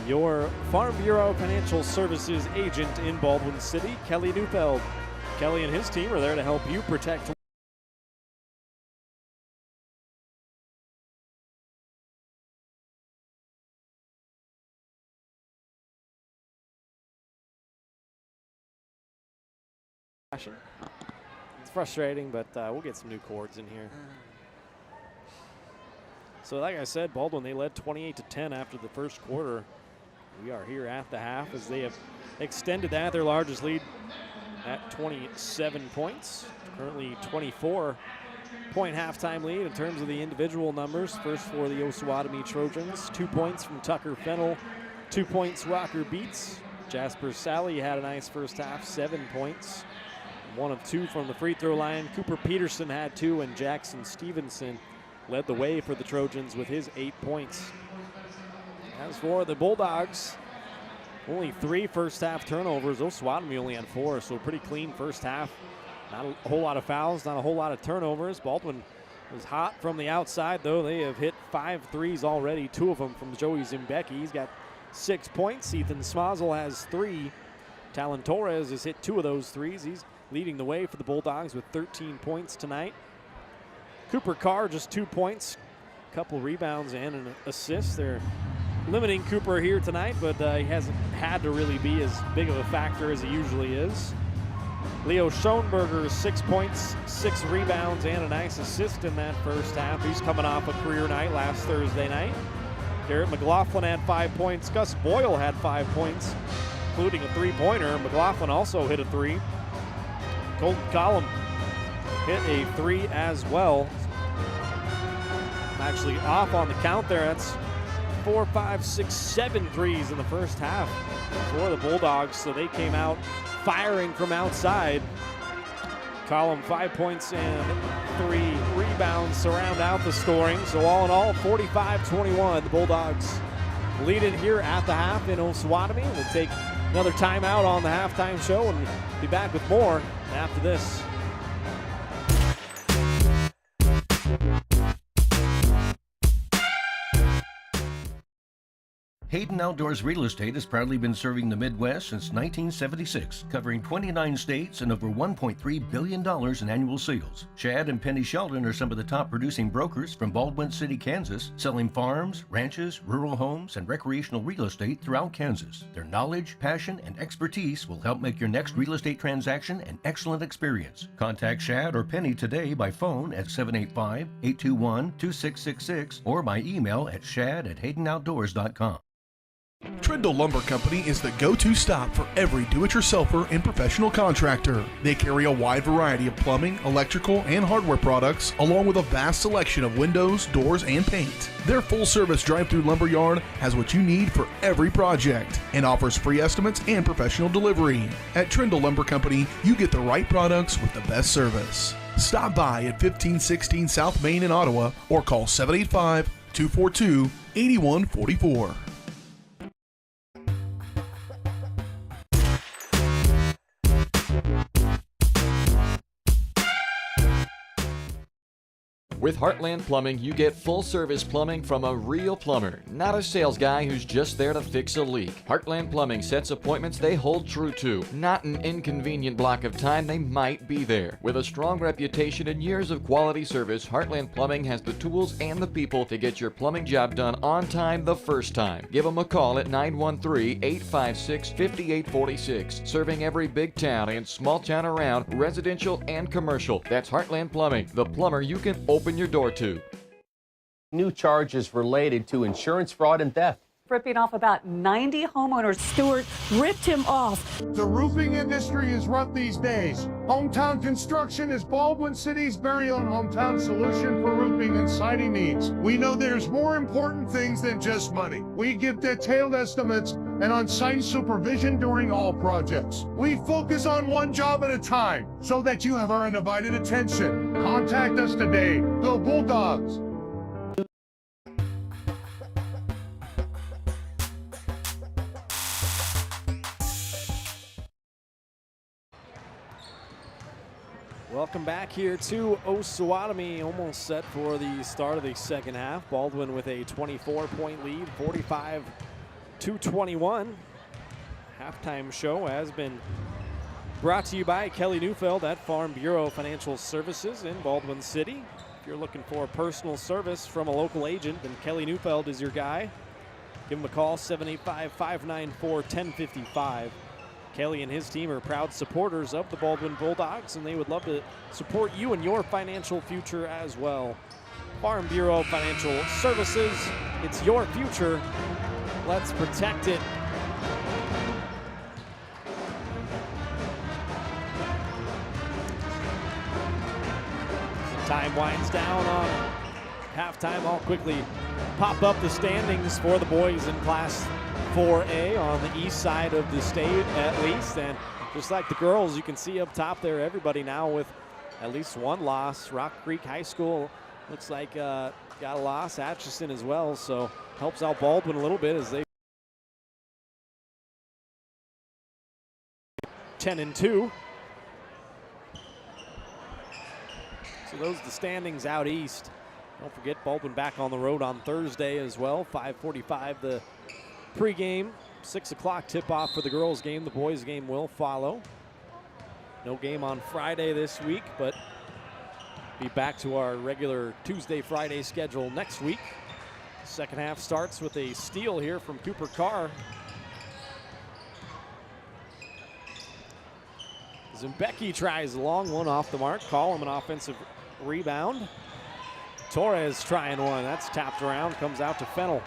your Farm Bureau Financial Services agent in Baldwin City, Kelly Neufeld. Kelly and his team are there to help you protect flashing. It's frustrating, but we'll get some new chords in here. So like I said, Baldwin, they led 28-10 after the first quarter. We are here at the half as they have extended that, their largest lead at 27 points. Currently 24-point halftime lead in terms of the individual numbers. First for the Osawatomie Trojans, 2 points from Tucker Fennell, 2 points Rocker Beats. Jasper Sally had a nice first half, 7 points. 1 of 2 from the free throw line. Cooper Peterson had 2, and Jackson Stevenson led the way for the Trojans with his 8 points. As for the Bulldogs, only 3 first half turnovers. Osawatomie only had 4, so pretty clean first half. Not a whole lot of fouls, not a whole lot of turnovers. Baldwin was hot from the outside, though. They have hit 5 threes already, 2 of them from Joey Zimbecki. He's got 6 points. Ethan Smazel has 3. Talon Torres has hit 2 of those threes. He's leading the way for the Bulldogs with 13 points tonight. Cooper Carr just 2 points, a couple rebounds and an assist. They're limiting Cooper here tonight, but he hasn't had to really be as big of a factor as he usually is. Leo Schoenberger, 6 points, 6 rebounds, and a nice assist in that first half. He's coming off a career night last Thursday night. Garrett McLaughlin had 5 points. Gus Boyle had 5 points, including a 3-pointer. McLaughlin also hit a 3. Colton Collum hit a 3 as well. Actually off on the count there. That's 4, 5, 6, 7 threes in the first half for the Bulldogs, so they came out firing from outside. Collum 5 points and 3 rebounds to round out the scoring. So all in all, 45-21. The Bulldogs lead it here at the half in Osawatomie. We'll take another timeout on the halftime show and be back with more after this. Hayden Outdoors Real Estate has proudly been serving the Midwest since 1976, covering 29 states and over $1.3 billion in annual sales. Chad and Penny Sheldon are some of the top producing brokers from Baldwin City, Kansas, selling farms, ranches, rural homes, and recreational real estate throughout Kansas. Their knowledge, passion, and expertise will help make your next real estate transaction an excellent experience. Contact Chad or Penny today by phone at 785-821-2666 or by email at shad@haydenoutdoors.com. Trindle Lumber Company is the go-to stop for every do-it-yourselfer and professional contractor. They carry a wide variety of plumbing, electrical, and hardware products, along with a vast selection of windows, doors, and paint. Their full-service drive-through lumber yard has what you need for every project and offers free estimates and professional delivery. At Trindle Lumber Company, you get the right products with the best service. Stop by at 1516 South Main in Ottawa or call 785-242-8144. With Heartland Plumbing, you get full-service plumbing from a real plumber, not a sales guy who's just there to fix a leak. Heartland Plumbing sets appointments they hold true to, not an inconvenient block of time they might be there. With a strong reputation and years of quality service, Heartland Plumbing has the tools and the people to get your plumbing job done on time the first time. Give them a call at 913-856-5846, serving every big town and small town around, residential and commercial. That's Heartland Plumbing, the plumber you can open your door to. New charges related to insurance fraud and theft. Ripping off about 90 homeowners. Stewart ripped him off. The roofing industry is rough these days. Hometown Construction is Baldwin City's very own hometown solution for roofing and siding needs. We know there's more important things than just money. We give detailed estimates and on-site supervision during all projects. We focus on one job at a time so that you have our undivided attention. Contact us today. Go Bulldogs! Welcome back here to Osawatomie, almost set for the start of the second half. Baldwin with a 24-point lead, 45-21. Halftime show has been brought to you by Kelly Neufeld at Farm Bureau Financial Services in Baldwin City. If you're looking for personal service from a local agent, then Kelly Neufeld is your guy. Give him a call, 785-594-1055. Kelly and his team are proud supporters of the Baldwin Bulldogs, and they would love to support you in your financial future as well. Farm Bureau Financial Services, it's your future. Let's protect it. Time winds down on halftime. I'll quickly pop up the standings for the boys in Class 4A on the east side of the state at least. And just like the girls, you can see up top there, everybody now with at least one loss. Rock Creek High School looks like got a loss. Atchison as well, so helps out Baldwin a little bit as they 10-2. So those are the standings out east. Don't forget Baldwin back on the road on Thursday as well. 5:45 the pregame. 6 o'clock tip-off for the girls game. The boys game will follow. No game on Friday this week, but be back to our regular Tuesday, Friday schedule next week. Second half starts with a steal here from Cooper Carr. Zimbecki tries a long one off the mark. Call him an offensive rebound. Torres trying one. That's tapped around. Comes out to Fennel.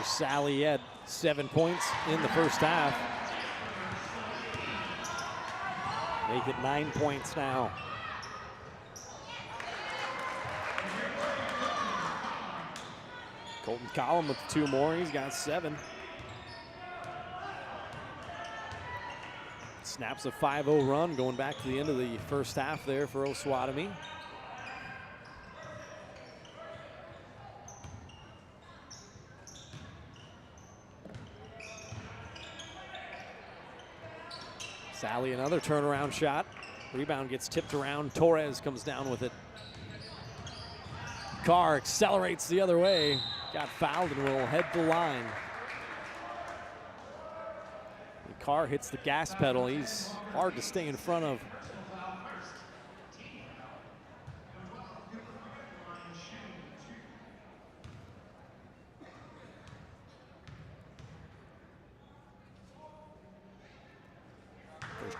Sally had 7 points in the first half. Make it 9 points now. Colton Collum with 2 more. He's got 7. Snaps a 5-0 run going back to the end of the first half there for Osawatomie. Sally, another turnaround shot. Rebound gets tipped around. Torres comes down with it. Carr accelerates the other way. Got fouled and will head the line. And Carr hits the gas pedal. He's hard to stay in front of.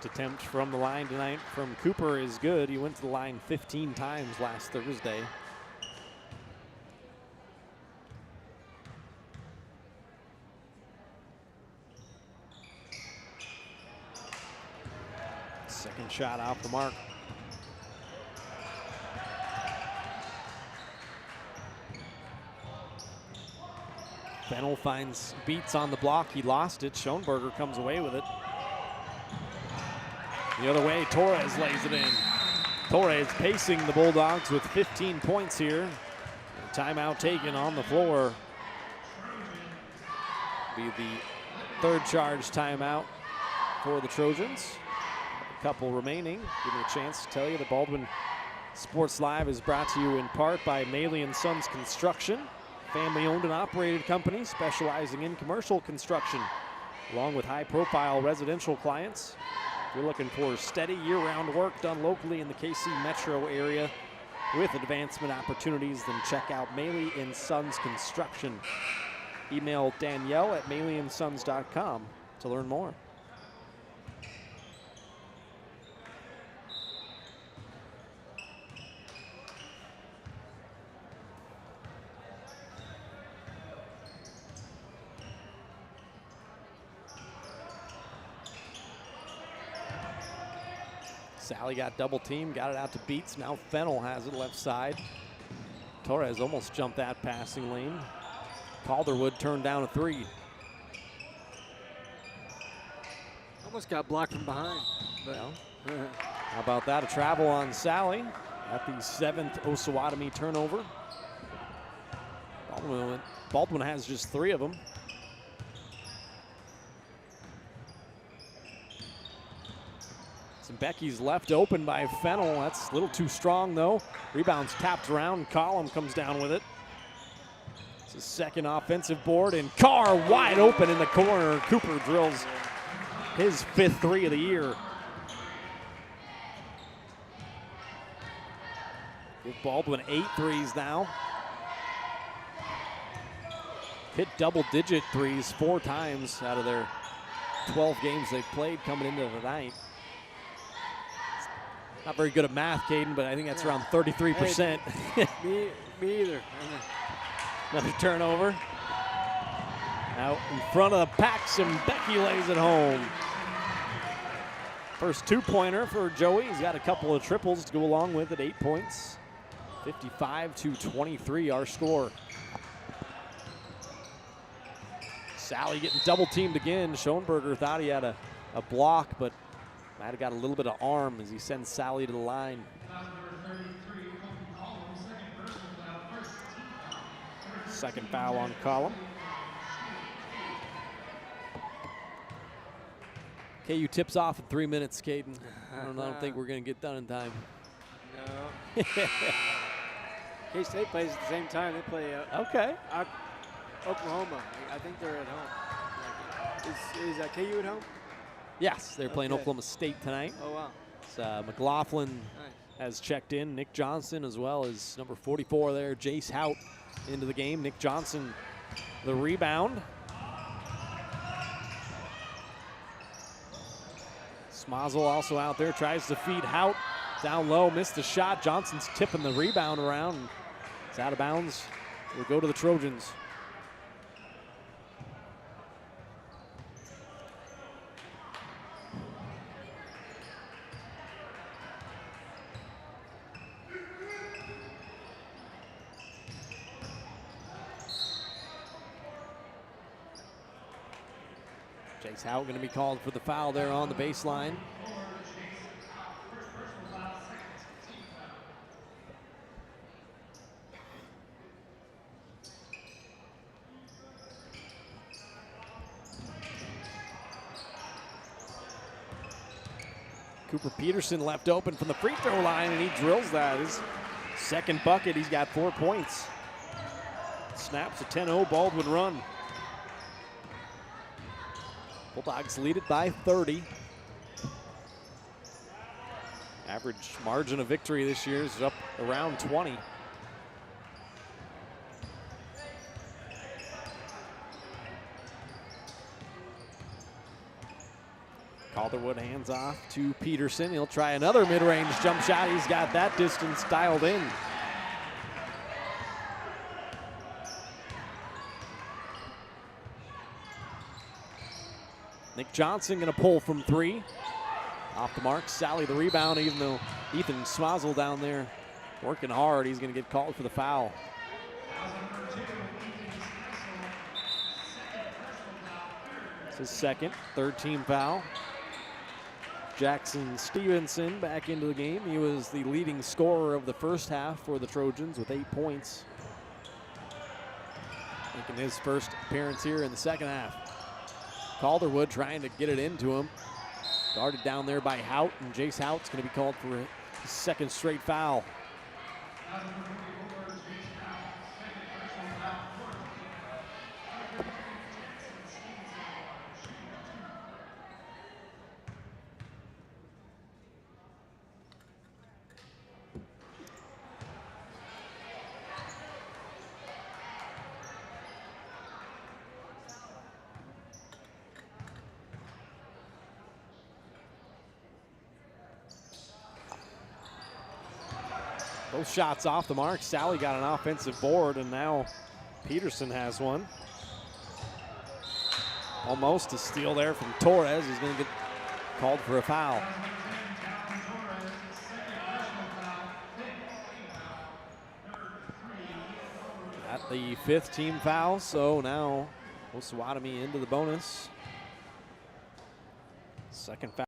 Attempt from the line tonight from Cooper is good. He went to the line 15 times last Thursday. Second shot off the mark. Fennel finds Beats on the block. He lost it. Schoenberger comes away with it. The other way, Torres lays it in. Torres pacing the Bulldogs with 15 points here. Timeout taken on the floor. Be the third charge timeout for the Trojans. A couple remaining. Give me a chance to tell you that Baldwin Sports Live is brought to you in part by Maley & Sons Construction, family-owned and operated company specializing in commercial construction, along with high-profile residential clients. If you're looking for steady year-round work done locally in the KC metro area with advancement opportunities, then check out Maley & Sons Construction. Email Danielle at MaleyandSons.com to learn more. Sally got double teamed, got it out to Beats. Now Fennel has it left side. Torres almost jumped that passing lane. Calderwood turned down a 3. Almost got blocked from behind. But how about that? A travel on Sally at the 7th Osawatomie turnover. Baldwin has just 3 of them. Becky's left open by Fennel. That's a little too strong though. Rebound's tapped around. Collum comes down with it. It's his second offensive board, and Carr wide open in the corner. Cooper drills his 5th three of the year. Give Baldwin 8 threes now. Hit double-digit threes 4 times out of their 12 games they've played coming into the night. Not very good at math, Caden, but I think that's around 33%. Me either. Another turnover. Out in front of the packs, and Becky lays it home. First 2-pointer for Joey. He's got a couple of triples to go along with it, 8 points. 55-23 our score. Sally getting double teamed again. Schoenberger thought he had a block, but might have got a little bit of arm as he sends Sally to the line. Second foul on Collum. KU tips off in 3 minutes, Caden. I don't think we're going to get done in time. No. K-State plays at the same time. They play Oklahoma. I think they're at home. Is KU at home? Yes, they're playing Oklahoma State tonight. Oh, wow. It's, McLaughlin has checked in. Nick Johnson as well as number 44 there, Jace Hout, into the game. Nick Johnson, the rebound. Smazel also out there, tries to feed Hout. Down low, missed the shot. Johnson's tipping the rebound around. It's out of bounds. We'll go to the Trojans. Jace Hout going to be called for the foul there on the baseline. Cooper Peterson left open from the free throw line, and he drills that. His second bucket, he's got 4 points. Snaps a 10-0 Baldwin run. Bulldogs lead it by 30. Average margin of victory this year is up around 20. Calderwood hands off to Peterson. He'll try another mid-range jump shot. He's got that distance dialed in. Nick Johnson going to pull from 3. Off the mark. Sally the rebound, even though Ethan Smazel down there working hard. He's going to get called for the foul. It's his second, 3rd team foul. Jackson Stevenson back into the game. He was the leading scorer of the first half for the Trojans with 8 points. Making his first appearance here in the second half. Calderwood trying to get it into him. Guarded down there by Hout, and Jace Hout's going to be called for his second straight foul. Both shots off the mark. Sally got an offensive board, and now Peterson has one. Almost a steal there from Torres. He's going to get called for a foul. At the 5th team foul, so now Osawatomie into the bonus. Second foul.